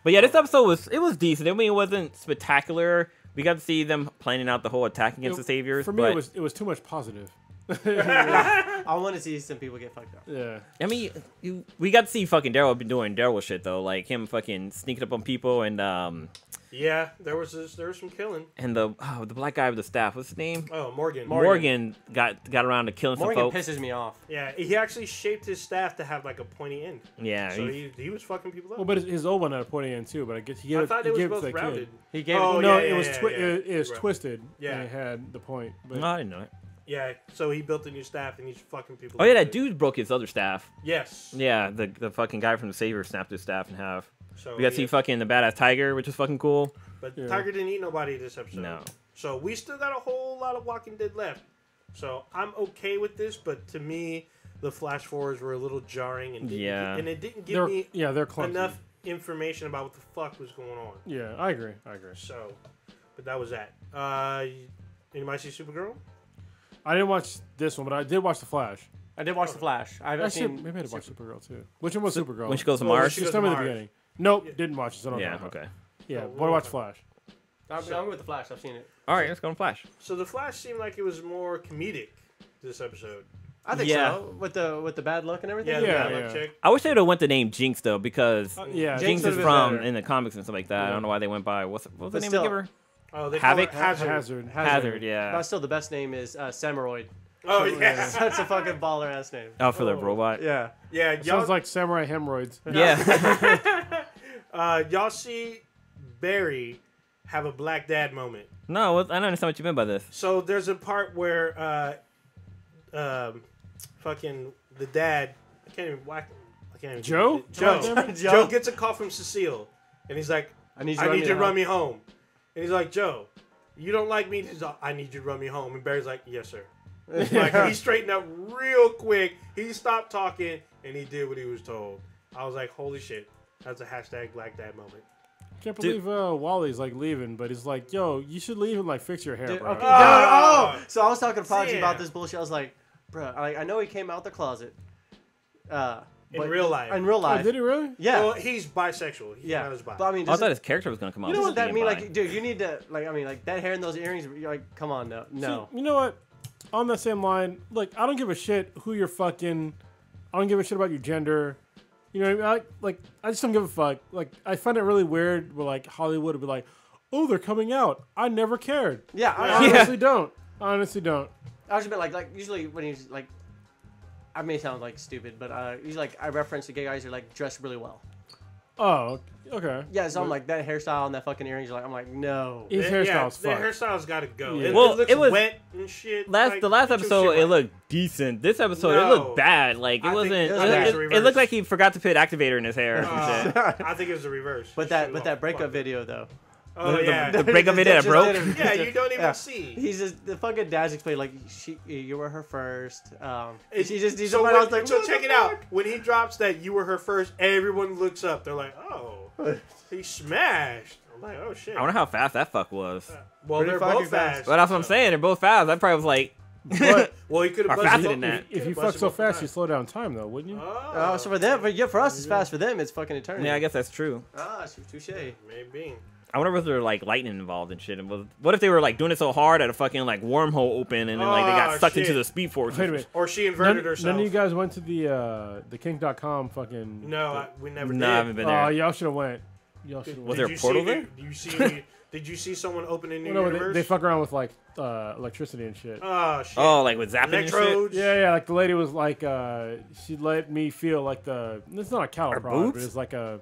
But yeah, this episode was decent. I mean, it wasn't spectacular. We got to see them planning out the whole attack against the saviors. For me, it was too much positive. I want to see some people get fucked up. Yeah. I mean, we got to see fucking Daryl doing Daryl shit though, like him fucking sneaking up on people and yeah, there was some killing. And the black guy with the staff, what's his name? Oh, Morgan. Morgan got around to killing some folks. Morgan pisses me off. Yeah, he actually shaped his staff to have like a pointy end. Yeah. So he was fucking people up. Well, but his old one had a pointy end too. But I guess I thought it was both rounded. He gave it was twisted. Yeah, and it had the point. But no, I didn't know it. Yeah, so he built a new staff and he's fucking people. Oh yeah, that dude broke his other staff. Yes. Yeah, the fucking guy from the Savior snapped his staff in half. So we got to see fucking the badass tiger, which is fucking cool. But Tiger didn't eat nobody this episode. No. So we still got a whole lot of Walking Dead left. So I'm okay with this, but to me, the flash forwards were a little jarring and it didn't give me enough information about what the fuck was going on. Yeah, I agree. So, but that was that. Anybody see Supergirl? I didn't watch this one, but I did watch The Flash. I did watch The Flash. Maybe I did watch Supergirl too. Which one was Supergirl? When she goes to Mars? Just tell me the beginning. Nope, didn't watch it. So I don't know. Okay. Yeah, but I watched Flash. I'm with The Flash. I've seen it. All right, let's go on Flash. So the Flash seemed like it was more comedic this episode. I think so. With the bad luck and everything. Yeah. I wish they would have went the name Jinx though, because Jinx is from in the comics and stuff like that. I don't know why they went by what's the name of the giver? Oh, they Havoc. Hazard. Yeah. But still, the best name is Samuroid. Oh yeah, that's a fucking baller ass name. Oh, for the robot. Yeah. Yeah. Sounds like samurai hemorrhoids. Yeah. Y'all see Barry have a black dad moment. No, I don't understand what you meant by this. So there's a part where fucking the dad, I can't even Joe? Joe gets a call from Cecile, and he's like, I need you to run me home. And he's like, Joe, you don't like me? He's like, I need you to run me home. And Barry's like, yes, sir. Like, he straightened up real quick. He stopped talking, and he did what he was told. I was like, holy shit. That's a hashtag Black Dad moment. Can't believe Wally's like leaving, but he's like, yo, you should leave and like fix your hair, bro. Okay, so I was talking to Prodigy about this bullshit. I was like, bro, I know he came out the closet. In real life. In real life. Oh, did he really? Yeah. Well, he's bisexual. He's not as bi. But, I mean, I thought his character was gonna come out. You know what that mean? Like, dude, you need to that hair and those earrings. You're like, come on, no. See, you know what? On that same line, like, I don't give a shit who you're fucking. I don't give a shit about your gender. You know what I mean? I just don't give a fuck. Like, I find it really weird where, like, Hollywood would be like, oh, they're coming out. I never cared. Yeah. I honestly don't. I honestly don't. I was a bit like usually when he's like, I may sound like stupid, but usually like I reference the gay guys who are like dressed really well. Oh, okay. Yeah, so I'm like that hairstyle and that fucking earrings. I'm like, no. His hairstyle's their fucked. hairstyle's got to go. Yeah. Well, it looks it was- wet and shit. The like, last get your episode, shit it right. looked decent. This episode, it No. looked bad. Like it I think- wasn't. I think It, it's the it reverse. looked like he forgot to put activator in his hair. or some shit. I think it was the reverse. But that breakup video though. Oh yeah. The breakup video that Just broke. did it. Yeah, you don't even Yeah. see. He's just the fucking dad's explained like you were her first. It's- She just so somebody else like so "What check the it out. fuck?" When he drops that you were her first, everyone looks up. They're like, oh, he smashed. I'm like, oh shit. I wonder how fast that fuck was. Well, Pretty they're fucking both fast. fast. But that's what I'm saying. They're both fast. I probably was like, But Well, he could have Are busted faster both- than that. he if you could've fuck busted so both fast, you times. slow down time, though, wouldn't you? Oh, So for them, for us, it's fast. For them, it's fucking eternity. yeah, I guess that's true. Touche. maybe. I wonder if there like lightning involved and shit. And what if they were like doing it so hard that a fucking like wormhole open and then like they got Oh, sucked into shit. the speed force? Wait a minute. Or she inverted None herself. of you guys went to the kink.com fucking. No, we never did. No, I haven't been there. Oh, y'all should have went. Y'all should have Was went. there a you portal see, there? Do you see? Did you see someone open a new Well, no, universe? they fuck around with like electricity and shit. Oh shit. Oh, like with zapping and shit. Electrodes. Yeah, like the lady was like, she let me feel like it's not a cattle Her prod, but boobs? it's like a.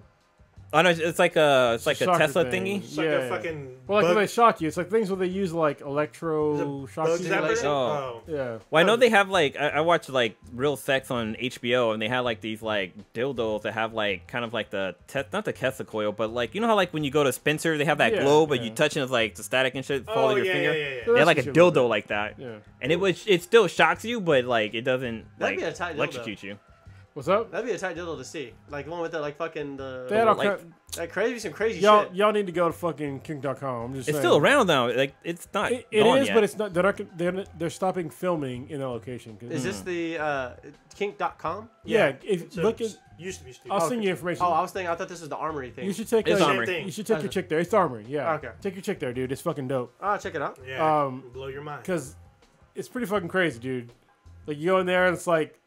Oh no, it's like a shocker Tesla thing. thingy. It's like Yeah. a fucking. Well, like bug, when they shock you, it's like things where they use like electro shock bug stimulation. zapper? Oh. Yeah. Well, I know they have like I watched like Real Sex on HBO, and they had like these like dildos that have like kind of like not the Tesla coil, but like you know how like when you go to Spencer, they have that Yeah, globe, but yeah. you touch it, it's like the static and shit fall Oh to your yeah, finger. yeah. So They had like a that's what shit dildo was like that, Yeah. and it still shocks you, but like it doesn't That'd like be a tight dildo. electrocute you. What's up? That'd be a tight dildo to see. Like one with the like fucking They had all like- that crazy some crazy y'all, shit. y'all need to go to fucking kink.com. I'm just It's saying. still around now. Like it's not. It gone is, yet. but it's not. They're stopping filming in that location. 'Cause- Is this the kink.com? Yeah. If So look at, used to be stupid. I'll send you information. Oh, I thought this was the armory thing. You should take. It's a, Armory. Same thing. You should take your chick there. It's Armory. Yeah. Okay. Take your chick there, dude. It's fucking dope. Oh, check it out. Yeah, Um, blow your mind. Cause it's pretty fucking crazy, dude. Like you go in there and it's like,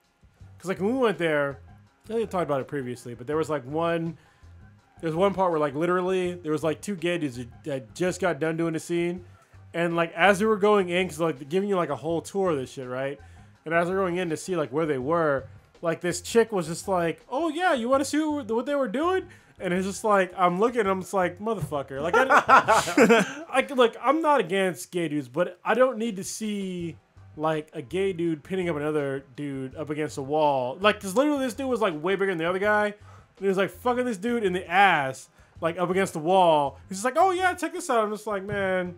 cause like when we went there, I think I talked about it previously, but there was like one part where like literally there was like two gay dudes that just got done doing the scene, and like as they were going in, cause like they're giving you like a whole tour of this shit, right? And as they're going in to see like where they were, like this chick was just like, "Oh yeah, you want to see what they were doing?" And it's just like I'm looking, and I'm just like, "Motherfucker!" Like, look, I'm not against gay dudes, but I don't need to see like a gay dude pinning up another dude up against a wall. Like, cause literally this dude was like way bigger than the other guy. And he was like fucking this dude in the ass, like up against the wall. He's just like, "Oh yeah, check this out." I'm just like, man,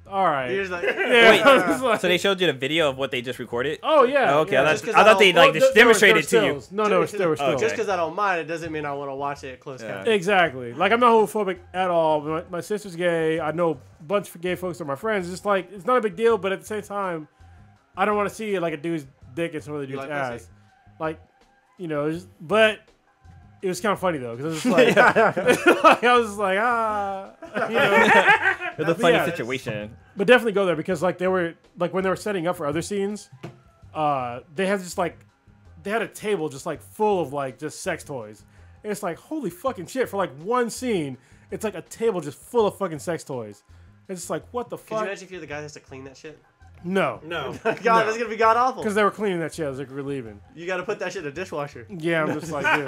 all right. You're just like, Yeah, Wait, I was just like, so they showed you the video of what they just recorded? oh yeah. Oh, okay, yeah. I Just 'cause thought I they don't- like Well, demonstrated there to were you. stills. No, there were stills. Okay. just because I don't mind, it doesn't mean I want to watch it at close Yeah. count. Exactly. Like, I'm not homophobic at all. My sister's gay. I know a bunch of gay folks are my friends. It's just like, it's not a big deal, but at the same time, I don't want to see like a dude's dick in some other dude's like ass. pussy? Like, you know, but it was kind of funny though, because I was just like, I was just like, you know. It was a funny yeah, situation. But definitely go there because like they were like when they were setting up for other scenes, they had just like they had a table just like full of like just sex toys. And it's like holy fucking shit for like one scene, it's like a table just full of fucking sex toys. It's just like what the Could you fuck? imagine if you're the guy that has to clean that shit? No, No. God, that's gonna be god awful. because they were cleaning that shit as like we're leaving. You got to put that shit in a dishwasher. Yeah, I'm just like, dude.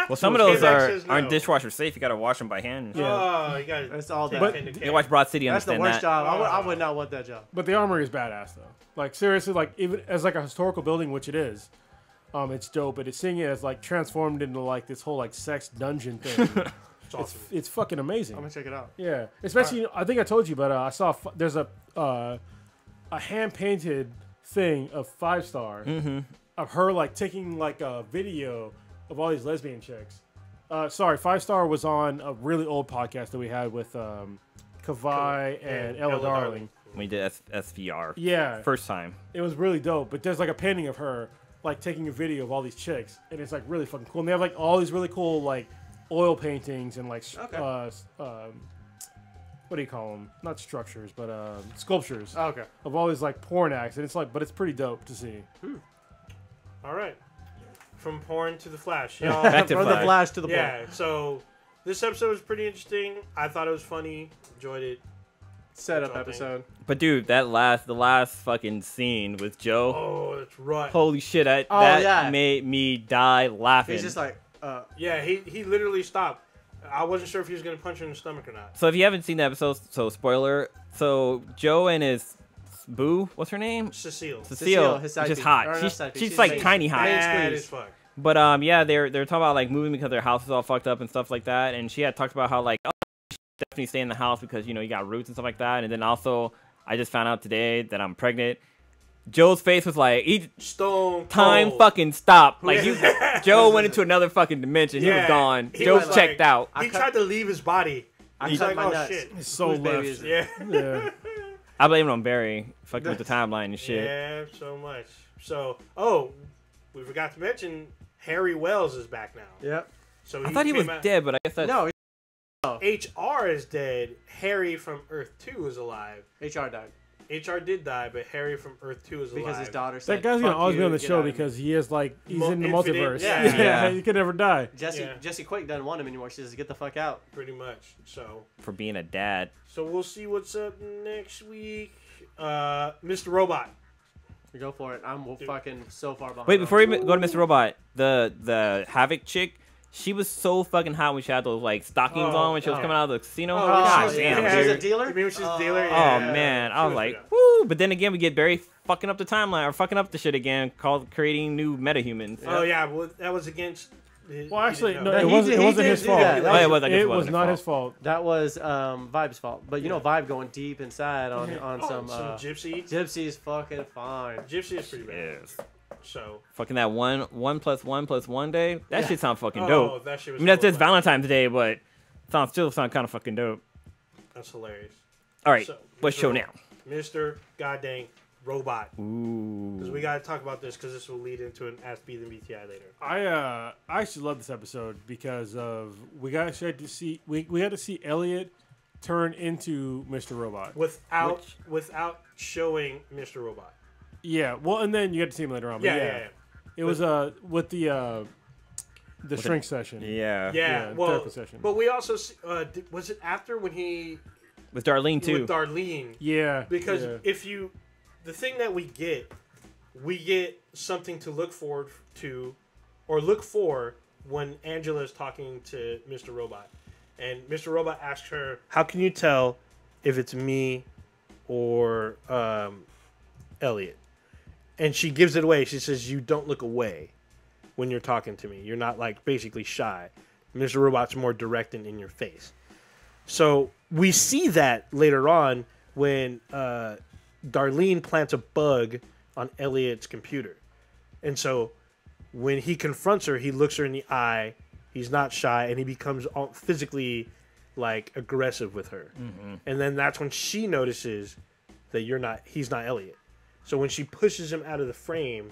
Well, some of those Says no. aren't dishwasher safe. You gotta wash them by hand. Yeah. Oh, you got That's all that. But- You can watch Broad City. That's the Understand worst that. job. I would not want that job. But the armory is badass though. Like seriously, like even as like a historical building, which it is, it's dope. But it's seeing it as like transformed into like this whole like sex dungeon thing. It's awesome. It's fucking amazing. I'm gonna check it out. Yeah, especially I think I told you, but I saw there's a hand painted thing of 5-star of her like taking like a video of all these lesbian chicks. Sorry, 5-star was on a really old podcast that we had with Kavai and Ella Darling. We did SVR. Yeah, First time. it was really dope. But there's like a painting of her like taking a video of all these chicks, and it's like really fucking cool. And they have like all these really cool like oil paintings and like Okay. what do you call them? Not structures, but sculptures Oh, okay. of all these like porn acts, and it's like, but it's pretty dope to see. All right. From porn to the Flash. Y'all, Back to From the Flash. flash to the ball. yeah, so this episode was pretty interesting. I thought it was funny. Enjoyed it. Setup What y'all episode. But dude, the last fucking scene with Joe. Oh, that's right. Holy shit! That Oh, yeah. made me die laughing. He's just like, Yeah, he literally stopped. I wasn't sure if he was gonna punch her in the stomach or not. So if you haven't seen the episode, so spoiler. So Joe and his Boo, what's her name? Cecile. Cecile, his is side just piece. hot. Or not She's side piece, she's she's like main- tiny hot. main Bad squeeze. as fuck. But yeah, they're talking about like moving because their house is all fucked up and stuff like that. And she had talked about how like, oh, you should definitely stay in the house because you got roots and stuff like that. And then also, I just found out today that I'm pregnant. Joe's face was like, Stone time cold. fucking stopped. Like Yeah. Joe went into another fucking dimension. He was Yeah. gone. He Joe's was checked like- out. He tried to leave his body. I He's cut like, my oh nuts. shit. His soul Whose baby left. is it? Yeah. Yeah. I blame it on Barry. Fucking with the timeline and shit. Yeah, so much. So, we forgot to mention Harry Wells is back now. Yep. So I thought he was came out- dead, but I guess that's... No, HR is dead. Harry from Earth 2 is alive. HR died HR did die, but Harry from Earth 2 is alive. because his daughter said, That guy's gonna "Fuck always you, be on the get show out of here." because he is like he's in the Infinite- multiverse. yeah. Yeah. He could never die. Jesse Quake doesn't want him anymore. She says, "Get the fuck out." Pretty much. So For being a dad. we'll see what's up next week. Mr. Robot. You go for it. I'm fucking so far behind. Wait, before you go to Mr. Robot, the Havoc chick, she was so fucking hot when she had those like stockings on when she was coming out of the casino. Oh, God she's- damn, yeah, she's dude. a dealer. You mean she's a dealer? Oh Yeah. man, I She was like, good. woo! But then again, we get Barry fucking up the timeline or fucking up the shit again, called creating new metahumans. Oh yeah, well that was against. Well, actually, no, No, it he wasn't. did- It he wasn't did his do fault. that. Oh, it was. I guess It it was wasn't not his his fault. That was Vibe's fault. But you know, Vibe going deep inside on some some gypsy. Gypsy's fucking fine. Gypsy is pretty bad. Yes. So. Fucking that 1+1+1 day. That shit sounds fucking Oh, dope. that shit I was. mean, that's cool, just Valentine's Day, but still sound kind of fucking dope. That's hilarious. All right, So, what's Mr. show now? Mr. Goddamn Robot. Ooh. Because we got to talk about this because this will lead into an Ask B than BTI later. I actually love this episode because of we got to see Elliot turn into Mr. Robot. Without showing Mr. Robot. Yeah, well, and then you get to see him later on. But Yeah. It was with the shrink session. Yeah. Yeah, Yeah, well, therapy session. but we also was it after when he With Darlene too. with Darlene? Yeah, Because yeah. the thing that we get something to look forward to, or look for when Angela is talking to Mr. Robot, and Mr. Robot asks her, "How can you tell if it's me or Elliot?" And she gives it away. She says, "You don't look away when you're talking to me. You're not like basically shy. Mr. Robot's more direct and in your face." So we see that later on when Darlene plants a bug on Elliot's computer. And so when he confronts her, he looks her in the eye. He's not shy, and he becomes physically like aggressive with her. Mm-hmm. And then that's when she notices that he's not Elliot. So when she pushes him out of the frame,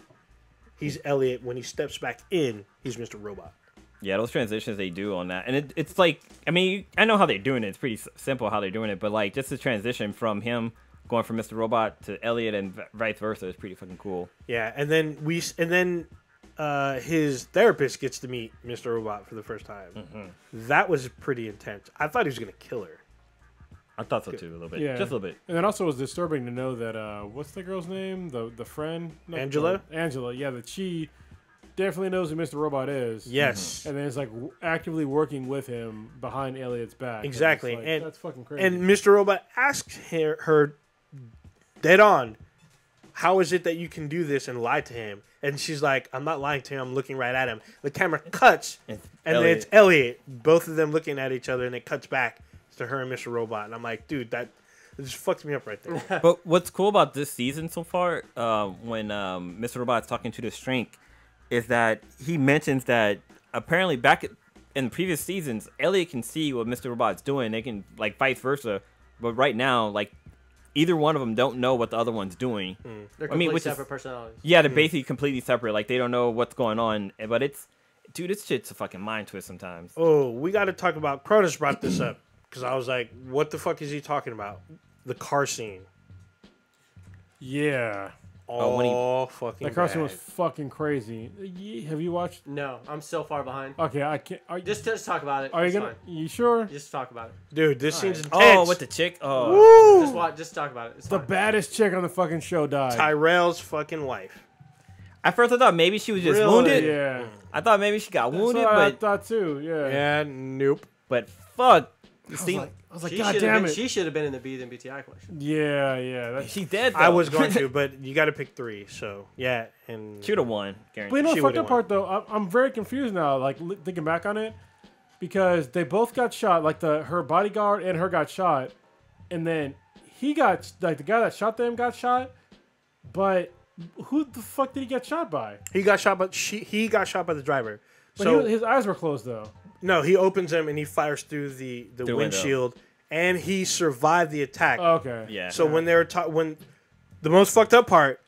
he's Elliot. When he steps back in, he's Mr. Robot. Yeah, those transitions they do on that, and it's like, I mean, I know how they're doing it. It's pretty simple how they're doing it, but like just the transition from him going from Mr. Robot to Elliot and vice versa is pretty fucking cool. Yeah, and then his therapist gets to meet Mr. Robot for the first time. Mm-hmm. That was pretty intense. I thought he was gonna kill her. I thought so too, a little bit, Yeah. just a little bit. And then also it was disturbing to know that what's the girl's name? The friend? No, Angela? Angela, yeah, that she definitely knows who Mr. Robot is. Yes, And then it's like actively working with him behind Elliot's back. exactly. And it's like, And that's fucking crazy. and Mr. Robot asks her dead on, "How is it that you can do this and lie to him?" And she's like, "I'm not lying to him. I'm looking right at him." The camera cuts, It's and then it's Elliot. Both of them looking at each other, and it cuts back to her and Mr. Robot. And I'm like, dude, that just fucks me up right there. But what's cool about this season so far, when Mr. Robot's talking to the shrink, is that he mentions that apparently back in previous seasons, Elliot can see what Mr. Robot's doing. They can, like, vice versa. But right now, like, either one of them don't know what the other one's doing. They're I completely mean, which is- separate personalities. Yeah, they're basically completely separate. Like, they don't know what's going on. But dude, this shit's a fucking mind twist sometimes. Oh, we got to talk about. Cronus brought this up because I was like, what the fuck is he talking about? The car scene. yeah. Oh, when he- All fucking That car scene bad. was fucking crazy. Have you watched? No, I'm so far behind. Okay, I can't. Just talk about it. Are you It's gonna? fine. You sure? Just talk about it. Dude, this scene's intense. Oh, with the chick? Oh. Woo! Just watch. Just talk about it. It's The fine. baddest chick on the fucking show died. Tyrell's fucking wife. At first, I thought maybe she was just Really? wounded. Yeah. I thought maybe she got wounded, That's what I but thought too. Yeah. Yeah, nope. fuck. I was like, She God should damn have been, it. she should have been in the B than BTI question. Yeah. She's dead. Though. I was going to, but you got to pick 3. So yeah, and She would have won. But you Guaranteed. know, She the fucked would've up part though, I'm very confused now. Like thinking back on it, because they both got shot. Like her bodyguard and her got shot, and then he got like the guy that shot them got shot. But who the fuck did he get shot by? he got shot, but he got shot by the driver. But So his eyes were closed though. no, he opens them and he fires through the window. windshield, and he survived the attack. Okay. Yeah. So when they were when the most fucked up part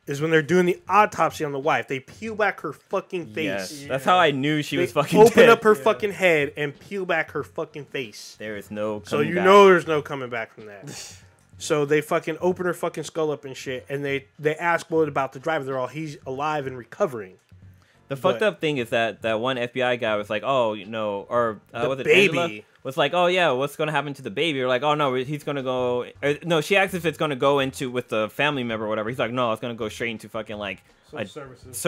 is when they're doing the autopsy on the wife, they peel back her fucking face. Yes. That's how I knew she They was fucking open dead. up her fucking head and peel back her fucking face. There is no. So coming you back. know there's no coming back from that. So they fucking open her fucking skull up and shit, and they ask what about the driver. They're all, he's alive and recovering. The fucked But- up thing is that one FBI guy was like, oh, you know, or The was it baby. Angela? Was like, oh yeah, what's gonna happen to the baby? Or like, oh no, he's gonna go. No, she asked if it's gonna go into with the family member or whatever. He's like, no, it's gonna go straight into fucking like Services.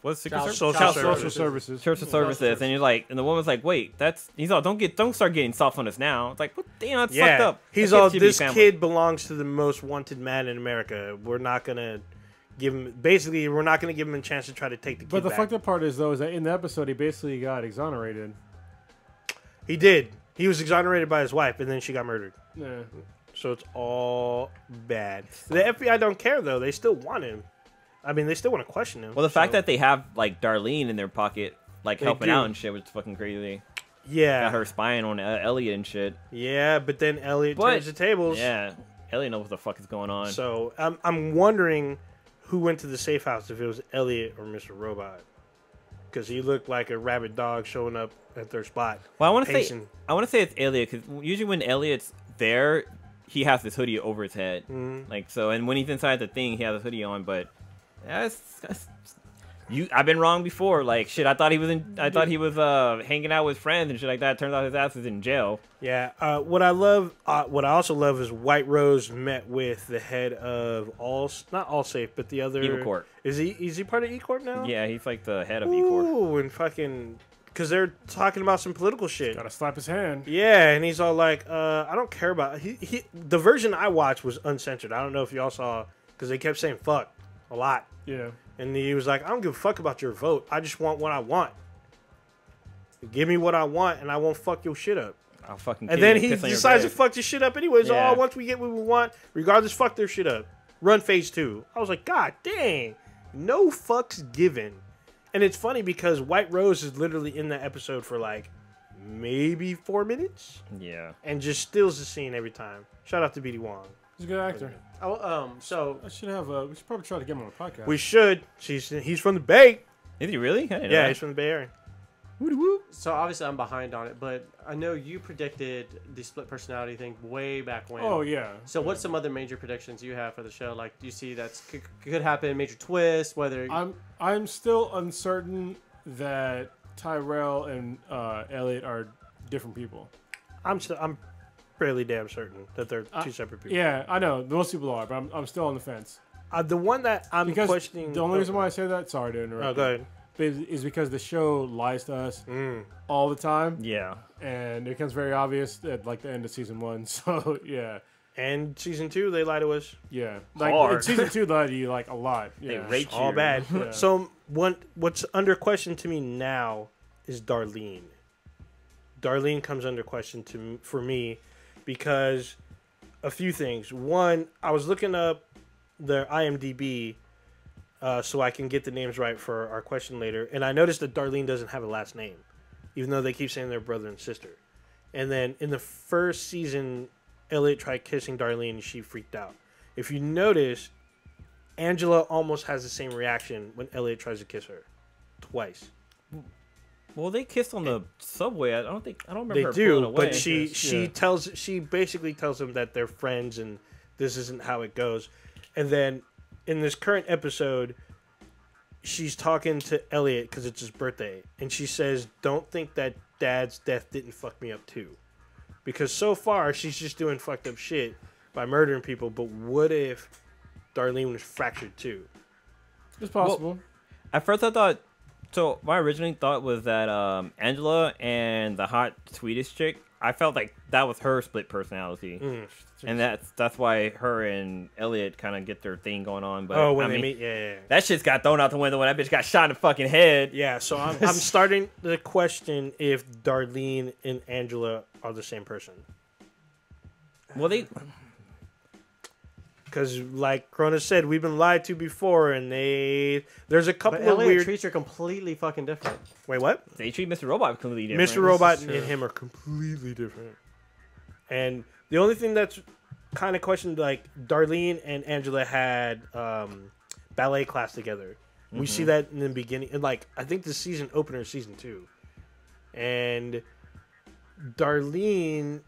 what's Secret Service? Social Social services. services. Social services, and you're like, and the woman's like, wait, that's he's all, don't start getting soft on us now. It's like, what? Damn, that's fucked Yeah, up. he's That kid all, should be this family. kid belongs to the most wanted man in America. We're not gonna give him. Basically, we're not gonna give him a chance to try to take the kid But the back. fucked up part is though is that in the episode he basically got exonerated. He did. He was exonerated by his wife, and then she got murdered. Yeah. So it's all bad. The FBI don't care though. They still want him. I mean, they still want to question him. Well, the fact so- that they have like Darlene in their pocket, like They helping do. out and shit, was fucking crazy. yeah, Got her spying on Elliot and shit. yeah, but then Elliot But- turns the tables. Yeah, Elliot knows what the fuck is going on. So I'm wondering who went to the safe house, if it was Elliot or Mr. Robot, because he looked like a rabid dog showing up at their spot. Well, I want to say Pacing. it's Elliot because usually when Elliot's there, he has this hoodie over his head, like so. And when he's inside the thing, he has a hoodie on. But that's I've been wrong before. Like shit, I thought he was hanging out with friends and shit like that. Turns out his ass is in jail. Yeah. What I also love is White Rose met with the head of not Allsafe, but the other Evil Corp. Is he part of E Corp now? Yeah, he's like the head of E-Corp. Ooh, and fucking, because they're talking about some political shit. Gotta slap his hand. Yeah, and he's all like, I don't care about the version I watched was uncensored. I don't know if y'all saw, because they kept saying fuck a lot. Yeah. And he was like, I don't give a fuck about your vote. I just want what I want. Give me what I want, and I won't fuck your shit up. I'll fucking. And kill you then he piss on your decides to bed. fuck this shit up anyways. Yeah. Oh, once we get what we want, regardless, fuck their shit up. Run phase 2. I was like, God dang. No fucks given. And it's funny because White Rose is literally in that episode for like maybe 4 minutes Yeah. and just steals the scene every time. Shout out to BD Wong. He's a good actor. So We should probably try to get him on the podcast. We should. He's from the Bay. Is he really? I didn't know Yeah, that. he's from the Bay Area. So obviously I'm behind on it, but I know you predicted the split personality thing way back when. Oh yeah. So what's some other major predictions you have for the show? Like, do you see that could happen, major twist, whether... I'm still uncertain that Tyrell and Elliot are different people. I'm fairly damn certain that they're two separate people. Yeah, I know most people are, but I'm still on the fence. The one that I'm Because questioning. the only reason why I say that, sorry to interrupt. Oh, go ahead. Is because the show lies to us all the time, Yeah. and it becomes very obvious at like the end of season 1. So yeah, And season 2, they lie to us. yeah. Like Hard. in season 2, they lie to you like a lot. They Yeah. rate All you. bad. Yeah. So what's under question to me now is Darlene. Darlene comes under question for me because a few things. One, I was looking up their IMDb so I can get the names right for our question later, and I noticed that Darlene doesn't have a last name, even though they keep saying they're brother and sister. And then in the first season, Elliot tried kissing Darlene and she freaked out. If you notice, Angela almost has the same reaction when Elliot tries to kiss her. Twice. Well, they kissed on the subway. I don't remember They her pulling do, away. but she basically tells them that they're friends and this isn't how it goes. And then in this current episode, she's talking to Elliot because it's his birthday, and she says, "Don't think that Dad's death didn't fuck me up too," because so far she's just doing fucked up shit by murdering people. But what if Darlene was fractured too? It's possible. Well, at first, I thought. So my original thought was that Angela and the hot Swedish chick. I felt like that was her split personality, and that's why her and Elliot kind of get their thing going on. But when I they mean, meet, yeah. that shit's got thrown out the window when that bitch got shot in the fucking head. Yeah, so I'm starting to question if Darlene and Angela are the same person. Well, Because, like Cronus said, we've been lied to before, and there's a couple But of Elliot weird. treats are completely fucking different. Wait, what? they treat Mr. Robot completely different. Mr. Robot true. and him are completely different. And the only thing that's kind of questioned, like Darlene and Angela had ballet class together. We see that in the beginning, and like I think the season opener, season 2, and Darlene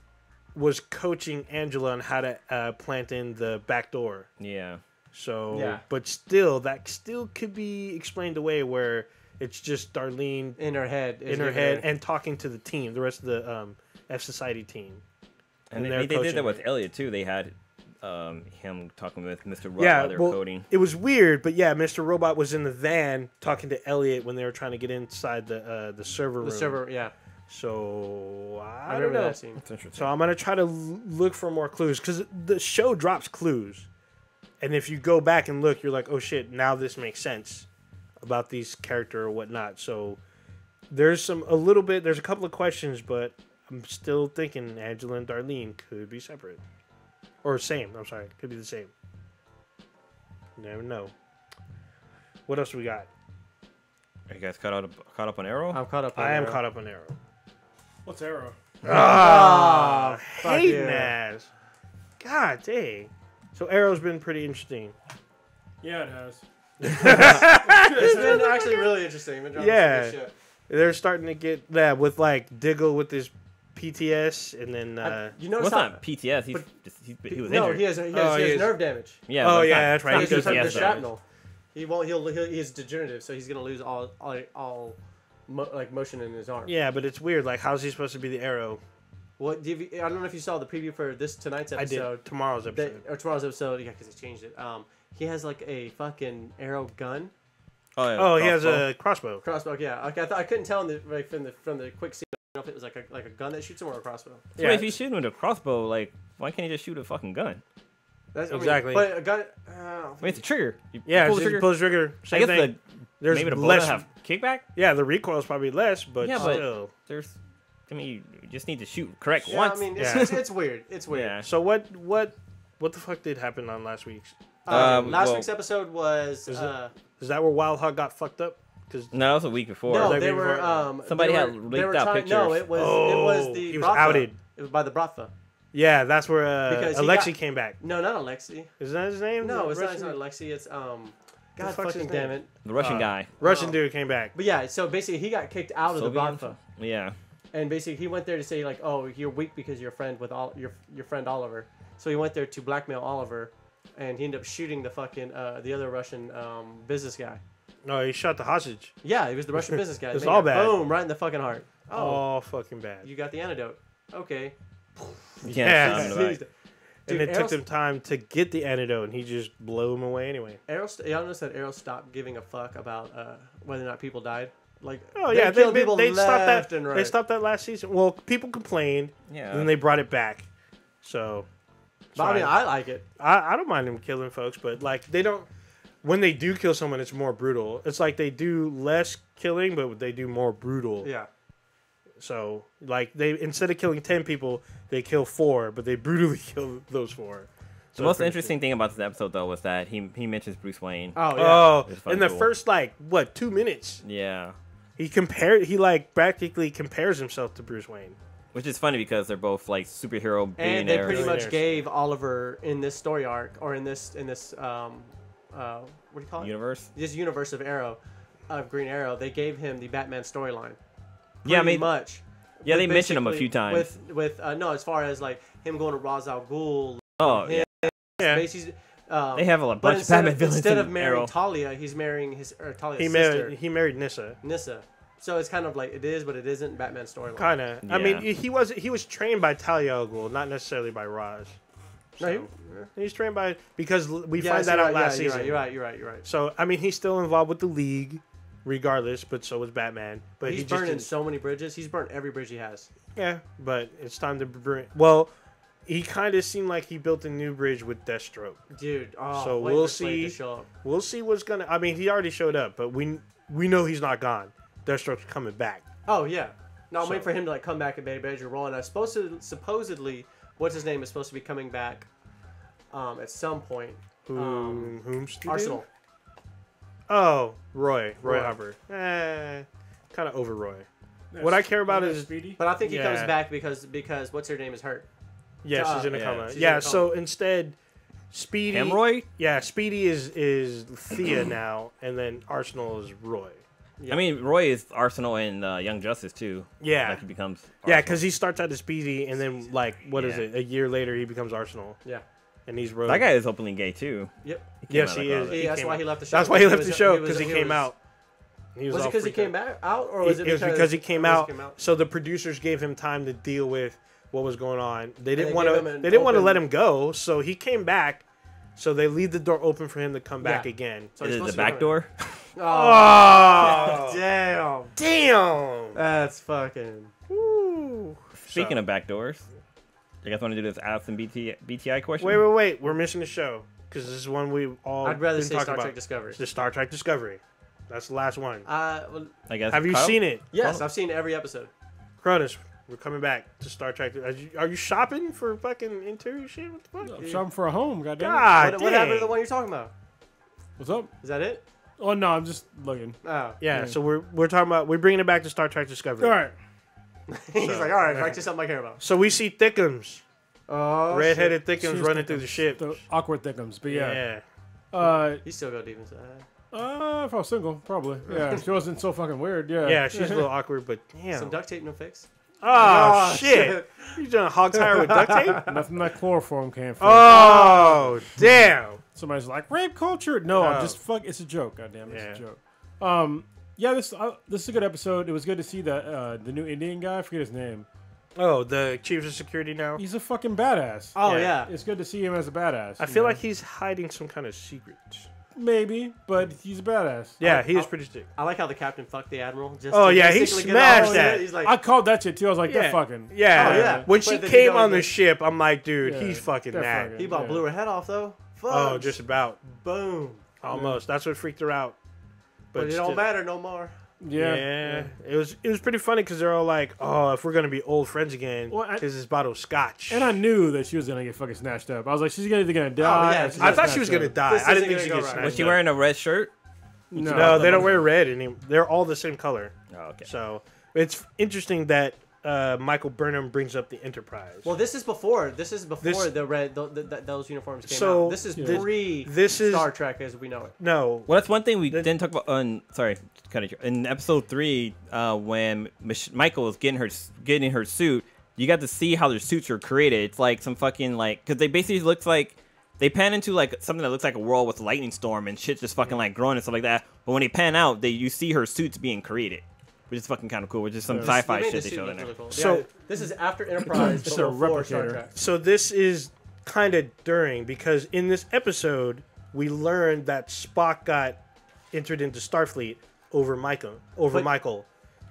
was coaching Angela on how to plant in the back door. Yeah. So, Yeah. but still, that still could be explained away where it's just Darlene In her head. and talking to the team, the rest of the F Society team. And they're they did coaching that with her. Elliot too. They had him talking with Mr. Robot Yeah, while they were well, coding. it was weird, but yeah, Mr. Robot was in the van talking to Elliot when they were trying to get inside the server room. The server, yeah. So I don't remember know. that scene. That's interesting. So I'm gonna try to look for more clues because the show drops clues, and if you go back and look, you're like, oh shit, now this makes sense about these character or whatnot. So there's a couple of questions, but I'm still thinking Angela and Darlene could be separate or same. I'm sorry, could be the same. Never know. What else we got? Are you guys caught up on Arrow? I'm caught up on I am Arrow. caught up on Arrow. What's Arrow? fuck Hating yeah. ass. God dang. So Arrow's been pretty interesting. Yeah, it has. It's been actually really interesting. Been dropping Yeah. some good shit. They're starting to get that with like Diggle with his PTS and then You Well, notice it's how... not PTS. He was no, injured. he has Oh, he is. nerve damage. Yeah. Oh, but it's yeah, not- that's right. it's He not does have the PTS, the though. shrapnel. He won't. He's degenerative, so he's gonna lose all motion in his arm. yeah, but it's weird. Like, how's he supposed to be the Arrow? What? I don't know if you saw the preview for tonight's I episode. did tomorrow's episode. Or tomorrow's episode. Yeah, because they changed it. He has like a fucking arrow gun. Oh, yeah, Oh, he has crossbow. a crossbow. Crossbow. Yeah. Okay, I couldn't tell from the quick scene. I don't know if it was like a gun that shoots him or a crossbow. So Yeah, if he's shooting with a crossbow, like, why can't he just shoot a fucking gun? That's, Exactly. but a gun. I mean, it's a trigger. You yeah, pull just the trigger. pull the trigger. I Same guess thing. There's maybe the bullet less. have kickback. Yeah, the recoil's probably less, but Yeah, but- still. There's, I mean, you just need to shoot correct Yeah, once. I mean, Yeah. it's weird. It's weird. yeah. So what the fuck did happen on last week's? Last well- week's episode was. Is that where Wild Hog got fucked up? Because No, that was a week before. No, like they before- were. Somebody they had were, leaked they were out trying, No, pictures. it was the. he was Bratva. outed. It was by the Bratva. Yeah, that's where Because he Alexi got- came back. No, not Alexi. Is that his name? No, The it's not Russian- Alexi. It's God fuck's fucking his damn name? it. The Russian guy. Russian Oh. dude came back. But yeah, so basically he got kicked out of the Soviet? Bratva, Yeah. and basically he went there to say like, oh, you're weak because you're friend with your friend Oliver. So he went there to blackmail Oliver, and he ended up shooting the fucking the other Russian business guy. No, he shot the hostage. Yeah, he was the Russian business guy. It's They all got bad. Boom, right in the fucking heart. Oh, Oh, fucking bad. you got the antidote. Okay. You can't Yeah. stop him in the back. And Dude, it took them time to get the antidote, and he just blew him away anyway. Y'all notice that Arrow stopped giving a fuck about whether or not people died? Like, Oh yeah, killed people they stopped left that. and right. They stopped that last season. Well, people complained, Yeah. and then they brought it back. So, it's But I mean, fine. I like it. I don't mind them killing folks, but like they don't. When they do kill someone, it's more brutal. It's like they do less killing, but they do more brutal. Yeah. So like they instead of killing 10 people, they kill 4, but they brutally kill those 4. The most interesting thing about this episode, though, was that he mentions Bruce Wayne. Oh yeah. Oh, It's fucking in the cool. first 2 minutes, Yeah. he practically compares himself to Bruce Wayne. Which is funny because they're both like superhero And they billionaires. pretty much Billionaires. gave Oliver in this story arc, or in this what do you call it? universe. This universe of Arrow, of Green Arrow. They gave him the Batman storyline. Yeah, I Pretty mean, much. yeah, With they mentioned him a basically- few times. With no, as far as like him going to Ra's al Ghul. Oh, him, yeah. Yeah, Basically, They have a but bunch of Batman villains instead of in marrying Arrow. Talia, he's marrying Talia's he sister, married Nissa. Nissa. So it's kind of like it is, but it isn't Batman storyline. Kind of. I Yeah. mean, he was trained by Talia al Ghul, not necessarily by Raj. So, he's trained by because we Yeah, find so that you're out right, last yeah, season. You're right. So I mean, he's still involved with the league, regardless. But so was Batman. But He's he just burning didn't- so many bridges. He's burnt every bridge he has. Yeah, but it's time to bring. Well, he kind of seemed like he built a new bridge with Deathstroke. Dude, oh, So wait we'll for Slade to see. show up. We'll see what's gonna. I mean, he already showed up, but we know he's not gone. Deathstroke's coming back. Oh yeah. No, I'm So- waiting for him to like come back and Bedroom Roll. And supposedly, what's his name is supposed to be coming back, at some point. Whom's the Arsenal. dude? Oh, Roy Roy. Hubbard. Kind of over Roy. What I care about is Speedy. But I think he comes Yeah. back because what's her name is hurt. yeah, she's in a Yeah. coma. She's in Yeah, a so coma. instead, Speedy. Hemroy? Yeah, Speedy is Thea now, and then Arsenal is Roy. Yeah. I mean, Roy is Arsenal and Young Justice too. Yeah. Like he becomes. Yeah, Arsenal. because he starts out as Speedy, and then like what is Yeah. it? A year later, he becomes Arsenal, Yeah. and he's Roy. that guy is openly gay too. Yep. He came Yes, out he like all is. that. He That's came why out. he left the show. That's why he left the was- show was- because he came was- out. He Was it all because he freaked out. came back out, or was it It was because he came because out. So the producers gave him time to deal with what was going on. They didn't they want gave to. him an They didn't want to open- let him go. So he came back. So they leave the door open for him to come back Yeah. again. So he's Is it supposed the to be back coming- door? Oh, Oh, damn. damn! That's fucking. Woo. Speaking So- of back doors, you guys want to do this Allison BTI question? wait, we're missing the show because this is one we all. I'd rather been say talking Star about. Trek Discovery. The Star Trek Discovery. That's the last one. Well, I guess. Have you Kyle? seen it? yes, I've seen every episode. Cronus, we're coming back to Star Trek. Are you shopping for fucking interior shit? What the fuck? I'm shopping for a home. Goddamn. God, What happened to dang. the one you're talking about? What's up? Is that it? Oh no, I'm just looking. Oh. Yeah, so we're talking about we're bringing it back to Star Trek Discovery. All right. He's like, all right, back to something I care about. So we see Thickums, Oh, redheaded She Thickums was running through the ship. The awkward thickums, but yeah. Yeah. He still go deep inside. If I was single, probably. Yeah, she wasn't so fucking weird. Yeah. Yeah, she's a little awkward, but damn. Some duct tape, no fix. Oh, shit! You doing a hog tire with duct tape? Nothing that chloroform came from. Oh, damn! Somebody's like rape culture. No, No. I'm just fuck. It's a joke. Goddamn, it's Yeah. a joke. Yeah, this is a good episode. It was good to see the new Indian guy. I forget his name. Oh, the chief of security now. He's a fucking badass. Oh, Yeah. yeah. It's good to see him as a badass. I you feel know? like he's hiding some kind of secret. maybe, but he's a badass. Yeah, he is pretty sick. I like how the captain fucked the admiral. Just Oh, to yeah, he basically get smashed off. that. He's like, I called that shit too. I was like, Yeah. they're fucking. Yeah. Oh, yeah. When But she then came you know, on the like- ship, I'm like, dude, Yeah, he's fucking they're mad. fucking- he about Yeah. blew her head off, though. Fuck. Oh, just about. Boom. Almost. That's what freaked her out. But it still- don't matter no more. Yeah. It was pretty funny because they're all like, oh, if we're gonna be old friends again, Well, here's this bottle of scotch. And I knew that she was gonna get fucking snatched up. I was like, she's either gonna die. yeah, or she's I gonna thought snatch she was gonna up. die. This I didn't isn't think she gonna could go right. snatch Was she up. wearing a red shirt? No, they don't wear red anymore. They're all the same color. Oh, okay. So it's interesting that Michael Burnham brings up the Enterprise. Well, this is before. This is before This- the red. Those uniforms came So, out. This is Yeah. pre. this is- Star Trek as we know it. no, Well, that's one thing we didn't talk about. Sorry, cut it. In episode 3, when Michael was getting her suit, you got to see how their suits are created. It's like some fucking because they basically looks like they pan into like something that looks like a world with a lightning storm and shit just fucking like growing and stuff like that. But when they pan out, you see her suits being created, which is fucking kind of cool. Which is some Yeah. sci-fi They made shit the they suit showed look in there. really cool. So- Yeah, this is after Enterprise, Just but a before Star replicator. Trek. so this is kind of during because in this episode we learned that Spock got entered into Starfleet over Michael. And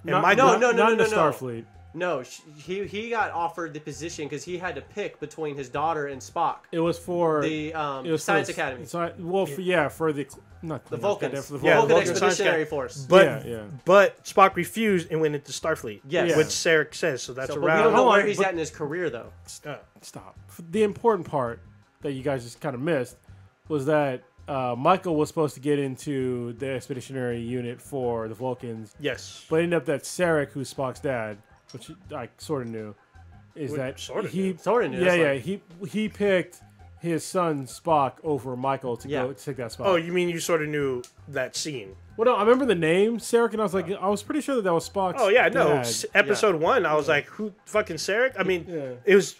Not, Michael, not, no, not in the no. Starfleet. No, he got offered the position because he had to pick between his daughter and Spock. It was for The it was Science for, Academy. For the not The Klingons, Vulcans. goddamn, for the Yeah, Vulcan Vulcan Vulcans. Science Expeditionary Academy. Force. but Yeah. but Spock refused and went into Starfleet. Yes. which Sarek says. So that's So, but we around. don't know Hold where on, he's but- at in his career, though. Stop. The important part that you guys just kind of missed was that Michael was supposed to get into the expeditionary unit for the Vulcans, Yes. but ended up that Sarek, who's Spock's dad, which I sort of knew, is Well, that sorta he knew. Sorta knew, Yeah, that's yeah. He picked his son Spock over Michael to Yeah. go to take that spot. Oh, you mean you sort of knew that scene? Well, no, I remember the name Sarek, and I was like, I was pretty sure that was Spock's. Oh yeah, no. dad. Episode 1, I was like, who fucking Sarek? I mean, Yeah. it was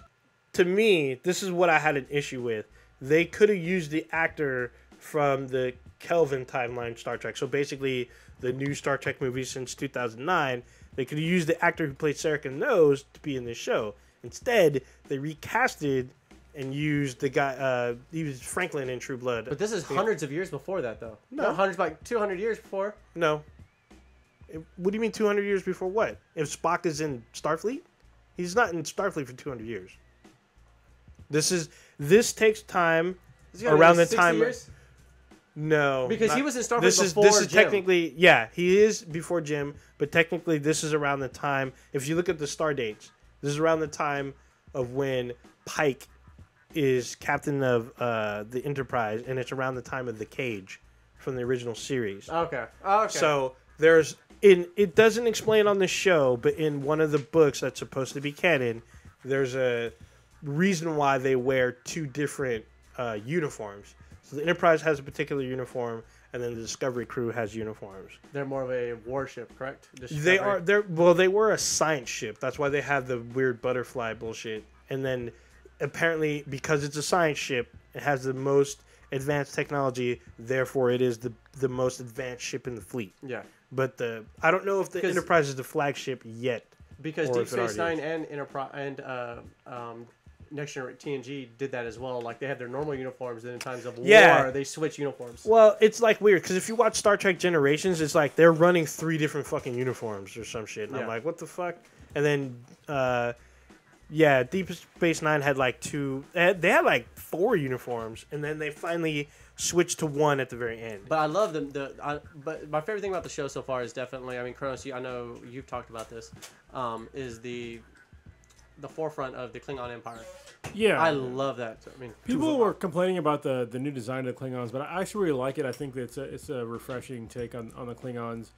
to me. This is what I had an issue with. They could have used the actor from the Kelvin timeline Star Trek. So basically, the new Star Trek movie since 2009. They could have used the actor who played Sarek in those to be in this show. Instead, they recasted and used the guy. He was Franklin in True Blood. But this is hundreds of years before that, though. No. Not hundreds, like 200 years before. No. What do you mean 200 years before what? If Spock is in Starfleet? He's not in Starfleet for 200 years. This takes time around the 60 time. Years? No. Because he was in Starfleet this before is Jim. technically, yeah, he is before Jim, but technically this is around the time, if you look at the star dates, this is around the time of when Pike is captain of the Enterprise, and it's around the time of the Cage from the original series. Okay. Okay. So there's it doesn't explain on the show, but in one of the books that's supposed to be canon, there's a reason why they wear two different uniforms. So the Enterprise has a particular uniform, and then the Discovery crew has uniforms. They're more of a warship, correct? They were a science ship. That's why they have the weird butterfly bullshit. And then apparently because it's a science ship, it has the most advanced technology, therefore it is the most advanced ship in the fleet. Yeah. But I don't know if the Enterprise is the flagship yet. Because Deep Space Nine and Enterprise and Next Generation TNG did that as well. Like they had their normal uniforms, and in times of war, they switch uniforms. Well, it's like weird because if you watch Star Trek Generations, it's like they're running 3 different fucking uniforms or some shit. And I'm like, what the fuck? And then, Deep Space Nine had like 2. They had like 4 uniforms, and then they finally switched to 1 at the very end. But I love but my favorite thing about the show so far is definitely, I mean, Kronos, I know you've talked about this, is the forefront of the Klingon Empire. Yeah, I love that. I mean, people were complaining about the new design of the Klingons, but I actually really like it. I think that it's a refreshing take on the Klingons.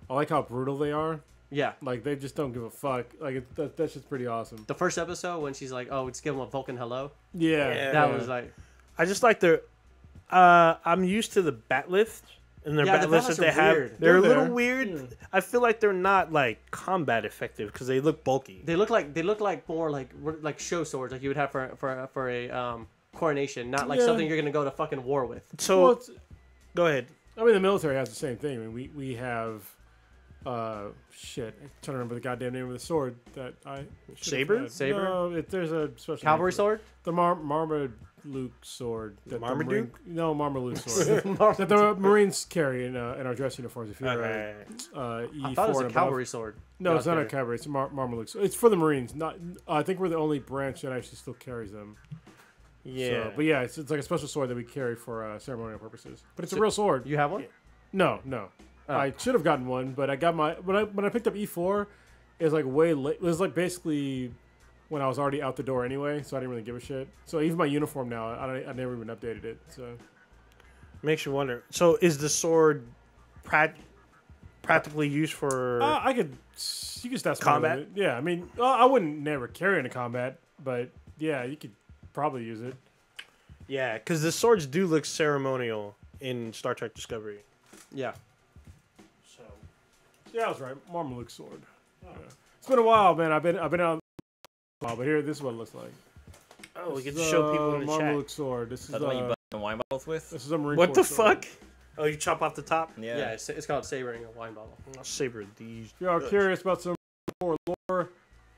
I like how brutal they are. Yeah, like they just don't give a fuck. Like that's just pretty awesome. The first episode when she's like, "Oh, let's give him a Vulcan hello." Yeah, that was like. I just like their. I'm used to the batlifts. And their batlifts that they have, they're a little weird. Yeah. I feel like they're not like combat effective because they look bulky. They look like more like show swords, like you would have for a coronation, not like something you're gonna go to fucking war with. So, go ahead. I mean, the military has the same thing. I mean, we have, shit. I'm trying to remember the goddamn name of the sword that I Saber. No, there's a special cavalry sword. The Marmaduke sword. Marmaduke? No, Marmaduke sword. that the Marines carry in our dress uniforms. If you're E4 I thought it was a cavalry sword. No, it's not a cavalry. It's a Marmaduke sword. It's for the Marines. Not. I think we're the only branch that actually still carries them. Yeah. So, but yeah, it's like a special sword that we carry for ceremonial purposes. But it's a real sword. You have one? No. Oh. I should have gotten one, but I got my when I picked up E4, it was like way late. It was like basically when I was already out the door anyway, so I didn't really give a shit. So even my uniform now, I never even updated it. So makes you wonder. So is the sword practically used for? You could stat combat. Yeah, I mean, I wouldn't never carry it in combat, but yeah, you could probably use it. Yeah, because the swords do look ceremonial in Star Trek Discovery. Yeah. So. Yeah, I was right. Marmaduke sword. Oh. Yeah. It's been a while, man. I've been out. But here, this is what it looks like. Oh, we get to show people in the chat. Marmaduke sword. This is the one you bust the wine bottles with. This is a Marine What the sword. fuck? Oh, you chop off the top? Yeah. It's called sabering a wine bottle. I'll saber these. If you are curious about some more lore,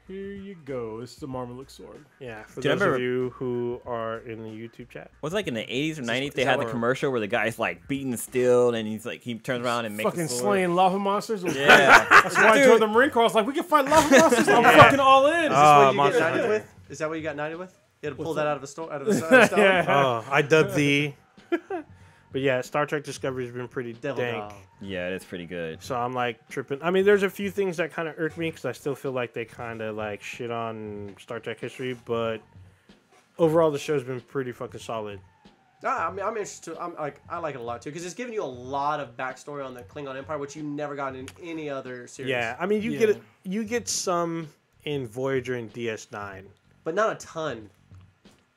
here you go. This is the Marmaduke sword. Yeah, for those of you who are in the YouTube chat. Was it like in the 80s or 90s they had the commercial where the guy's like beating steel and he's like he turns around and makes fucking slaying lava monsters. Yeah, that's why I joined the Marine Corps. I was like, we can fight lava monsters. I'm fucking all in. Is this what you get knighted with? Is that what you got knighted with? You had to pull that out of a stone. Yeah. Oh, I dubbed the. But yeah, Star Trek Discovery has been pretty dank. Yeah, it's pretty good. So I'm like tripping. I mean, there's a few things that kind of irk me because I still feel like they kind of like shit on Star Trek history, but overall the show's been pretty fucking solid. I mean, I'm interested. I like it a lot too because it's giving you a lot of backstory on the Klingon Empire, which you never got in any other series. Yeah, I mean, you get some in Voyager and DS9, but not a ton.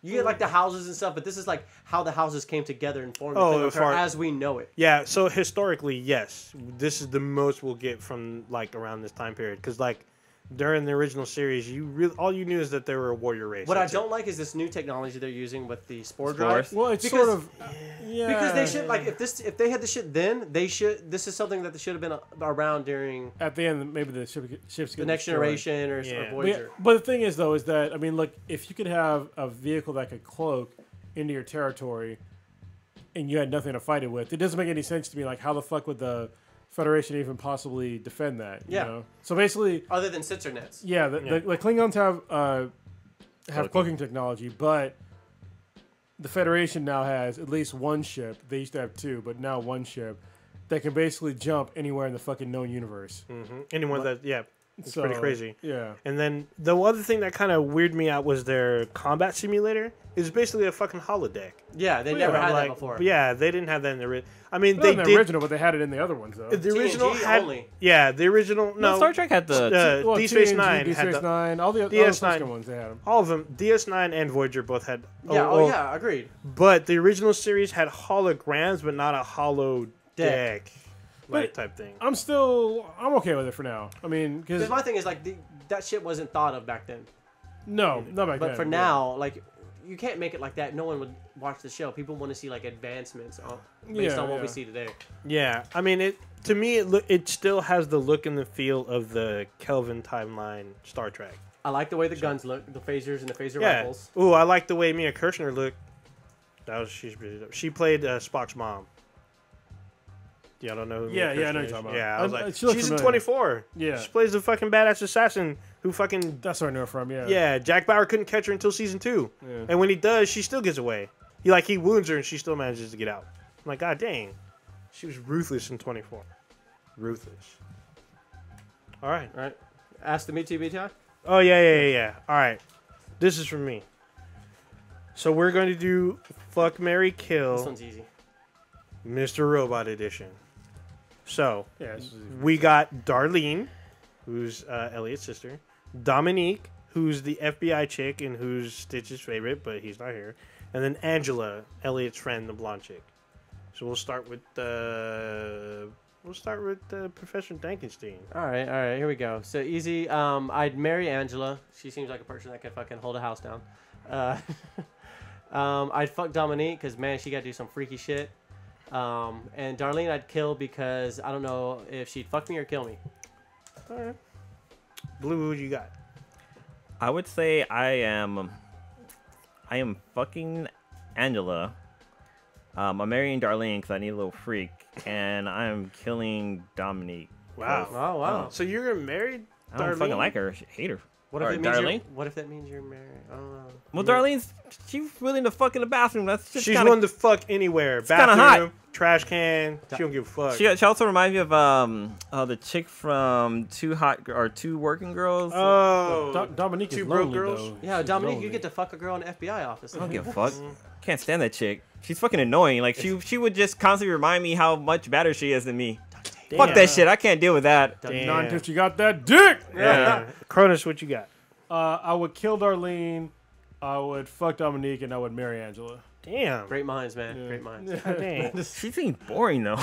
You get like the houses and stuff, but this is like how the houses came together and formed the Klingon Empire as we know it. Yeah, so historically, yes, this is the most we'll get from like around this time period because like during the original series, all you knew is that they were a warrior race. What I That's it. don't like is this new technology they're using with the spore Spores? drive. Well, it's Because- sort of yeah. Because they should like if they had the shit then they should. This is something that should have been around during at the end, maybe the ships the get next destroyed. generation or Yeah. Voyager. But the thing is, though, is that I mean, like, if you could have a vehicle that could cloak into your territory, and you had nothing to fight it with, it doesn't make any sense to me. Like, how the fuck would the Federation even possibly defend that? You Yeah. know? So basically, Other than sensor nets. yeah, the Klingons have cloaking technology, but the Federation now has at least one ship. They used to have two, but now one ship that can basically jump anywhere in the fucking known universe. Anyone that it's pretty crazy. Yeah. And then the other thing that kind of weirded me out was their combat simulator. It's basically a fucking holodeck. Yeah, they Yeah, never had Like, that before. Yeah, they didn't have that in the original. I mean, Not they in the did. original, but they had it in the other ones, though. The original TNG had. only. Yeah, the original. No, Star Trek had the. Well, D Space TNG, Nine D had Space the, Nine, all the DS9. second ones they had them. all of them. DS9 and Voyager both had. Yeah. Oh, yeah. Agreed. But the original series had holograms, but not a hollow deck, like But- type thing. I'm okay with it for now. I mean, Because because my thing is like that shit wasn't thought of back then. no, not back But then. for now, like you can't make it like that. No one would watch the show. People want to see like advancements based Yeah, on what we yeah. see today. Yeah, I mean it. To me, it still has the look and the feel of the Kelvin timeline Star Trek. I like the way the guns look, the phasers and the phaser Yeah. rifles. Ooh, I like the way Mia Kirshner looked. She played Spock's mom. Yeah, I don't know. Who Yeah, Mia yeah, I know Kirshner you're is. talking about. Yeah, I was like, she looks she's in familiar. 24. Yeah. She plays the fucking badass assassin who fucking. That's where I know her from. Yeah. Yeah, Jack Bauer couldn't catch her until season 2. Yeah. And when he does, she still gets away. He wounds her and she still manages to get out. I'm like, God dang. She was ruthless in 24. Ruthless. All right. All right. Ask the BTI. Oh, yeah. All right. This is from me. So we're going to do Fuck, Marry, This Kill, one's easy. Mr. Robot Edition. So, Yeah. this is- we got Darlene, who's Elliot's sister. Dominique, who's the FBI chick and who's Stitch's favorite, but he's not here. And then Angela, Elliot's friend, the blonde chick. So we'll start with Professor Dankenstein. All right. Here we go. So easy. I'd marry Angela. She seems like a person that can fucking hold a house down. I'd fuck Dominique because man, she got to do some freaky shit. And Darlene, I'd kill because I don't know if she'd fuck me or kill me. All right. Blue, who you got? I would say I am fucking Angela. I'm marrying Darlene because I need a little freak, and I'm killing Dominique. Wow. Oh wow. So you're married, I don't Darlene? fucking like her. I hate her. What Or if it means Darlene? what if that means you're married? Oh. Well, Darlene's she's willing to fuck in the bathroom. That's just She's kinda, willing to fuck anywhere. kinda hot. Bathroom, trash can. She don't give a fuck. She also reminds me of the chick from Two Working Girls. Oh. Dominique is Two broke lonely, girls? though. Yeah, She's Dominique, lonely. you get to fuck a girl in the FBI office. I don't give a fuck. Can't stand that chick. She's fucking annoying. Like she would just constantly remind me how much better she is than me. Fuck Damn. that shit. I can't deal with that. Damn. Not until she got that dick. Yeah. Cronus, what you got? I would kill Darlene. I would fuck Dominique, and I would marry Angela. Damn. Great minds, man. Great minds. Dang. She seems boring though.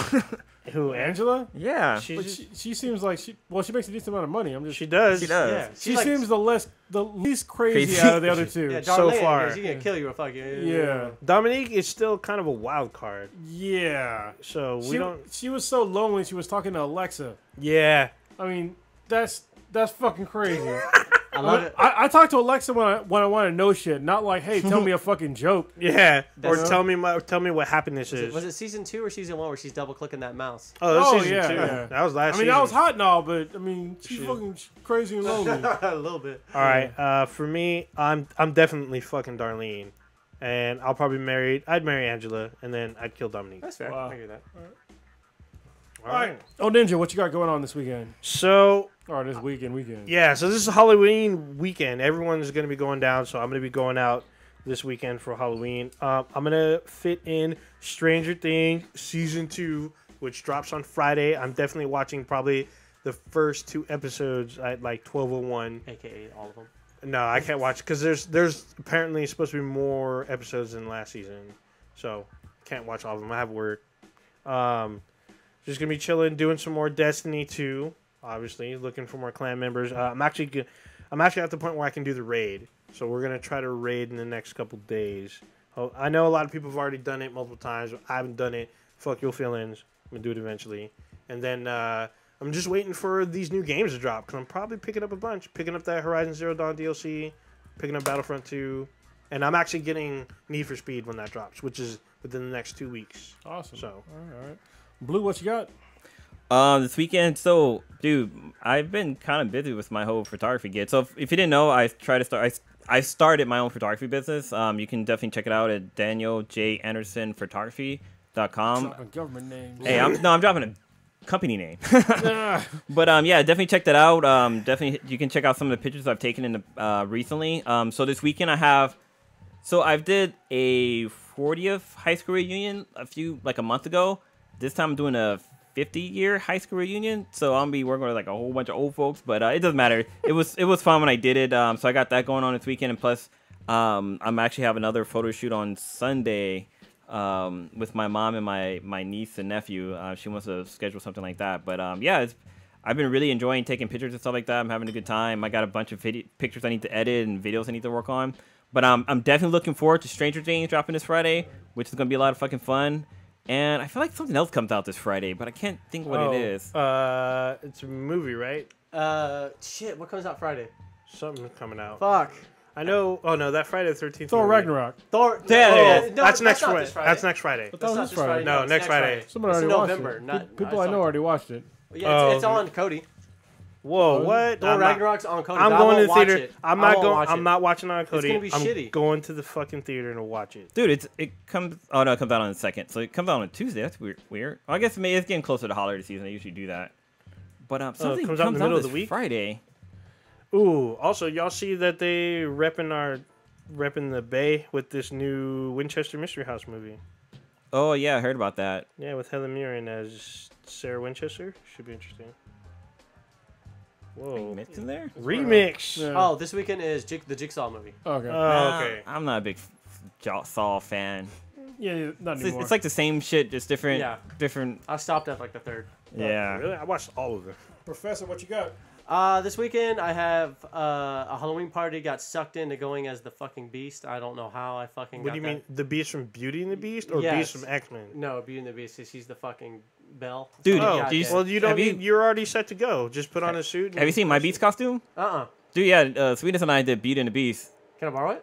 Who? Angela? yeah. But She's she seems like she makes a decent amount of money. I'm just she does. She does. Yeah, She like, seems the least crazy Crazy. out of the other two. yeah, so Darlene, far. She's gonna kill you or fuck you. Yeah. Dominique is still kind of a wild card. Yeah. So we She, don't. she was so lonely. She was talking to Alexa. Yeah. I mean, that's fucking crazy. I love it. I talk to Alexa when I want to know shit, not like, hey, tell me a fucking joke. Yeah. Or That's- tell me what happiness is. Was it season 2 or season 1 where she's double clicking that mouse? Oh, that's Oh, season yeah, 2. yeah. That was last I mean, season. that was hot and all, but I mean, she's fucking crazy and lonely. A little bit. All right. For me, I'm definitely fucking Darlene, and I'd marry Angela, and then I'd kill Dominique. That's fair. Wow. I hear that. All right. Oh, Ninja, what you got going on this weekend? So Or this weekend? yeah, so this is Halloween weekend. Everyone's going to be going down, so I'm going to be going out this weekend for Halloween. I'm going to fit in Stranger Things Season 2, which drops on Friday. I'm definitely watching probably the first 2 episodes at like 12:01. AKA all of them. No, I can't watch because there's apparently supposed to be more episodes than last season, so can't watch all of them. I have work. Just going to be chilling, doing some more Destiny 2. obviously looking for more clan members. I'm actually at the point where I can do the raid, so we're gonna try to raid in the next couple days. Oh, I know a lot of people have already done it multiple times. I haven't done it. Fuck your feelings. I'm gonna do it eventually, and then I'm just waiting for these new games to drop because I'm probably picking up a bunch. Picking up that Horizon Zero Dawn DLC, picking up Battlefront 2, and I'm actually getting Need for Speed when that drops, which is within the next 2 weeks. Awesome. So, all right. Blue, what you got? This weekend, so dude, I've been kind of busy with my whole photography gig. So if you didn't know, I started my own photography business. You can definitely check it out at DanielJAndersonPhotography.com. Dropping government names. Hey, I'm dropping a company name. But yeah, definitely check that out. Definitely you can check out some of the pictures I've taken in the recently. So this weekend I've did a 40th high school reunion a month ago. This time I'm doing a 50-year high school reunion, so I'll be working with like a whole bunch of old folks, but it doesn't matter. It was fun when I did it. So I got that going on this weekend, and plus I'm actually having another photo shoot on Sunday with my mom and my niece and nephew. She wants to schedule something like that, but yeah, I've been really enjoying taking pictures and stuff like that. I'm having a good time. I got a bunch of pictures I need to edit and videos I need to work on, but I'm definitely looking forward to Stranger Things dropping this Friday, which is gonna be a lot of fucking fun. And I feel like something else comes out this Friday, but I can't think what it is. It's a movie, right? Shit, what comes out Friday? Something's coming out. Fuck. I know. Oh no, that Friday the 13th. Thor Ragnarok. Thor. Yeah, no, that's next not Friday. this Friday. That's next Friday. But that was this Friday. No, it's next Friday. Someone It's already in watched November. it. Not, People I know already watched it. Yeah, it's on Cody. Whoa, what? Thor Ragnarok's on Cody. I'm but going I to the won't theater. watch it. I'm I not won't going. watch I'm it. not watching on Cody. gonna be I'm shitty. going to the fucking theater to watch it. Dude, it comes. Oh no, it comes out on the 2nd, so it comes out on a Tuesday. That's weird. Well, I guess maybe it's getting closer to holiday season. I usually do that. But something comes out in the middle of this the week? Friday. Ooh. Also, y'all see that they repping the Bay with this new Winchester Mystery House movie. Oh yeah, I heard about that. Yeah, with Helen Mirren as Sarah Winchester. Should be interesting. Whoa. Mixed in there? Remix. Yeah. Oh, this weekend is the Jigsaw movie. Okay. Oh, okay. I'm not a big Saw fan. Yeah, not It's, anymore. it's like the same shit, just different. Yeah. Different. I stopped at like the third. Yeah. Really? I watched all of them. Professor, what you got? This weekend I have a Halloween party. Got sucked into going as the fucking Beast. I don't know how I fucking. What do you mean? The Beast from Beauty and the Beast, or Yes. Beast from X-Men? No, Beauty and the Beast. She's the fucking Belle. Dude, Oh, do you- well, you don't. have you- You're already set to go. Just put on a suit. Have you seen my Beast costume? Dude, yeah. Sweetness and I did Beauty and the Beast. Can I borrow it?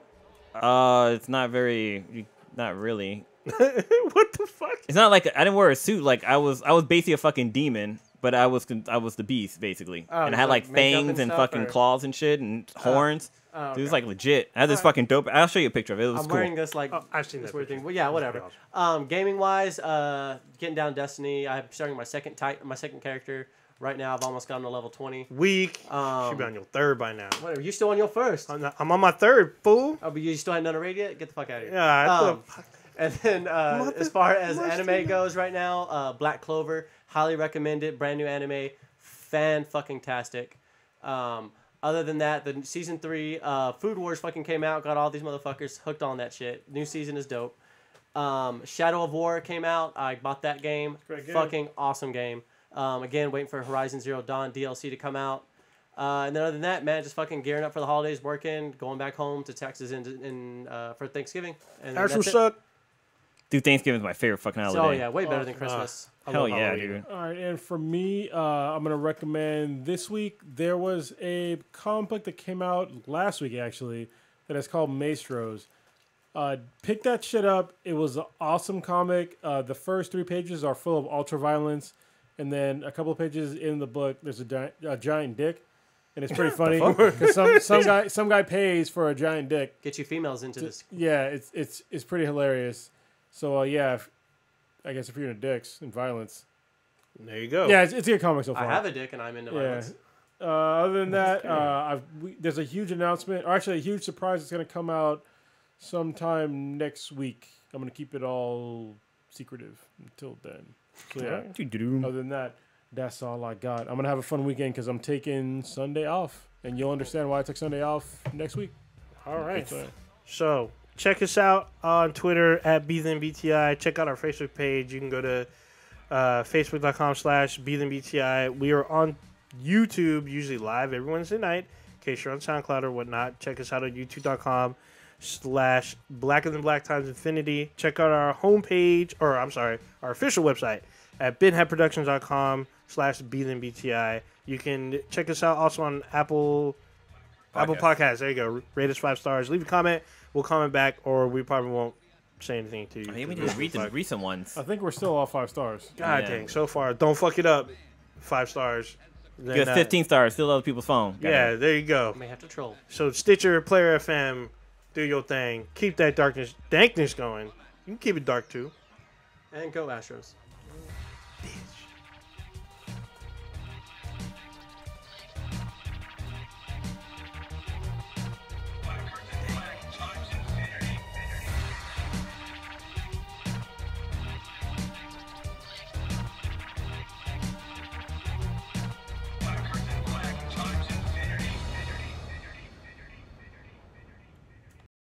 It's not very. Not really. What the fuck? It's not like I didn't wear a suit. Like I was basically a fucking demon, but I was the Beast basically, Oh, and I had like makeup fangs and stuff, fucking or- claws and shit and horns. Oh, Dude, it was okay. like legit. I had this fucking dope. I'll show you a picture of it. It was I'm cool. wearing this like I've seen this that weird picture. thing. Well, yeah, whatever. Pretty awesome. Gaming wise, getting down Destiny. I'm starting my second character right now. I've almost gotten to level 20. Weak. Should be on your third by now. Whatever. You still on your first? I'm on my third, fool. Oh, but you still hadn't done a raid yet? Get the fuck out of here. Yeah. And then as far as anime goes right now, Black Clover, highly recommended. Brand new anime, fan-fucking-tastic. Other than that, the season 3 Food Wars fucking came out. Got all these motherfuckers hooked on that shit. New season is dope. Shadow of War came out. I bought that game. Great game. Fucking awesome game. Again, waiting for Horizon Zero Dawn DLC to come out. And then other than that, man, just fucking gearing up for the holidays, working, going back home to Texas for Thanksgiving. And then Actual that's it. suck. Dude, Thanksgiving's my favorite fucking holiday. Oh yeah, way better than Christmas. I Hell love yeah, Halloween. dude. All right, and for me, I'm gonna recommend this week. There was a comic book that came out last week actually that is called Maestros. Pick that shit up. It was an awesome comic. The first 3 pages are full of ultra violence, and then a couple of pages in the book there's a giant dick, and it's pretty funny because some guy pays for a giant dick. Get you females into this. Yeah, it's pretty hilarious. So yeah, I guess if you're into dicks and violence, There you go. yeah, it's a good comic so far. I have a dick and I'm into violence. Other than that, there's a huge announcement, or actually a huge surprise that's going to come out sometime next week. I'm going to keep it all secretive until then. So yeah. Doo-doo-doo. Other than that, that's all I got. I'm going to have a fun weekend because I'm taking Sunday off, and you'll understand why I took Sunday off next week. All right. So, So check us out on Twitter at BThenBTI. Check out our Facebook page. You can go to facebook.com/BThenBTI. We are on YouTube, usually live every Wednesday night. In case you're on SoundCloud or whatnot, check us out on youtube.com/Blacker Than Black Times Infinity. Check out our homepage, or I'm sorry, our official website at binheadproductions.com/BTI. You can check us out also on Apple Podcasts. There you go. Rate us 5 stars. Leave a comment. We'll comment back, or we probably won't say anything to you. I think we need to read the recent ones. I think we're still all 5 stars. God dang, so far. Don't fuck it up. 5 stars. Then, Give us 15 stars. Steal other people's phone. Yeah, there you go. May have to troll. So Stitcher, Player FM, do your thing. Keep that dankness going. You can keep it dark too. And go Astros.